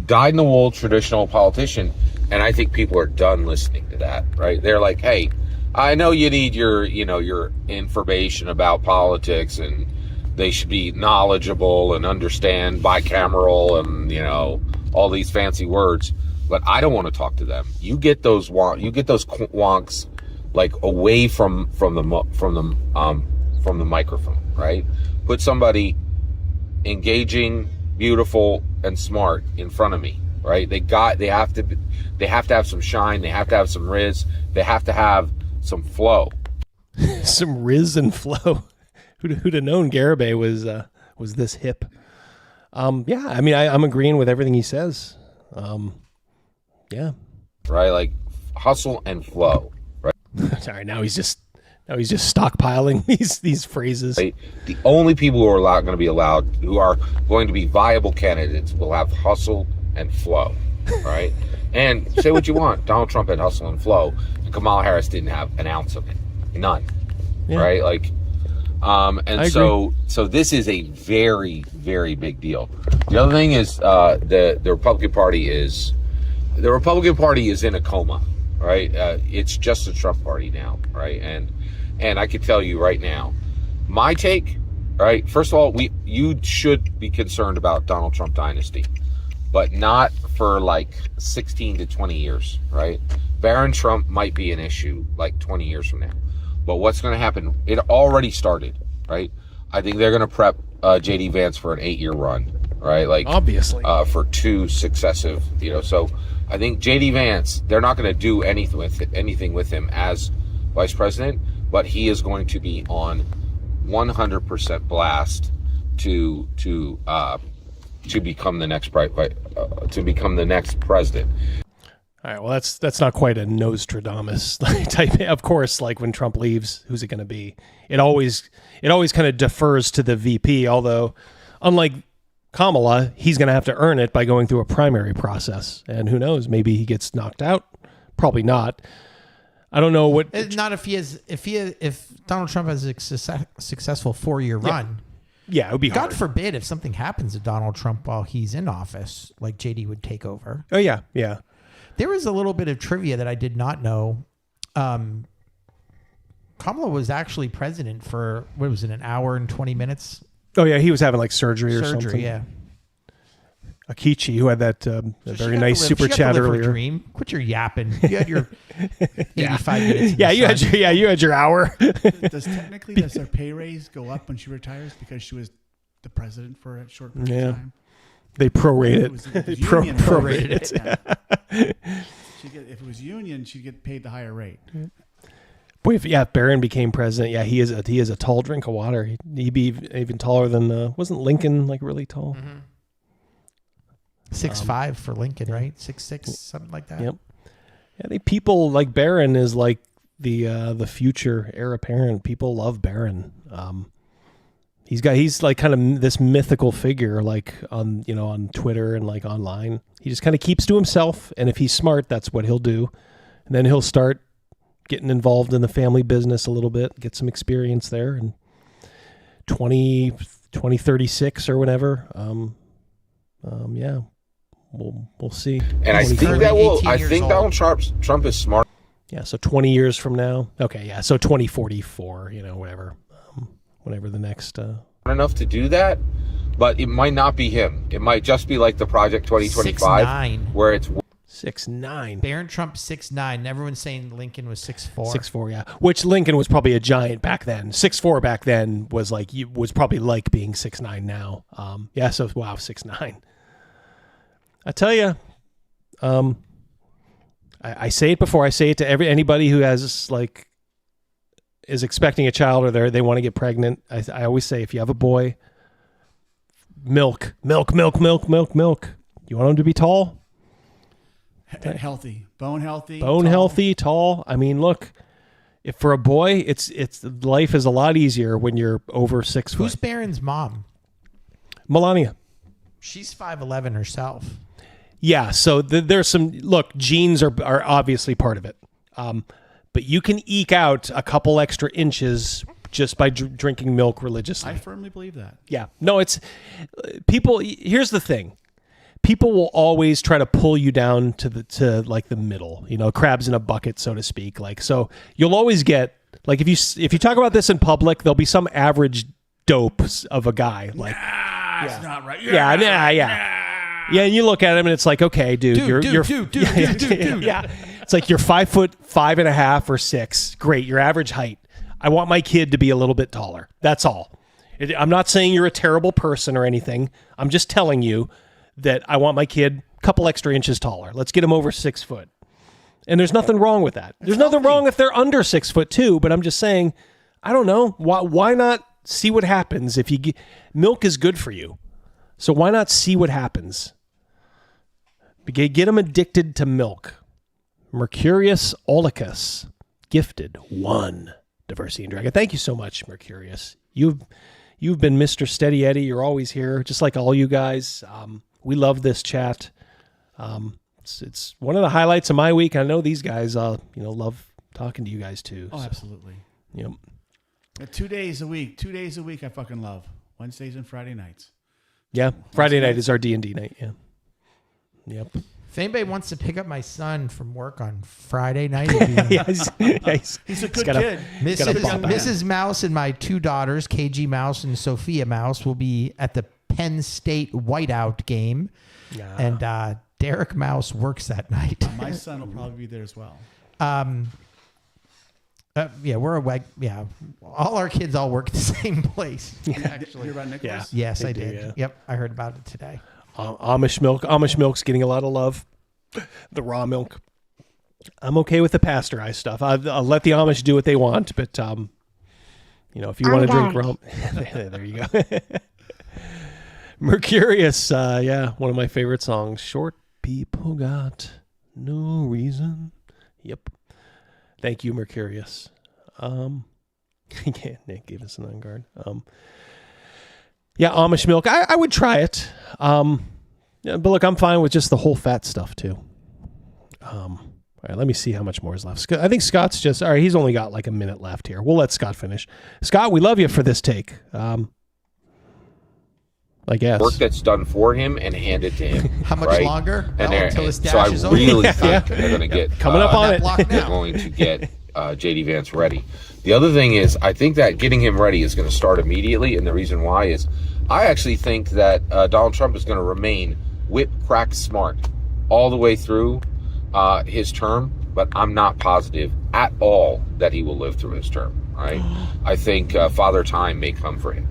dyed-in-the-wool traditional politician, and I think people are done listening to that, right? They're like, hey, I know you need your information about politics, and they should be knowledgeable and understand bicameral and, all these fancy words, but I don't want to talk to them. You get those wonks like away from the microphone, right? Put somebody engaging, beautiful, and smart in front of me, right? They have to have some shine. They have to have some riz. They have to have some flow. some riz and flow. Who'd have known Garibay was this hip? Yeah, I mean, I'm agreeing with everything he says. Yeah. Right, like hustle and flow. Right. Sorry, now he's just stockpiling these phrases. Right? The only people who are who are going to be viable candidates will have hustle and flow. Right. And say what you want. Donald Trump had hustle and flow, and Kamala Harris didn't have an ounce of it. None. Yeah. Right. Like. And so this is a very, very big deal. The other thing is the Republican Party is in a coma, right? It's just a Trump party now, right? And I can tell you right now, my take, right? First of all, you should be concerned about Donald Trump dynasty, but not for like 16 to 20 years, right? Barron Trump might be an issue like 20 years from now. But what's going to happen? It already started, right? I think they're going to prep J.D. Vance for an 8-year run, right? Like obviously for 2 successive, so I think J.D. Vance, they're not going to do anything with him as vice president, but he is going to be on 100% blast to become the next president. All right, well, that's not quite a Nostradamus type. Of course, like when Trump leaves, who's it going to be? It always kind of defers to the VP. Although, unlike Kamala, he's going to have to earn it by going through a primary process. And who knows? Maybe he gets knocked out. Probably not. I don't know what. Not if Donald Trump has a successful 4-year run. Yeah, it would be God hard. forbid if something happens to Donald Trump while he's in office, like JD would take over. Oh yeah, yeah. There was a little bit of trivia that I did not know. Kamala was actually president for, what was it, an hour and 20 minutes? Oh yeah, he was having like surgery or something. Surgery, yeah. Akichi, who had that very nice super chat earlier. Dream. Quit your yapping. You had your 85 minutes. Yeah, you had your hour. Does her pay raise go up when she retires because she was the president for a short period of time? They prorate it. Prorated it. Yeah. If it was union, she'd get paid the higher rate. Boy, if Barron became president, yeah, he is a tall drink of water. He'd be even taller than wasn't Lincoln like really tall? 6'5" for Lincoln, right? 6'6", something like that. Yep. Yeah, people like Barron is like the future heir apparent. People love Barron. He's like kind of this mythical figure, like on Twitter and like online. He just kind of keeps to himself, and if he's smart, that's what he'll do. And then he'll start getting involved in the family business a little bit, get some experience there, and 2036 or whatever. Yeah, we'll see. And I think Donald Trump is smart. Yeah, so 20 years from now. Okay, yeah, so 2044, whatever. Whenever the next enough to do that, but it might not be him. It might just be like the Project 2025, 6'9", where it's 6'9". Barron Trump 6'9". Everyone's saying Lincoln was 6'4". 6'4", yeah. Which Lincoln was probably a giant back then. 6'4" back then was probably like being 6'9" now. Yeah, so wow, 6'9". I tell you, I say it before. I say it to anybody who has is expecting a child or they want to get pregnant. I always say, if you have a boy, milk. You want him to be tall? Healthy. Bone healthy. Healthy, tall. I mean, look, if for a boy, it's life is a lot easier when you're over 6 foot. Who's Barron's mom? Melania. She's 5'11" herself. Yeah, so there's some, genes are obviously part of it. But you can eke out a couple extra inches just by drinking milk religiously. I firmly believe that. Yeah. No, it's people. Here's the thing. People will always try to pull you down to the middle, crabs in a bucket, so to speak. So you'll always get, if you talk about this in public, there'll be some average dope of a guy. That's not right. Yeah. Yeah, and you look at him and it's like, okay, dude, you're yeah. It's like you're 5'5.5" or 6. Great, your average height. I want my kid to be a little bit taller. That's all. I'm not saying you're a terrible person or anything. I'm just telling you that I want my kid a couple extra inches taller. Let's get him over 6 foot. And there's nothing wrong with that. There's nothing wrong if they're under 6 foot too. But I'm just saying, I don't know. Why not see what happens if milk is good for you. So why not see what happens? Get them addicted to milk. Mercurius Olicus, gifted 1 Diversity and Dragon. Thank you so much, Mercurius. You've been Mr. Steady Eddie. You're always here, just like all you guys. We love this chat. It's one of the highlights of my week. I know these guys, love talking to you guys too. Oh, absolutely. Yep. 2 days a week. 2 days a week I fucking love. Wednesdays and Friday nights. Yeah, Friday night is our D&D night, yeah. Yep. If anybody wants to pick up my son from work on Friday night, he's a good kid. Mrs. Mouse and my 2 daughters, KG Mouse and Sophia Mouse, will be at the Penn State whiteout game. Yeah. And Derek Mouse works that night. My son will probably be there as well. Yeah, we're a yeah. All our kids all work at the same place. Hear about Nicholas? Yes, they I do, did. yeah. Yep, I heard about it today. Amish milk's getting a lot of love. The raw milk. I'm okay with the pasteurized stuff. I'll let the Amish do what they want, but if you want to drink raw, there you go. Mercurius, one of my favorite songs. Short people got no reason. Yep. Thank you, Mercurius. Nick gave us an on guard. Amish milk. I would try it. But look, I'm fine with just the whole fat stuff too. All right, let me see how much more is left. I think Scott's just all right. He's only got like a minute left here. We'll let Scott finish. Scott, we love you for this take. I guess work that's done for him and hand it to him. How much longer? And until his so I dash is really over. think they're going to get coming up on it. They're going to get JD Vance ready. The other thing is, I think that getting him ready is going to start immediately, and the reason why is, I actually think that Donald Trump is going to remain whip crack smart all the way through his term, but I'm not positive at all that he will live through his term. Right? I think Father Time may come for him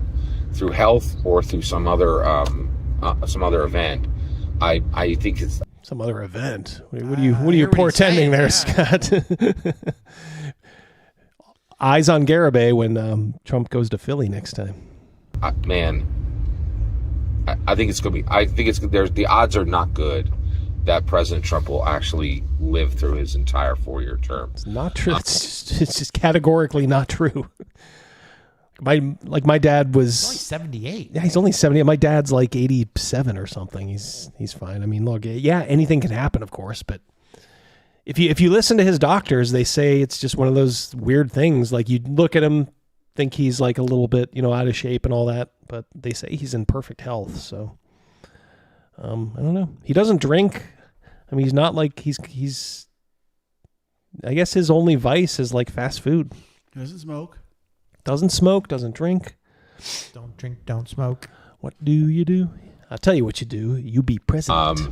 through health or through some other event. I think it's some other event. What are you portending there, Scott? Eyes on Gabbe when Trump goes to Philly next time. Man, I think it's going to be. I think the odds are not good that President Trump will actually live through his entire 4-year term. It's not true. It's just categorically not true. My dad was He's only 78. Yeah, he's only 78. My dad's like 87 or something. He's fine. I mean, look, yeah, anything can happen, of course, but if you listen to his doctors, they say it's just one of those weird things. Like, you look at him, think he's like a little bit, out of shape and all that, but they say he's in perfect health. So, I don't know. He doesn't drink. I mean, he's not like he's. I guess his only vice is like fast food. He doesn't smoke. Doesn't smoke. Doesn't drink. Don't drink. Don't smoke. What do you do? I'll tell you what you do. You be president.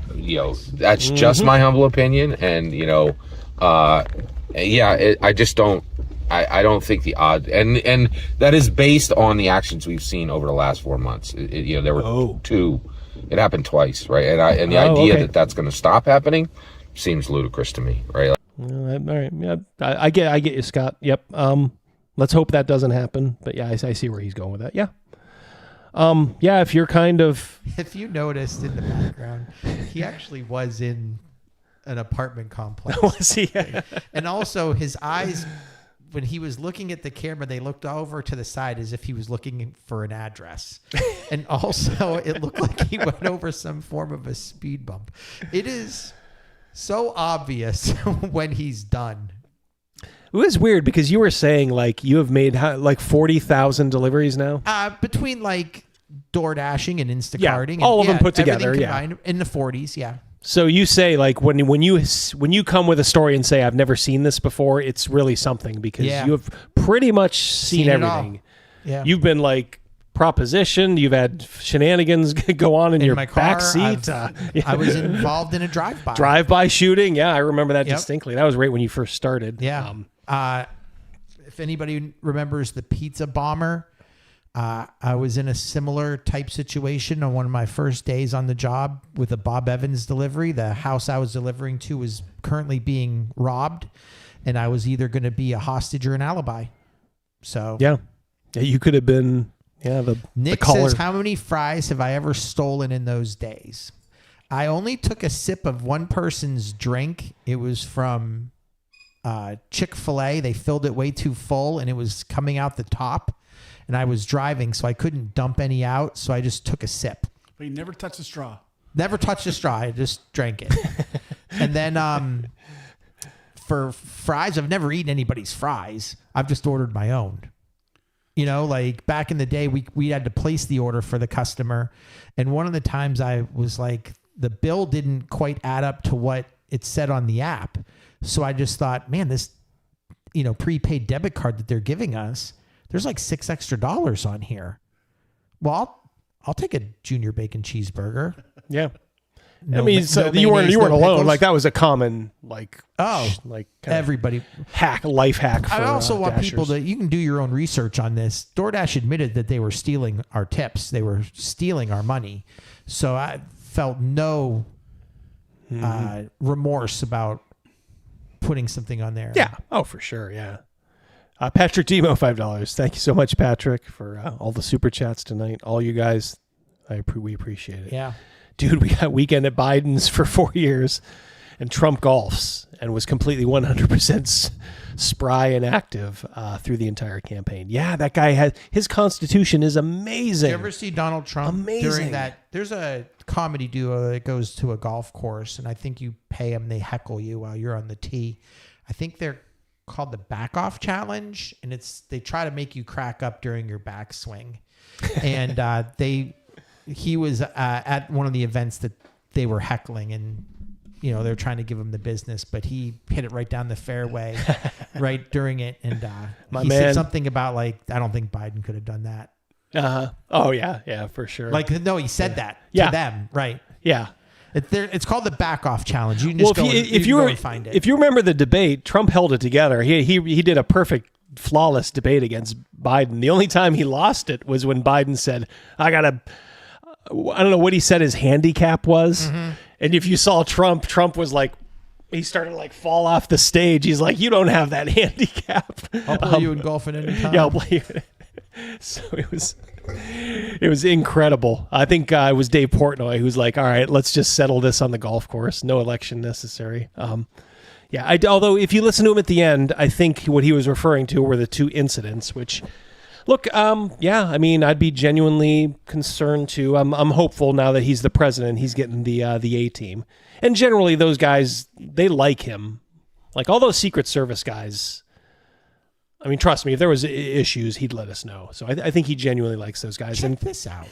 That's just my humble opinion, and I just don't. I don't think the odd, and that is based on the actions we've seen over the last 4 months. There were two. It happened twice, right? And the idea that that's going to stop happening seems ludicrous to me, right? All right. Yeah, I get you, Scott. Yep. Let's hope that doesn't happen. But yeah, I see where he's going with that. Yeah. If you're kind of... If you noticed in the background, he actually was in an apartment complex. Was he? And also his eyes, when he was looking at the camera, they looked over to the side as if he was looking for an address. And also it looked like he went over some form of a speed bump. It is so obvious when he's done. It was weird because you were saying like you have made like 40,000 deliveries now. Between like door dashing and Instacarting, all of them put together, in the 40s, yeah. So you say like when you come with a story and say I've never seen this before, it's really something because you have pretty much seen everything. Yeah, you've been like propositioned. You've had shenanigans go on in your my car, back seat. I was involved in a drive-by shooting. Yeah, I remember that distinctly. That was right when you first started. Yeah. If anybody remembers the pizza bomber, I was in a similar type situation on one of my first days on the job with a Bob Evans delivery. The house I was delivering to was currently being robbed, and I was either going to be a hostage or an alibi. So yeah, you could have been. Yeah, Nick says, how many fries have I ever stolen in those days? I only took a sip of one person's drink. It was from Chick-fil-A. They filled it way too full, and it was coming out the top. And I was driving, so I couldn't dump any out, so I just took a sip. But you never touched a straw. Never touched a straw. I just drank it. And then for fries, I've never eaten anybody's fries. I've just ordered my own. Like back in the day, we had to place the order for the customer. And one of the times I was like, the bill didn't quite add up to what it said on the app. So I just thought, man, this, prepaid debit card that they're giving us, there's like $6 extra on here. Well, I'll take a junior bacon cheeseburger. Yeah. I mean, so you weren't alone. Like that was a common everybody life hack. I also want Dashers. people you can do your own research on this. DoorDash admitted that they were stealing our tips. They were stealing our money. So I felt no remorse about putting something on there. Yeah. Oh, for sure. Yeah. Patrick Demo, $5. Thank you so much, Patrick, for all the super chats tonight. All you guys, we appreciate it. Yeah. Dude, we got weekend at Biden's for 4 years, and Trump golfs and was completely 100% spry and active through the entire campaign. Yeah, that guy his constitution is amazing. Did you ever see Donald Trump during that? There's a comedy duo that goes to a golf course, and I think you pay them, they heckle you while you're on the tee. I think they're called the Back Off Challenge, and they try to make you crack up during your backswing. And he was at one of the events that they were heckling, and they're trying to give him the business, but he hit it right down the fairway right during it, and he said something about I don't think Biden could have done that. Oh yeah, for sure. He said that to them, right? Yeah. It's called the Back Off Challenge. You can just go and find it. If you remember the debate, Trump held it together. He did a perfect, flawless debate against Biden. The only time he lost it was when Biden said, I don't know what he said his handicap was. Mm-hmm. And if you saw Trump was like, he started to fall off the stage. He's like, you don't have that handicap. I'll play you in golf at any time. Yeah, I'll play you. So it was incredible. I think it was Dave Portnoy who's like, all right, let's just settle this on the golf course. No election necessary. Although if you listen to him at the end, I think what he was referring to were the two incidents, which look, I mean, I'd be genuinely concerned too. I'm hopeful now that he's the president, he's getting the A team. And generally those guys, they like him. Like all those Secret Service guys, I mean, trust me, if there was issues, he'd let us know. So I think he genuinely likes those guys. Check this out.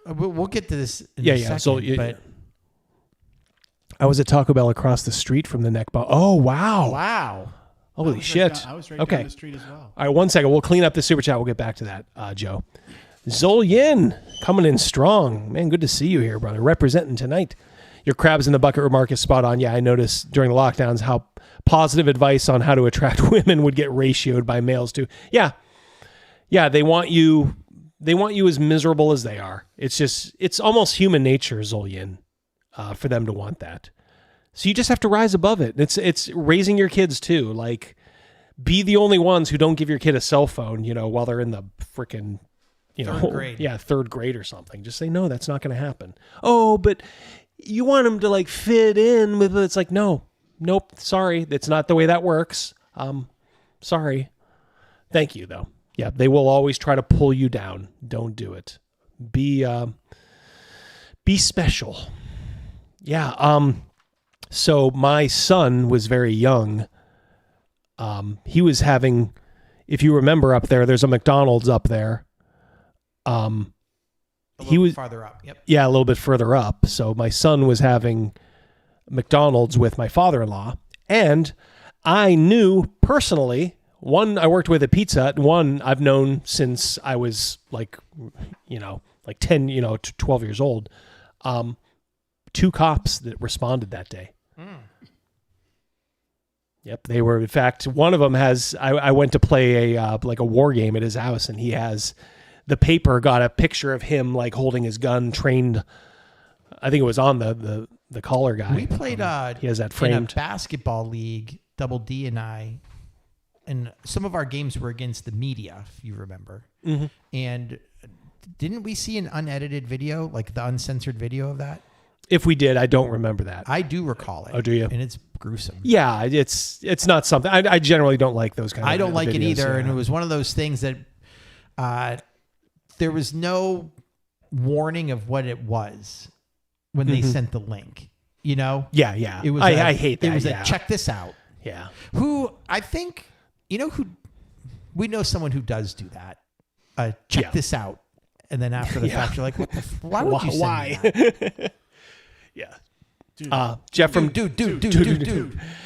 We'll get to this in a second. So, but I was at Taco Bell across the street from the neck bar. Oh, wow. Wow. Holy shit. I was right down the street as well. All right, 1 second. We'll clean up the super chat. We'll get back to that, Joe. Zol Yin coming in strong. Man, good to see you here, brother. Representing tonight. Your crabs in the bucket remark is spot on. Yeah, I noticed during the lockdowns how positive advice on how to attract women would get ratioed by males too. Yeah, they want you as miserable as they are. It's almost human nature, Zolyan, for them to want that. So you just have to rise above it. It's raising your kids too. Like, be the only ones who don't give your kid a cell phone, while they're in the freaking, third grade. Yeah, third grade or something. Just say, no, that's not going to happen. Oh, but you want them to fit in with it. It's like, nope, sorry. That's not the way that works. Sorry. Thank you though. Yeah. They will always try to pull you down. Don't do it. Be special. Yeah. So my son was very young. He was having, if you remember up there's a McDonald's up there. He was farther up. Yep. Yeah, a little bit further up. So my son was having McDonald's with my father-in-law, and I knew personally, one I worked with at Pizza Hut, one I've known since I was 10, 12 years old. 2 cops that responded that day. Yep, they were. In fact, one of them has. I went to play a war game at his house, and he has. The paper got a picture of him holding his gun, trained. I think it was on the collar guy. We played. He has that framed. In a basketball league. Double D and I, and some of our games were against the media, if you remember. Mm-hmm. And didn't we see an unedited video, the uncensored video of that? If we did, I don't remember that. I do recall it. Oh, do you? And it's gruesome. Yeah, it's not something. I generally don't like those kind of. I don't like videos, it either, yeah. and it was one of those things that there was no warning of what it was when they sent the link. Yeah. It was. I hate that. It was check this out. Yeah. Who I think who we know someone who does do that. Check this out, and then after the fact, you're like, why would you send me that? Yeah. Dude. Jeff from dude.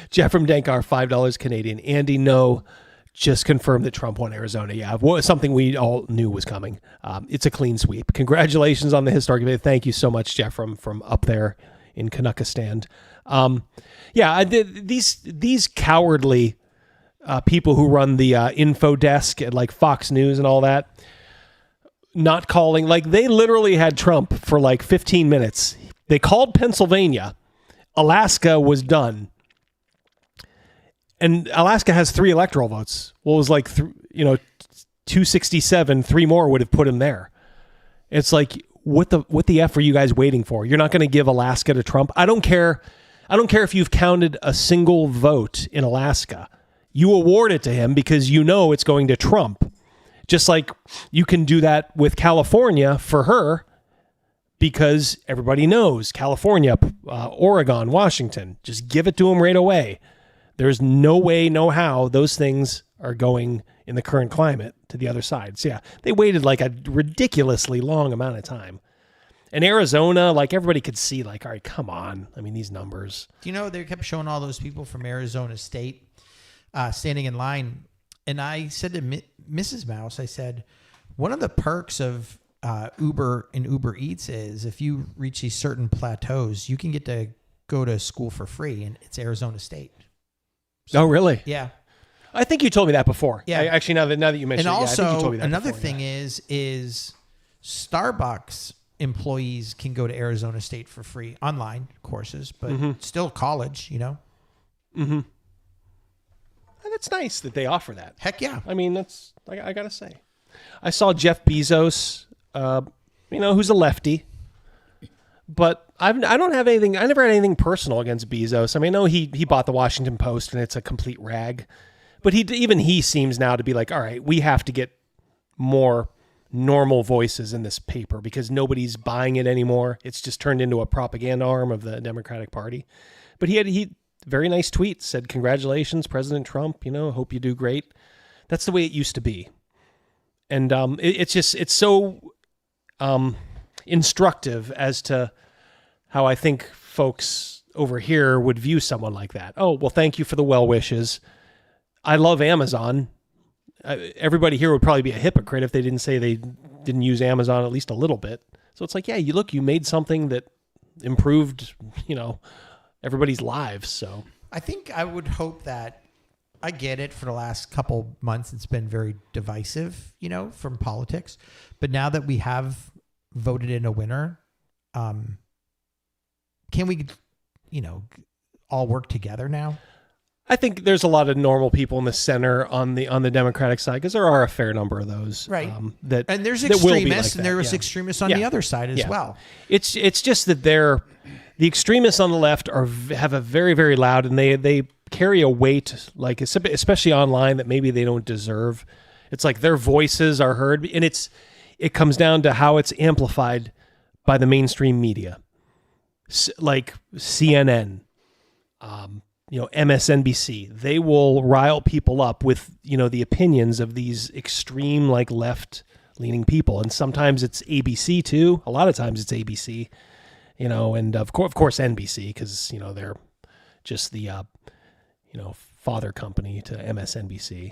Jeff from Dankar, $5 Canadian. Andy, no, just confirmed that Trump won Arizona. Yeah, something we all knew was coming. It's a clean sweep. Congratulations on the historic event. Thank you so much, Jeff, from up there in Kanukistan. These cowardly people who run the info desk at like Fox News and all that, not calling, like they literally had Trump for like 15 minutes. They called Pennsylvania. Alaska was done. And Alaska has 3 electoral votes. Well, it was like, 267, 3 more would have put him there. It's like, what the F are you guys waiting for? You're not going to give Alaska to Trump. I don't care if you've counted a single vote in Alaska. You award it to him because you know it's going to Trump. Just like you can do that with California for her because everybody knows California, Oregon, Washington. Just give it to him right away. There's no way, no how those things are going in the current climate to the other side. So yeah, they waited like a ridiculously long amount of time. And Arizona, like everybody could see, like, all right, come on. I mean, these numbers. Do you know, they kept showing all those people from Arizona State standing in line. And I said to Mrs. Mouse, I said, one of the perks of Uber and Uber Eats is if you reach these certain plateaus, you can get to go to school for free, and it's Arizona State. Oh, really? Yeah. I think you told me that before. Yeah. Actually, now that you mentioned and it, also, I think you told me that another before, thing is Starbucks employees can go to Arizona State for free online courses, but still college, you know? Mm-hmm. And it's nice that they offer that. Heck yeah. I mean, that's, I got to say. I saw Jeff Bezos, who's a lefty, but I don't have anything. I never had anything personal against Bezos. I mean, I know he bought the Washington Post and it's a complete rag, but he seems now to be like, all right, we have to get more normal voices in this paper because nobody's buying it anymore. It's just turned into a propaganda arm of the Democratic Party. But he very nice tweet, said, congratulations, President Trump, hope you do great. That's the way it used to be. And it's so instructive as to how I think folks over here would view someone like that. Oh, well, thank you for the well wishes. I love Amazon. Everybody here would probably be a hypocrite if they didn't say they didn't use Amazon at least a little bit. So it's like, yeah, you made something that improved, everybody's lives. So I think I would hope that, I get it, for the last couple months it's been very divisive, from politics. But now that we have voted in a winner, can we, all work together now? I think there's a lot of normal people in the center on the Democratic side, because there are a fair number of those. Right. And there's extremists, and there was extremists on the other side as well. It's just that the extremists on the left have a very, very loud, and they carry a weight, like especially online, that maybe they don't deserve. It's like their voices are heard, and it comes down to how it's amplified by the mainstream media, like CNN, MSNBC. They will rile people up with the opinions of these extreme, like, left-leaning people, and sometimes it's ABC too. A lot of times it's ABC, and of course NBC, because they're just the father company to MSNBC.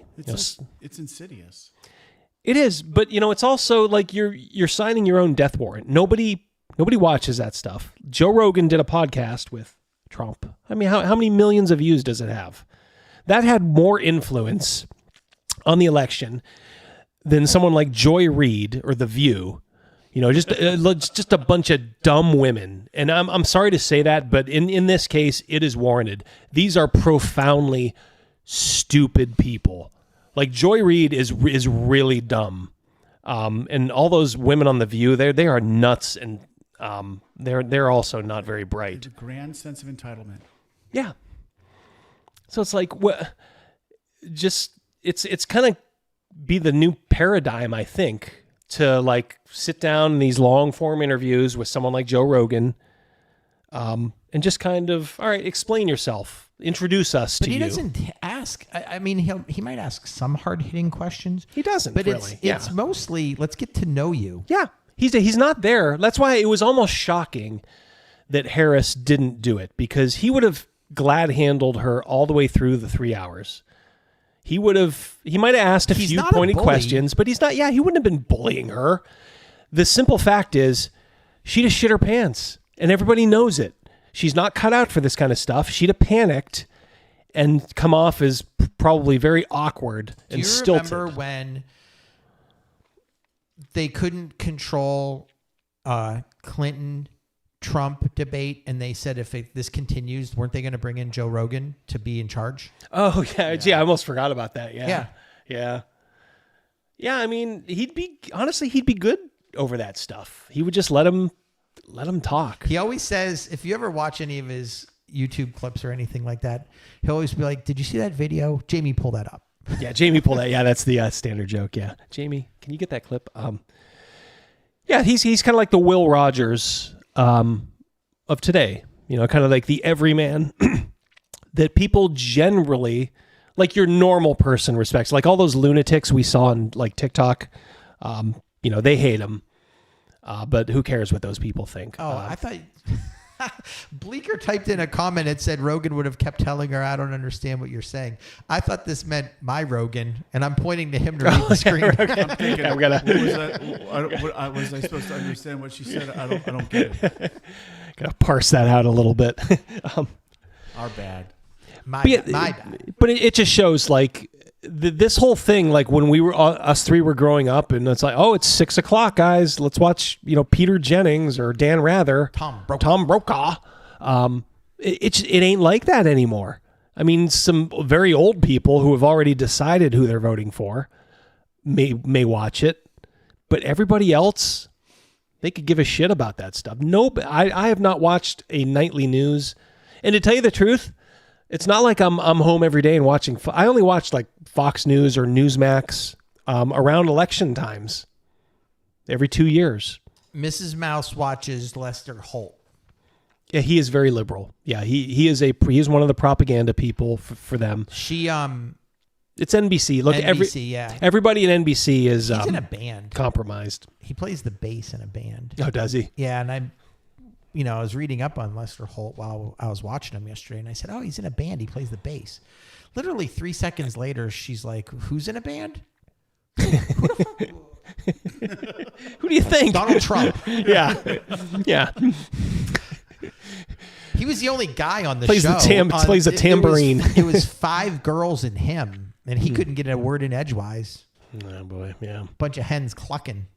It's insidious. It is, but it's also like you're signing your own death warrant. Nobody watches that stuff. Joe Rogan did a podcast with Trump. I mean, how many millions of views does it have? That had more influence on the election than someone like Joy Reid or The View. Just a bunch of dumb women. And I'm sorry to say that, but in this case, it is warranted. These are profoundly stupid people. Like, Joy Reid is really dumb. And all those women on The View, they are nuts, and they're also not very bright. It's a grand sense of entitlement. Yeah. So it's like, it's kind of be the new paradigm, I think, to like sit down in these long form interviews with someone like Joe Rogan, and just kind of, all right, explain yourself, introduce us to you. But he doesn't ask. I mean, he might ask some hard hitting questions. He doesn't, but really. It's mostly, let's get to know you. Yeah, he's not there. That's why it was almost shocking that Harris didn't do it, because he would have glad handled her all the way through the 3 hours. He might have asked a few pointed questions, but he's not. Yeah, he wouldn't have been bullying her. The simple fact is, she just shit her pants, and everybody knows it. She's not cut out for this kind of stuff. She'd have panicked and come off as probably very awkward and stilted. Do you remember when they couldn't control Clinton Trump debate, and they said if this continues, weren't they going to bring in Joe Rogan to be in charge? Oh yeah, gee, I almost forgot about that. Yeah. I mean, he'd be good over that stuff. He would just let him talk. He always says, if you ever watch any of his YouTube clips or anything like that, he'll always be like, "Did you see that video? Jamie, pull that up." Yeah, Jamie, pull that. Yeah, that's the standard joke. Yeah, Jamie, can you get that clip? Yeah, he's kind of like the Will Rogers of today, kind of like the everyman that people generally, like your normal person, respects. Like all those lunatics we saw on like TikTok, they hate him, but who cares what those people think? Oh, I thought Bleeker typed in a comment that said Rogan would have kept telling her, "I don't understand what you're saying." I thought this meant my Rogan, and I'm pointing to him to read the screen. I'm thinking, was I supposed to understand what she said? I don't get it. Gotta parse that out a little bit. Our bad. My bad. But it just shows like this whole thing, like when we were us three were growing up, and it's like, oh, it's 6 o'clock, guys. Let's watch, Peter Jennings or Dan Rather, Tom Brokaw. It ain't like that anymore. I mean, some very old people who have already decided who they're voting for may watch it, but everybody else, they could give a shit about that stuff. No, I have not watched a nightly news, and to tell you the truth, it's not like I'm home every day and watching. I only watch like Fox News or Newsmax around election times every 2 years. Mrs. Mouse watches Lester Holt. Yeah, he is very liberal. Yeah, he is one of the propaganda people for them. She it's NBC. Look, NBC, everybody in NBC is he's in a band. Compromised. He plays the bass in a band. Oh, does he? Yeah, and I was reading up on Lester Holt while I was watching him yesterday, and I said, "Oh, he's in a band. He plays the bass." Literally 3 seconds later, she's like, "Who's in a band? Who do you think? Donald Trump." Yeah. He was the only guy on the plays show. Plays a tambourine. It was 5 girls and him, and he couldn't get a word in edgewise. Oh boy, yeah. Bunch of hens clucking.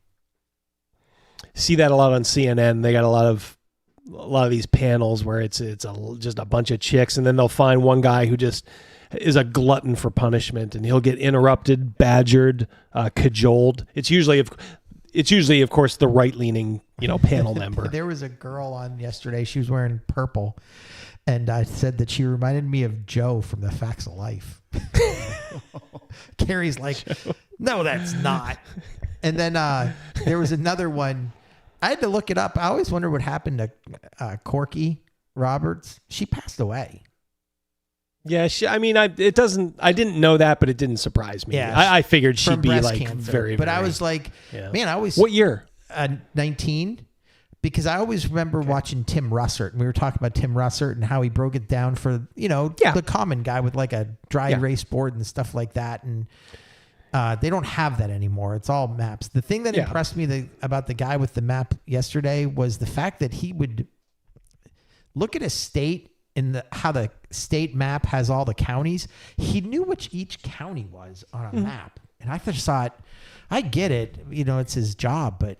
See that a lot on CNN. They got a lot of these panels where it's just a bunch of chicks, and then they'll find one guy who just is a glutton for punishment, and he'll get interrupted, badgered, cajoled. It's usually of course the right-leaning panel member. There was a girl on yesterday. She was wearing purple, and I said that she reminded me of Joe from The Facts of Life. Carrie's like, "No, that's not." And then there was another one. I had to look it up. I always wonder what happened to Corky Roberts. She passed away. Yeah, I didn't know that, but it didn't surprise me. Yeah, I figured she'd be like cancer. very, but very, I was like, man, I always. What year? 19. Because I always remember watching Tim Russert, and we were talking about Tim Russert and how he broke it down for, the common guy with like a dry erase board and stuff like that. And they don't have that anymore. It's all maps. The thing that impressed me about the guy with the map yesterday was the fact that he would look at a state and how the state map has all the counties. He knew which each county was on a map. And I just thought, I get it. It's his job, but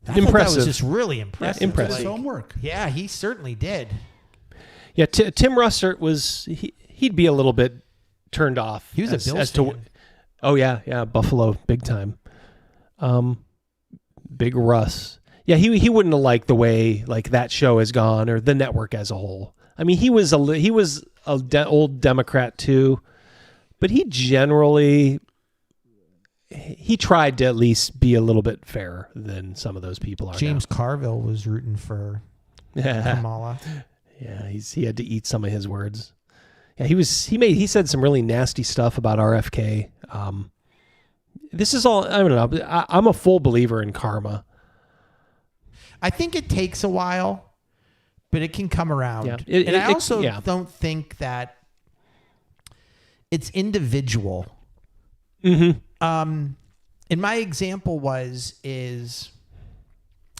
I thought that was just really impressive. Yeah, impressive. His homework. Yeah, he certainly did. Yeah, Tim Russert he'd be a little bit turned off. He was a Bills fan. Oh yeah, Buffalo, big time. Big Russ. Yeah, he wouldn't have liked the way like that show has gone or the network as a whole. I mean, he was old Democrat too, but he tried to at least be a little bit fairer than some of those people are. James Carville was rooting for Kamala. Yeah, he had to eat some of his words. Yeah, he said some really nasty stuff about RFK. This is all, I don't know. I'm a full believer in karma. I think it takes a while, but it can come around. Yeah. I also don't think that it's individual. Mm-hmm. And my example is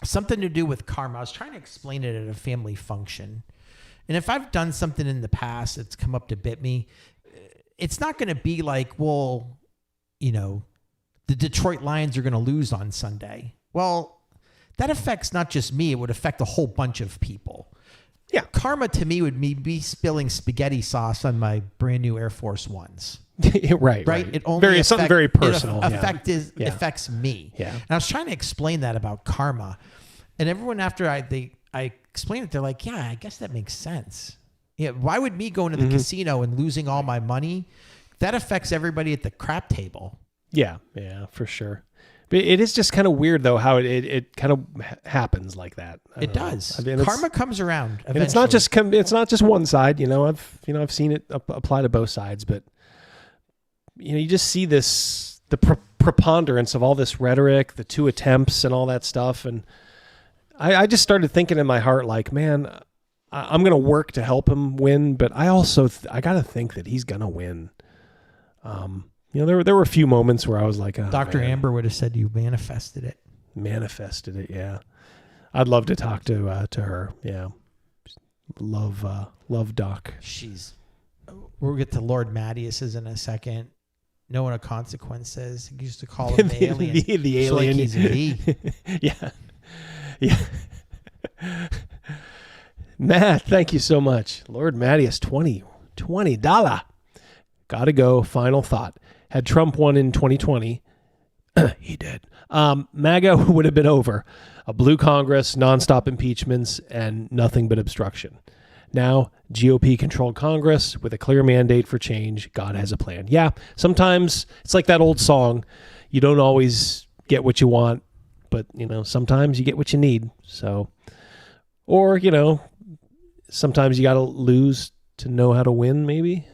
something to do with karma. I was trying to explain it at a family function, And if I've done something in the past that's come up to bit me, it's not going to be like, well, you know, the Detroit Lions are going to lose on Sunday. Well, that affects not just me. It would affect a whole bunch of people. Yeah. Karma to me would be spilling spaghetti sauce on my brand new Air Force Ones. Right. It only something very personal. It affects me. Yeah. And I was trying to explain that about karma, and everyone after I explained it, they're like, "Yeah, I guess that makes sense." Yeah. Why would me going to the casino and losing all my money? That affects everybody at the crap table. Yeah, for sure. But it is just kind of weird though how it kind of happens like that. It does. I mean, Karma comes around. And it's not just one side. You know, I've seen it apply to both sides, but you know, you just see the preponderance of all this rhetoric, the 2 attempts, and all that stuff, and I just started thinking in my heart, like, man, I'm going to work to help him win, but I also I got to think that he's going to win. You know, there were a few moments where I was like, oh, Dr. man. Amber would have said you manifested it. Manifested it, yeah. I'd love to talk to her. Yeah, love Doc. We'll get to Lord Mattias's in a second. Knowing a consequences. He used to call him the alien. the It's alien. like he's a he. Yeah. Matt, thank you so much. Lord Mattias, $20. Gotta go. Final thought. Had Trump won in 2020, he did. MAGA would have been over. A blue Congress, nonstop impeachments, and nothing but obstruction. Now, GOP-controlled Congress with a clear mandate for change. God has a plan. Yeah, sometimes it's like that old song. You don't always get what you want, but, you know, sometimes you get what you need. So, or, you know, sometimes you got to lose to know how to win, maybe.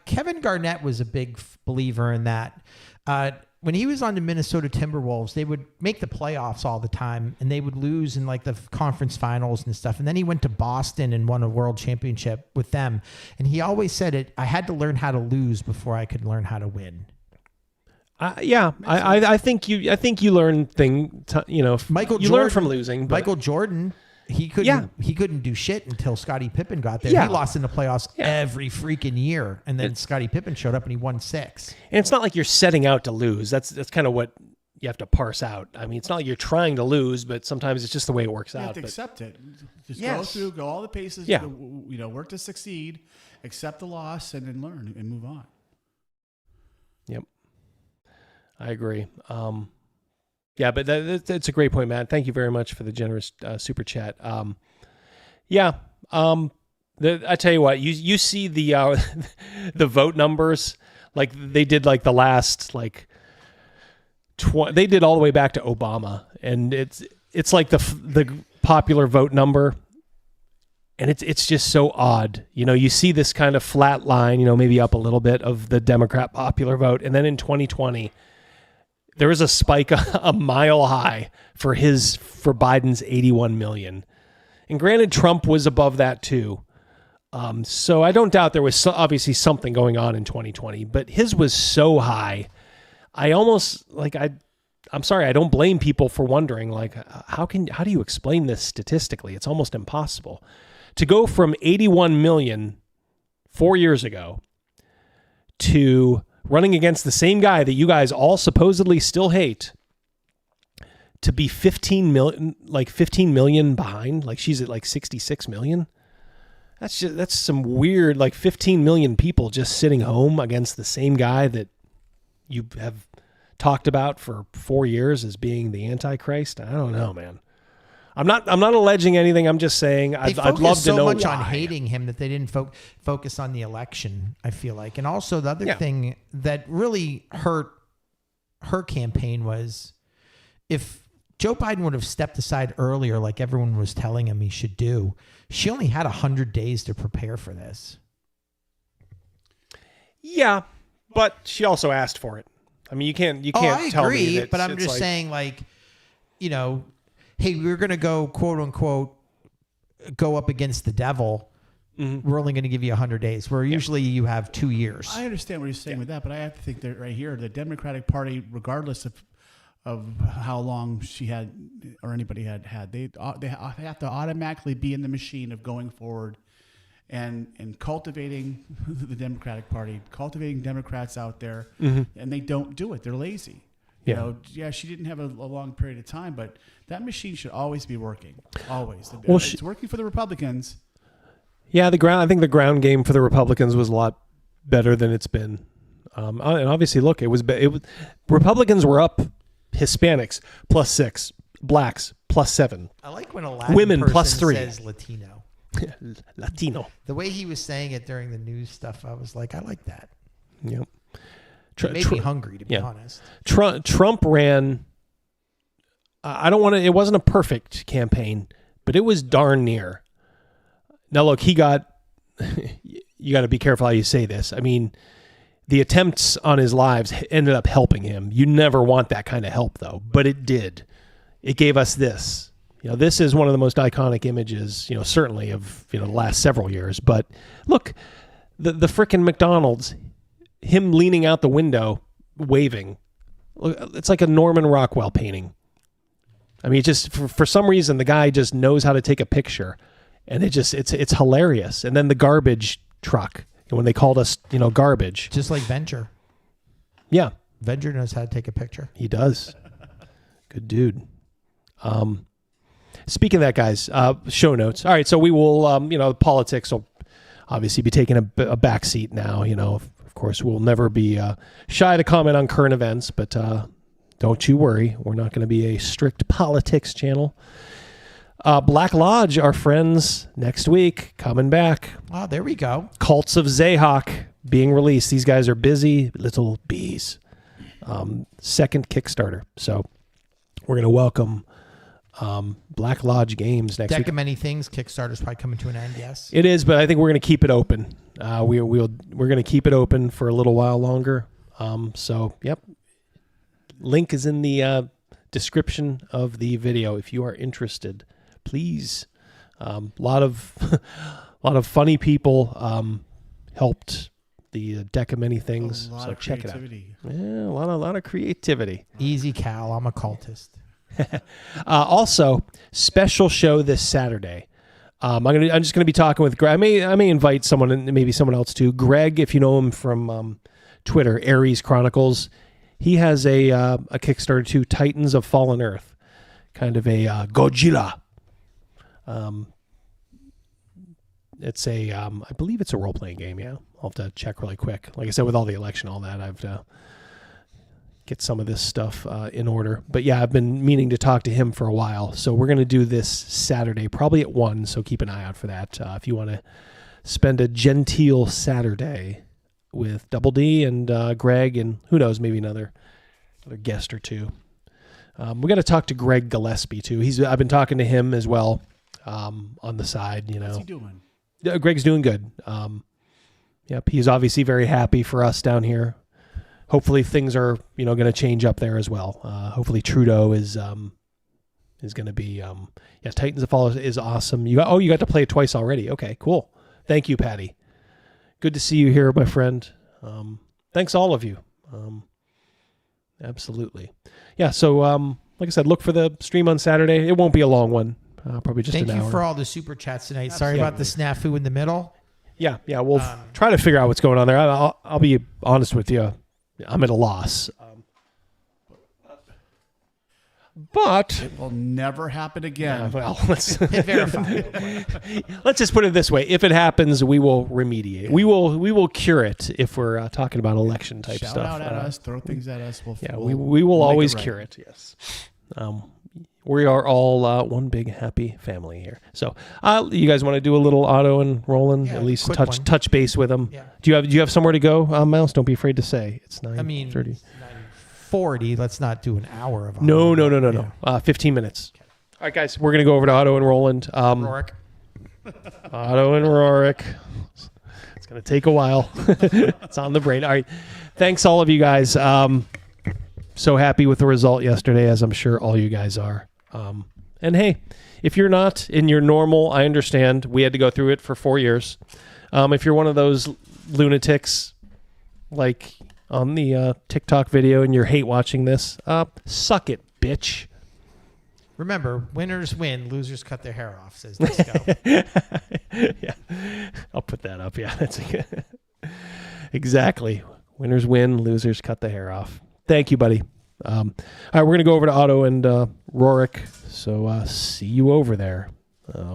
Kevin Garnett was a big believer in that. When he was on the Minnesota Timberwolves, they would make the playoffs all the time, and they would lose in like the conference finals and stuff. And then he went to Boston and won a world championship with them. And he always said I had to learn how to lose before I could learn how to win. I think you learn you learn from losing. But Michael Jordan, he couldn't do shit until Scottie Pippen got there. Yeah. He lost in the playoffs every freaking year, and then Scottie Pippen showed up and he won 6. And it's not like you're setting out to lose. That's kind of what you have to parse out. I mean, it's not like you're trying to lose, but sometimes it's just the way it works out. You have to accept it. Just go all the paces. Yeah. Work to succeed, accept the loss, and then learn and move on. Yep, I agree. Yeah, but that's a great point, Matt. Thank you very much for the generous super chat. I tell you what, you see the the vote numbers, like they did like the last they did all the way back to Obama, and it's like the popular vote number, and it's just so odd. You know, you see this kind of flat line, you know, maybe up a little bit of the Democrat popular vote, and then in 2020. There was a spike a mile high for Biden's 81 million. And granted, Trump was above that too. So I don't doubt there was obviously something going on in 2020, but his was so high. I almost I'm sorry, I don't blame people for wondering, like, how do you explain this statistically? It's almost impossible. To go from 81 million 4 years ago to running against the same guy that you guys all supposedly still hate, to be 15 million behind, like she's at like 66 million. That's some weird, like 15 million people just sitting home against the same guy that you have talked about for 4 years as being the Antichrist. I don't know, man. I'm not alleging anything. I'm just saying I'd love to know so much why. on hating him that they didn't focus on the election, I feel like. And also the other thing that really hurt her campaign was if Joe Biden would have stepped aside earlier, like everyone was telling him he should do, she only had 100 days to prepare for this. Yeah, but she also asked for it. I mean, you can't I tell agree, me that. But I'm just saying, like, you know, hey, we're going to go, quote unquote, go up against the devil. Mm-hmm. We're only going to give you 100 days, where usually you have 2 years. I understand what you're saying with that, but I have to think that right here, the Democratic Party, regardless of how long she had or anybody had, they have to automatically be in the machine of going forward and cultivating the Democratic Party, cultivating Democrats out there, Mhm. and they don't do it. They're lazy. Yeah. You know, yeah, she didn't have a long period of time, but that machine should always be working. Always. Well, It's working for the Republicans. Yeah, I think the ground game for the Republicans was a lot better than it's been. And obviously, look, it was Republicans were up, Hispanics +6, blacks +7. I like when a Latin women person +3 says Latino. Latino. The way he was saying it during the news stuff, I was like, I like that. Yep. It made me hungry, to be honest. Trump ran. I don't want to. It wasn't a perfect campaign, but it was darn near. Now look, he got. You got to be careful how you say this. I mean, the attempts on his lives ended up helping him. You never want that kind of help, though, but it did. It gave us this. You know, this is one of the most iconic images, you know, certainly of, you know, the last several years. But look, the frickin' McDonald's, him leaning out the window, waving. It's like a Norman Rockwell painting. I mean, just for some reason, the guy just knows how to take a picture, and it's hilarious. And then the garbage truck, when they called us, you know, garbage. Just like Venture. Yeah. Venture knows how to take a picture. He does. Good dude. Speaking of that, guys, show notes. All right, so we will, you know, politics will obviously be taking a back seat now. You know, of course, we'll never be shy to comment on current events, but don't you worry. We're not going to be a strict politics channel. Black Lodge, our friends, next week, coming back. Oh, there we go. Cults of Zayhawk being released. These guys are busy little bees. Second Kickstarter. So we're going to welcome Black Lodge Games next Deck week. of Many Things. Kickstarter's probably coming to an end, yes. It is, but I think we're going to keep it open. We're going to keep it open for a little while longer. So, yep. Link is in the description of the video if you are interested. Please. A lot of funny people helped the Deck of Many Things. So check it out. Yeah, a lot of creativity. Easy, Cal. I'm a cultist. Also, special show this Saturday. I'm just gonna be talking with Greg. I may invite someone and maybe someone else too. Greg, if you know him from Twitter, Aries Chronicles. He has a Kickstarter too, Titans of Fallen Earth, kind of a Godzilla. It's I believe it's a role playing game. Yeah, I'll have to check really quick. Like I said, with all the election, all that, I've get some of this stuff in order. But yeah, I've been meaning to talk to him for a while. So we're going to do this Saturday, probably at 1. So keep an eye out for that. If you want to spend a genteel Saturday with Double D and Greg and who knows, maybe another guest or two. We got to talk to Greg Gillespie too. I've been talking to him as well on the side. You know, what's he doing? Greg's doing good. Yep, he's obviously very happy for us down here. Hopefully things are, you know, going to change up there as well. Hopefully Trudeau is going to be, Titans of Fall is awesome. You got to play it twice already. Okay, cool. Thank you, Patty. Good to see you here, my friend. Thanks all of you. Absolutely. Yeah. So, like I said, look for the stream on Saturday. It won't be a long one. Probably just Thank an hour. Thank you for all the super chats tonight. Sorry about the snafu in the middle. Yeah. We'll try to figure out what's going on there. I'll be honest with you. I'm at a loss. But it will never happen again. Well, let's just put it this way: if it happens, we will remediate. Yeah. We will cure it if we're talking about election type Shout stuff. Shout out at us, throw things at us. We will always cure it. Yes. We are all one big happy family here. So, you guys want to do a little Otto and Roland? At least touch base with them. Yeah. Do you have somewhere to go, Mouse? Don't be afraid to say. It's 9:30. 9:40. Let's not do an hour of. No. 15 minutes. Okay. All right, guys, we're gonna go over to Otto and Roland. Rorick. Otto and Rorick. It's gonna take a while. It's on the brain. All right. Thanks, all of you guys. So happy with the result yesterday, as I'm sure all you guys are. And hey, if you're not in your normal, I understand. We had to go through it for 4 years. If you're one of those lunatics, like on the TikTok video, and you're hate watching this, suck it, bitch. Remember, winners win, losers cut their hair off, says Disco. Yeah, I'll put that up. Yeah, that's exactly. Winners win, losers cut the hair off. Thank you, buddy. All right, we're gonna go over to Otto and Rhetoric. So see you over there.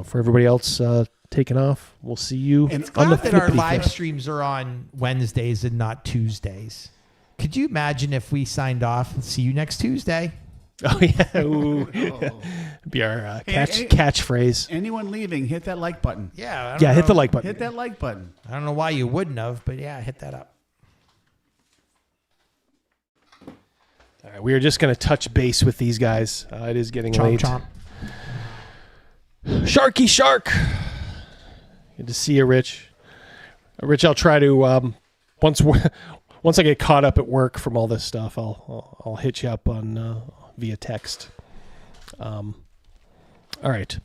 For everybody else taking off, we'll see you. It's on the glad that our flippity live flip. streams are on Wednesdays and not Tuesdays. Could you imagine if we signed off? See you next Tuesday. Oh yeah, ooh. Be our catchphrase. Anyone leaving, hit that like button. Yeah, Hit the like button. Hit that like button. I don't know why you wouldn't have, but yeah, hit that up. All right, we are just going to touch base with these guys. It is getting Chomp, late. chomp. Sharky Shark. Good to see you, Rich. Rich, I'll try to once I get caught up at work from all this stuff, I'll hit you up on via text. All right.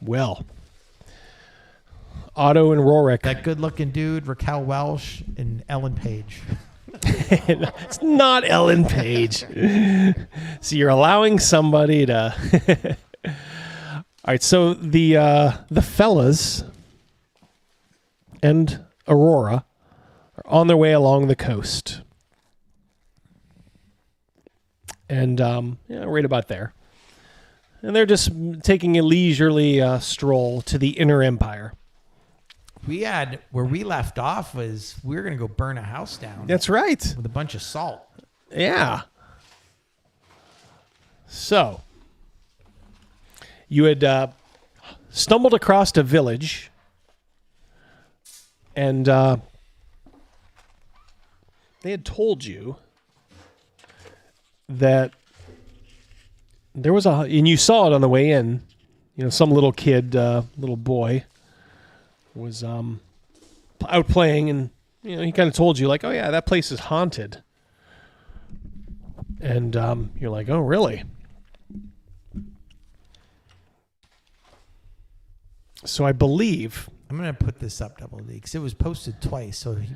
Well, Otto and Rhetoric. That good-looking dude, Raquel Welsh and Ellen Page. It's not Ellen Page. So you're allowing somebody to. All right. So the fellas and Aurora are on their way along the coast, and right about there, and they're just taking a leisurely stroll to the Inner Empire. Where we left off was we were going to go burn a house down. That's right. With a bunch of salt. Yeah. So, you had stumbled across a village, and they had told you that there was and you saw it on the way in, some little kid, little boy, was out playing, and he kind of told you like, oh yeah, that place is haunted, and you're like, oh really? So I believe I'm going to put this up, Double D, because it was posted twice, so he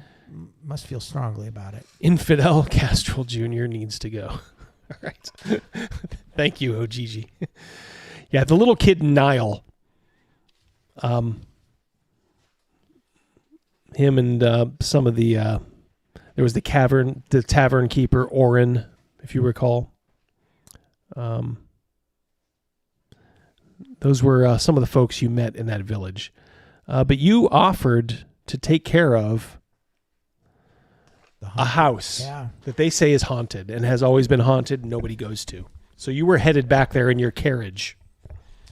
must feel strongly about it. Infidel Castrol Jr. needs to go. All right. Thank you, OGG. Yeah, the little kid Niall. Him and some of the there was the tavern keeper Oren, if you recall. Those were some of the folks you met in that village. But you offered to take care of a house that they say is haunted and has always been haunted and nobody goes to. So you were headed back there in your carriage.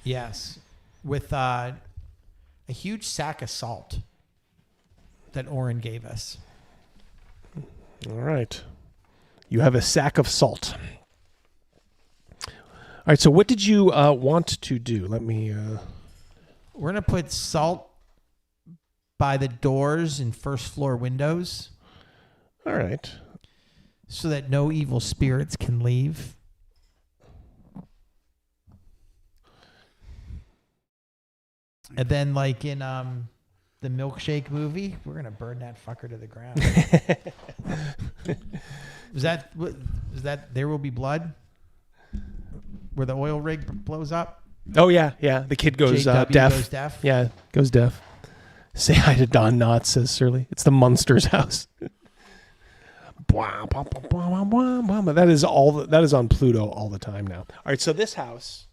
Yes. With a huge sack of salt that Oren gave us. All right. You have a sack of salt. All right, so what did you want to do? Let me... We're going to put salt by the doors and first floor windows. All right. So that no evil spirits can leave. And then like in the Milkshake movie, we're going to burn that fucker to the ground. Is that There Will Be Blood? Where the oil rig blows up? Oh, yeah. The kid goes JW deaf. goes deaf? Yeah, goes deaf. Say hi to Don Knotts, says Surly. It's the Munsters house. That is on Pluto all the time now. All right, so this house.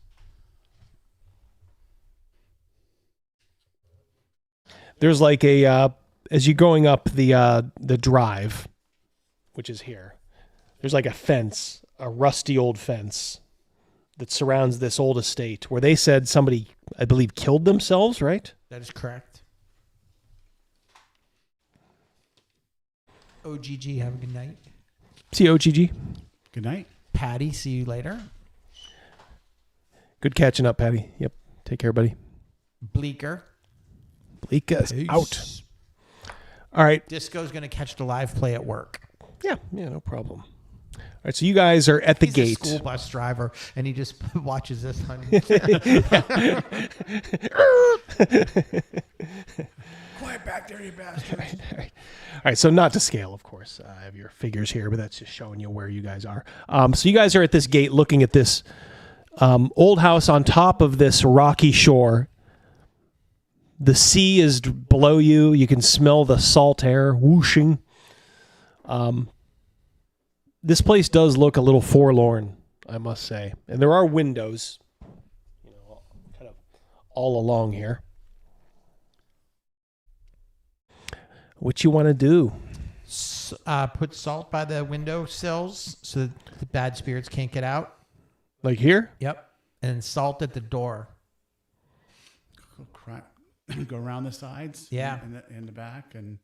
There's like as you're going up the drive, which is here, there's like a fence, a rusty old fence that surrounds this old estate where they said somebody, I believe, killed themselves, right? That is correct. OGG, have a good night. See you, OGG. Good night. Patty, see you later. Good catching up, Patty. Yep. Take care, buddy. Bleeker. Bleeker's out. All right. Disco's going to catch the live play at work. Yeah, no problem. All right, so you guys are at the He's gate. a school bus driver, and he just watches this on. Quiet back there, you bastards. All right, so not to scale, of course. I have your figures here, but that's just showing you where you guys are. So you guys are at this gate looking at this Old house on top of this rocky shore. The sea is below you. You can smell the salt air whooshing. This place does look a little forlorn, I must say. And there are windows, kind of all along here. What you want to do? Put salt by the window sills so that the bad spirits can't get out. Like here? Yep. And salt at the door. Go around the sides. Yeah. And the back and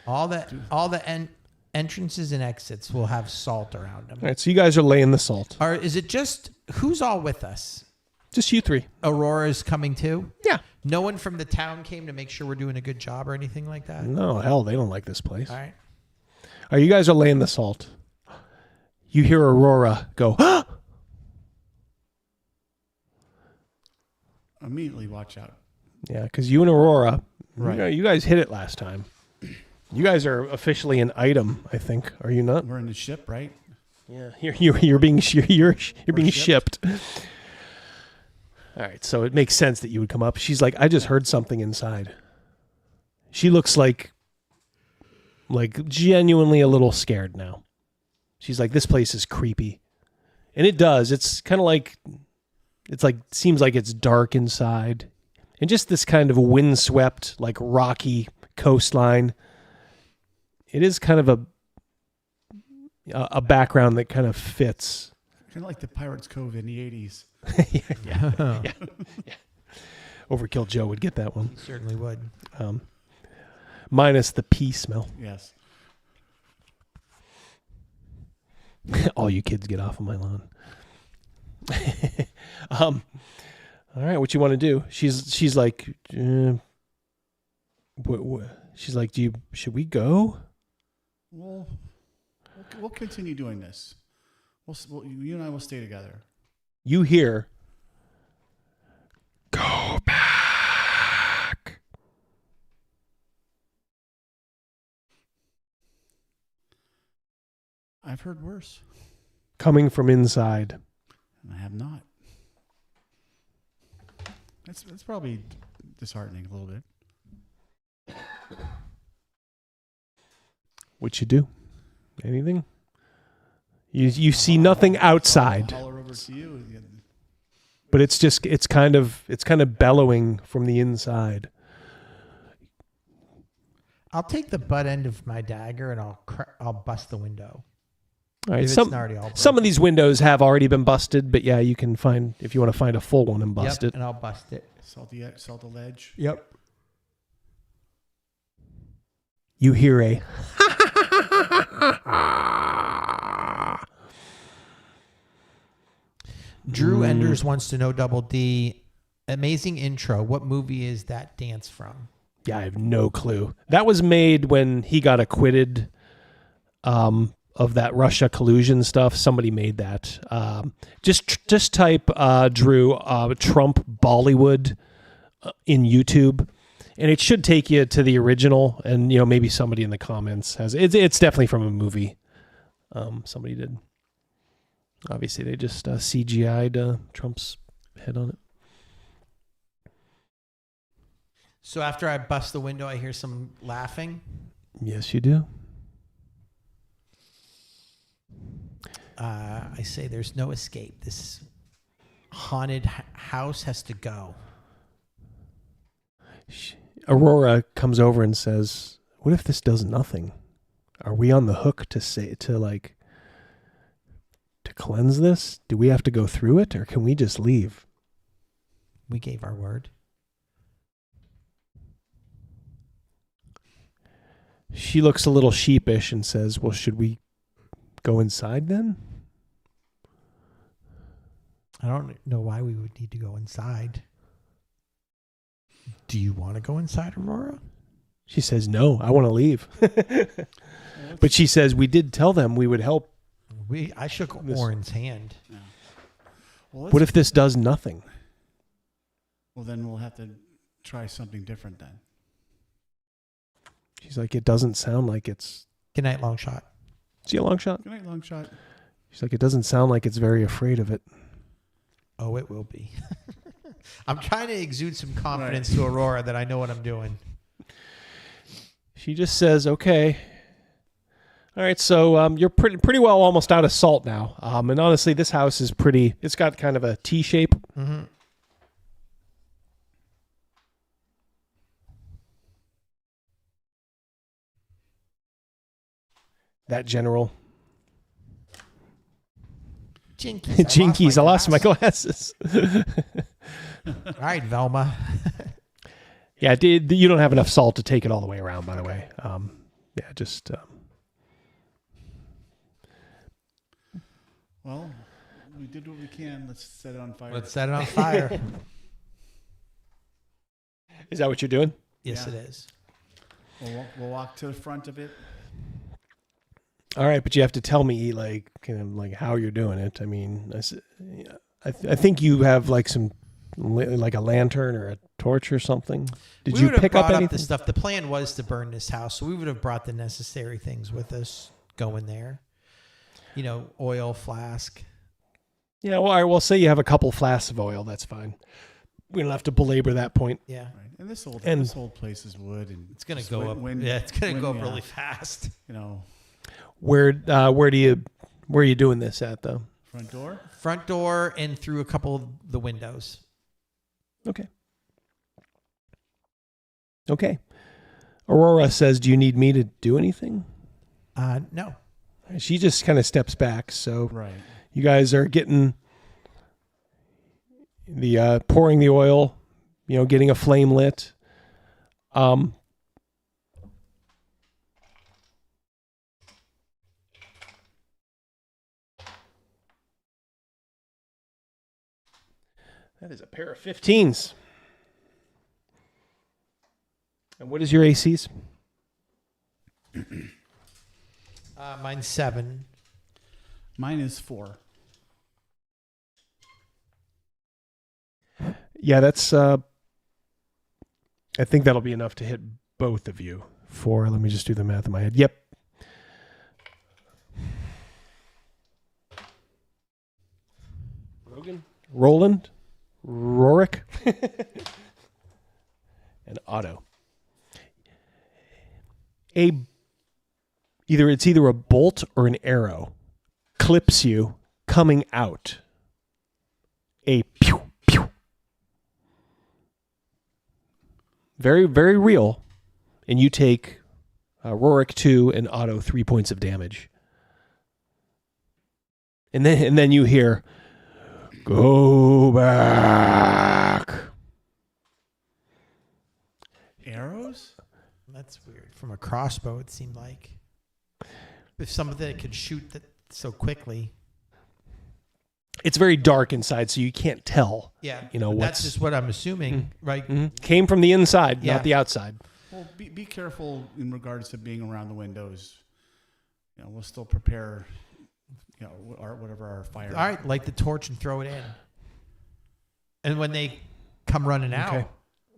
all the entrances and exits will have salt around them. All right, so you guys are laying the salt. Or is it just who's all with us? Just you three. Aurora's coming too? Yeah. No one from the town came to make sure we're doing a good job or anything like that? No, hell, they don't like this place. All right. All right, you guys are laying the salt. You hear Aurora go, "Ah!" Immediately watch out. Yeah, because you and Aurora, Right. you guys hit it last time. You guys are officially an item, I think. Are you not? We're in the ship, right? Yeah, you're being shipped. All right, so it makes sense that you would come up. She's like, I just heard something inside. She looks like genuinely a little scared now. She's like, this place is creepy, and it does. It's kind of like, seems like it's dark inside, and just this kind of windswept, like rocky coastline. It is kind of a background that kind of fits. Kind of like the Pirates Cove in the 80s. yeah. Overkill Joe would get that one. He certainly would. Minus the pee smell. Yes. All you kids get off of my lawn. All right, what you want to do? She's like, she's like, should we go? We'll continue doing this. You and I will stay together. You hear, go back. I've heard worse. Coming from inside. I have not. That's probably disheartening a little bit. What you do? Anything? You see nothing outside. Holler over to you. But it's kind of bellowing from the inside. I'll take the butt end of my dagger and I'll bust the window. All right, If it's not already all some of these windows have already been busted, but yeah, you can find, if you want to find a full one and bust it. And I'll bust it. Salt the ledge. Yep. You hear a Drew Enders wants to know, Double D, amazing intro. What movie is that dance from? Yeah, I have no clue. That was made when he got acquitted of that Russia collusion stuff. Somebody made that. Just type Drew Trump Bollywood in YouTube, and it should take you to the original. And maybe somebody in the comments has it's definitely from a movie. Somebody did. Obviously, they just CGI'd Trump's head on it. So after I bust the window, I hear some laughing. Yes, you do. I say there's no escape. This haunted house has to go. Aurora comes over and says, "What if this does nothing? Are we on the hook to cleanse this? Do we have to go through it, or can we just leave?" We gave our word. She looks a little sheepish and says, "Well, should we go inside then?" I don't know why we would need to go inside. Do you want to go inside, Aurora? She says, "No, I want to leave." But she says, "We did tell them we would help." I shook Warren's hand. Yeah. Well, what if this does nothing? Well, then we'll have to try something different then. She's like, "It doesn't sound like it's..." Good night, long shot. See a long shot? Good night, long shot. She's like, "It doesn't sound like it's very afraid of it." Oh, it will be. I'm trying to exude some confidence to Aurora that I know what I'm doing. She just says, okay. All right, so you're pretty well almost out of salt now. And honestly, this house is pretty, it's got kind of a T shape. Mm-hmm. That general. Jinkies. Jinkies, I lost my glasses. All right, Velma. Yeah, you don't have enough salt to take it all the way around, by the way. Yeah, just... Well, we did what we can. Let's set it on fire. Let's set it on fire. Is that what you're doing? Yes, it is. We'll walk to the front of it. All right, but you have to tell me like kind of like how you're doing it. I mean, I think you have like some like a lantern or a torch or something. Did you pick up anything? This stuff. The plan was to burn this house, so we would have brought the necessary things with us going there. You know, oil, flask. Yeah, well, all right, we'll say you have a couple flasks of oil. That's fine. We don't have to belabor that point. Yeah. Right. And this old place is wood, and it's going to go up. It's going to go up really fast. You know. Where are you doing this at though? Front door? Front door and through a couple of the windows. Okay. Okay. Aurora says, "Do you need me to do anything?" No. She just kind of steps back. So right. You guys are getting the pouring the oil, getting a flame lit. That is a pair of 15s. And what is your ACs? Mine's 7. Mine is 4. Yeah, that's... I think that'll be enough to hit both of you. 4, let me just do the math in my head. Yep. Rogan? Roland? Rhetoric? And Otto. It's either a bolt or an arrow clips you coming out. A pew, pew. Very, very real. And you take Rhetoric 2 and Otto 3 points of damage. And then you hear, "Go back." Arrows? That's weird. From a crossbow, it seemed like. If something that could shoot that so quickly. It's very dark inside, so you can't tell. Yeah, that's just what I'm assuming, right? Mm-hmm. Came from the inside, not the outside. Well, be careful in regards to being around the windows. We'll still prepare, whatever our fire. All right, light the torch and throw it in. And when they come running out,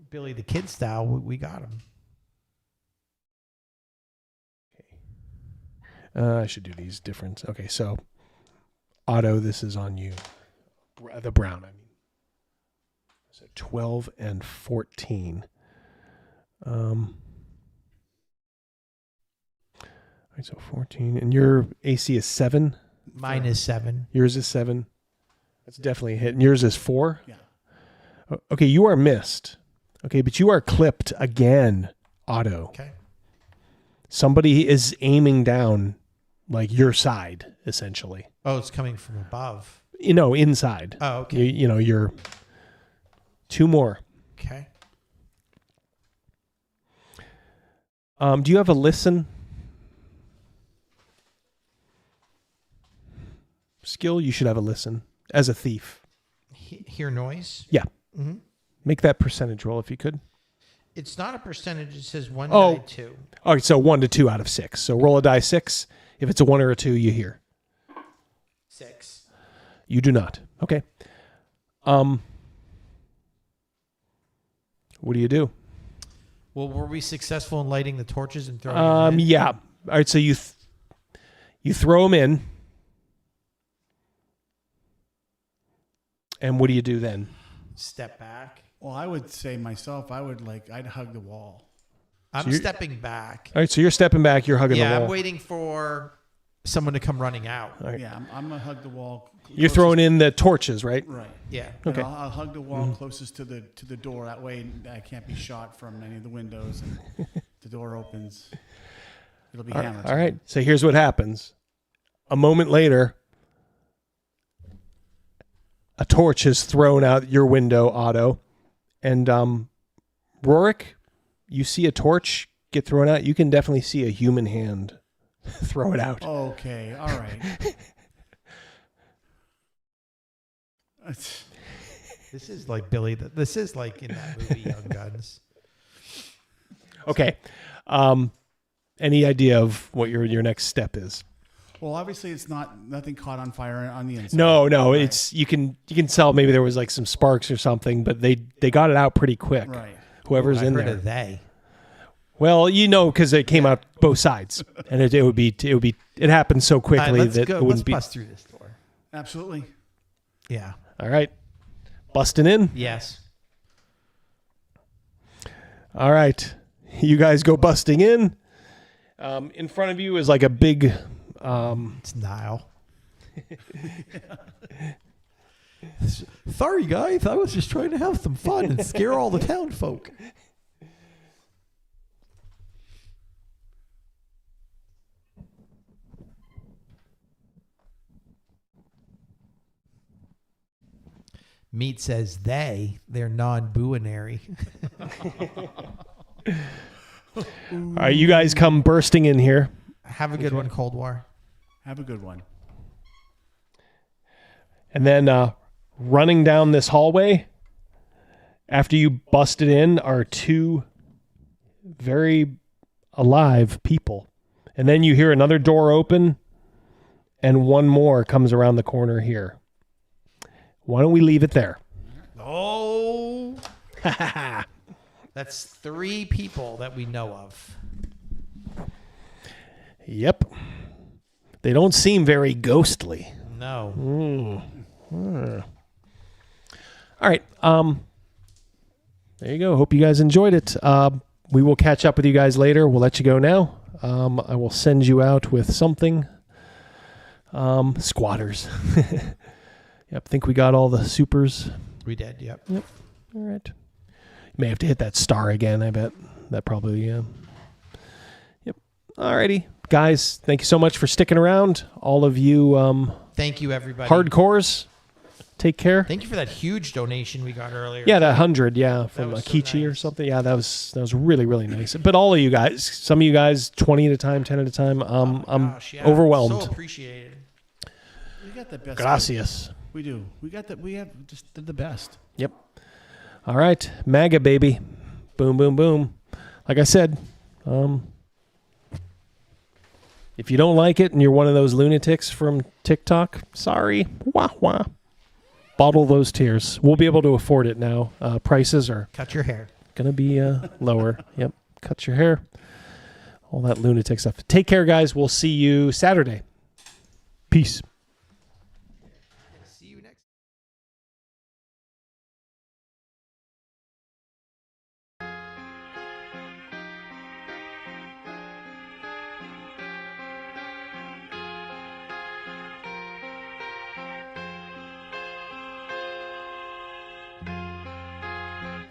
Billy the Kid style, we got them. I should do these different. Okay, so Otto, this is on you. The brown, I mean. So 12 and 14. All right, so 14. And your AC is 7? Mine is 7. Yours is 7. That's definitely a hit. And yours is 4? Yeah. Okay, you are missed. Okay, but you are clipped again, Otto. Okay. Somebody is aiming down, like your side, essentially. Oh, it's coming from above. Inside. Oh, okay. You're 2 more. Okay. Do you have a listen skill? You should have a listen as a thief. Hear noise? Yeah. Mm-hmm. Make that percentage roll if you could. It's not a percentage. It says 1 die 2. All right, so 1 to 2 out of 6. So roll a die 6. If it's a 1 or a 2, you hear. 6. You do not. Okay. What do you do? Well, were we successful in lighting the torches and throwing them in? Yeah. All right, so you throw them in. And what do you do then? Step back. Well, I would say myself, I'd hug the wall. I'm stepping back. All right, so you're stepping back. You're hugging the wall. Yeah, I'm waiting for someone to come running out. Right. Yeah, I'm gonna hug the wall. You're throwing in the torches, right? Right. Yeah. Okay. I'll hug the wall closest to the door. That way, I can't be shot from any of the windows, and the door opens. It'll be hammered. All right. So here's what happens. A moment later, a torch is thrown out your window, Otto, and Rorick, you see a torch get thrown out. You can definitely see a human hand throw it out. Okay. All right. This is like Billy. This is like in that movie Young Guns. Okay. Any idea of what your next step is? Well, obviously, it's nothing caught on fire on the inside. No, Right. it's you can tell maybe there was like some sparks or something, but they got it out pretty quick. Right. Whoever's I in heard there. of they. Well, because it came out both sides, and it happened so quickly let's that go. it wouldn't Let's be. bust through this door. Absolutely. Yeah. All right, busting in. Yes. All right, you guys go busting in. In front of you is like a big. It's Nile. Sorry, guys. I was just trying to have some fun and scare all the town folk. Meat says they're non-binary. All right, you guys come bursting in here. Have a good one, Cold War. Have a good one. And then running down this hallway, after you busted in, are two very alive people. And then you hear another door open, and one more comes around the corner here. Why don't we leave it there? Oh. That's 3 people that we know of. Yep. They don't seem very ghostly. No. All right. There you go. Hope you guys enjoyed it. We will catch up with you guys later. We'll let you go now. I will send you out with something. Squatters. Yep. Think we got all the supers. We did. Yep. All right. You may have to hit that star again. I bet that probably. Yep. All righty. Guys, thank you so much for sticking around. All of you Thank you, everybody. hardcores, take care. Thank you for that huge donation we got earlier. Yeah, that 100, from was so Akichi or something. Yeah, that was really, really nice. But all of you guys, some of you guys 20 at a time, 10 at a time, I'm overwhelmed. So appreciated. We got the best. Gracias. We do. We have just the best. Yep. All right, MAGA baby. Boom, boom, boom. Like I said, if you don't like it and you're one of those lunatics from TikTok, sorry. Wah, wah. Bottle those tears. We'll be able to afford it now. Prices are... Cut your hair. Going to be lower. Yep. Cut your hair. All that lunatic stuff. Take care, guys. We'll see you Saturday. Peace. See you next.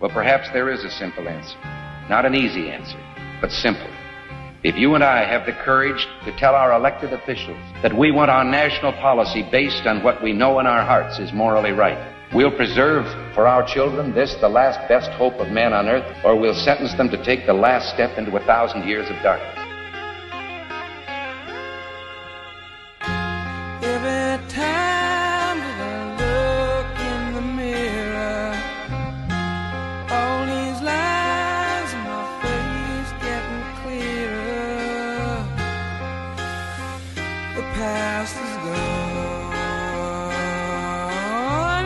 Well, perhaps there is a simple answer. Not an easy answer, but simple. If you and I have the courage to tell our elected officials that we want our national policy based on what we know in our hearts is morally right, we'll preserve for our children this, the last best hope of man on earth, or we'll sentence them to take the last step into 1,000 years of darkness. Every time that I look in the mirror, all these lines in my face getting clearer. The past is gone,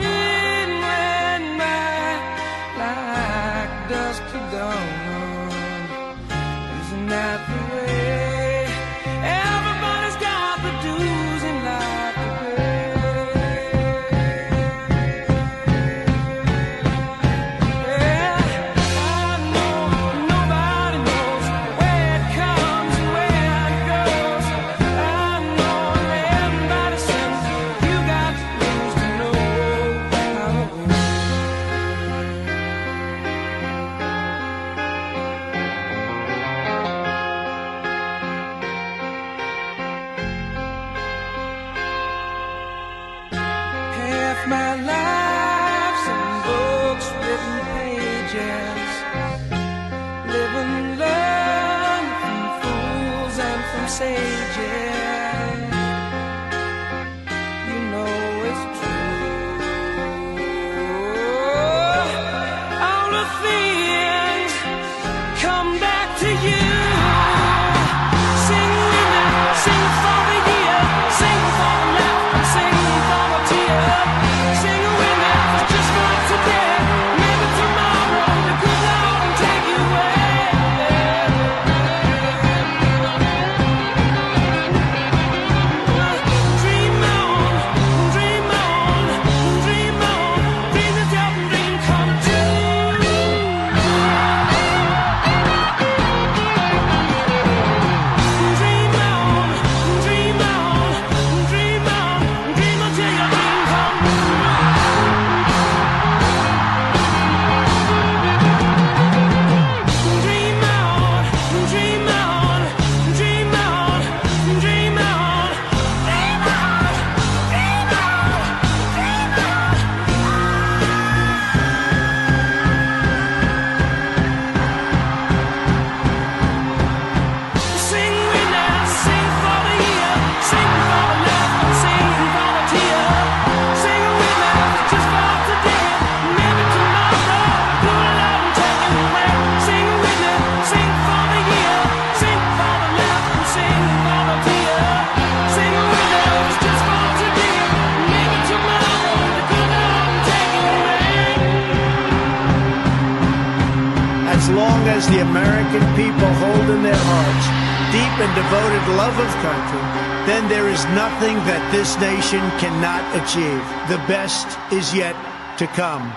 it went by like dusk to dawn. Isn't that the way If my life's in books, written pages, live and learn from fools and from sages, you know it's true. All the things come back to you. Sing with me, sing for the year, sing for the laugh and sing for the tear. Sing with me, just for today, maybe tomorrow the good Lord will take you away. Dream on, dream on, dream on, dream until the dream come true. Dream on, dream on, dream on, dream until your dream come true. Dream on, dream on, dream on, dream on, dream on, Sing with us, sing for the year, sing for the laugh and sing for the tear. Sing with us just for today, maybe tomorrow the good Lord will take you away. Sing with me, sing for the year, sing for the laugh and sing for the tear. Sing with us just for today, maybe tomorrow the good Lord will take you away. As long as the American people hold in their hearts deep and devoted love of country, then there is nothing that this nation cannot achieve. The best is yet to come.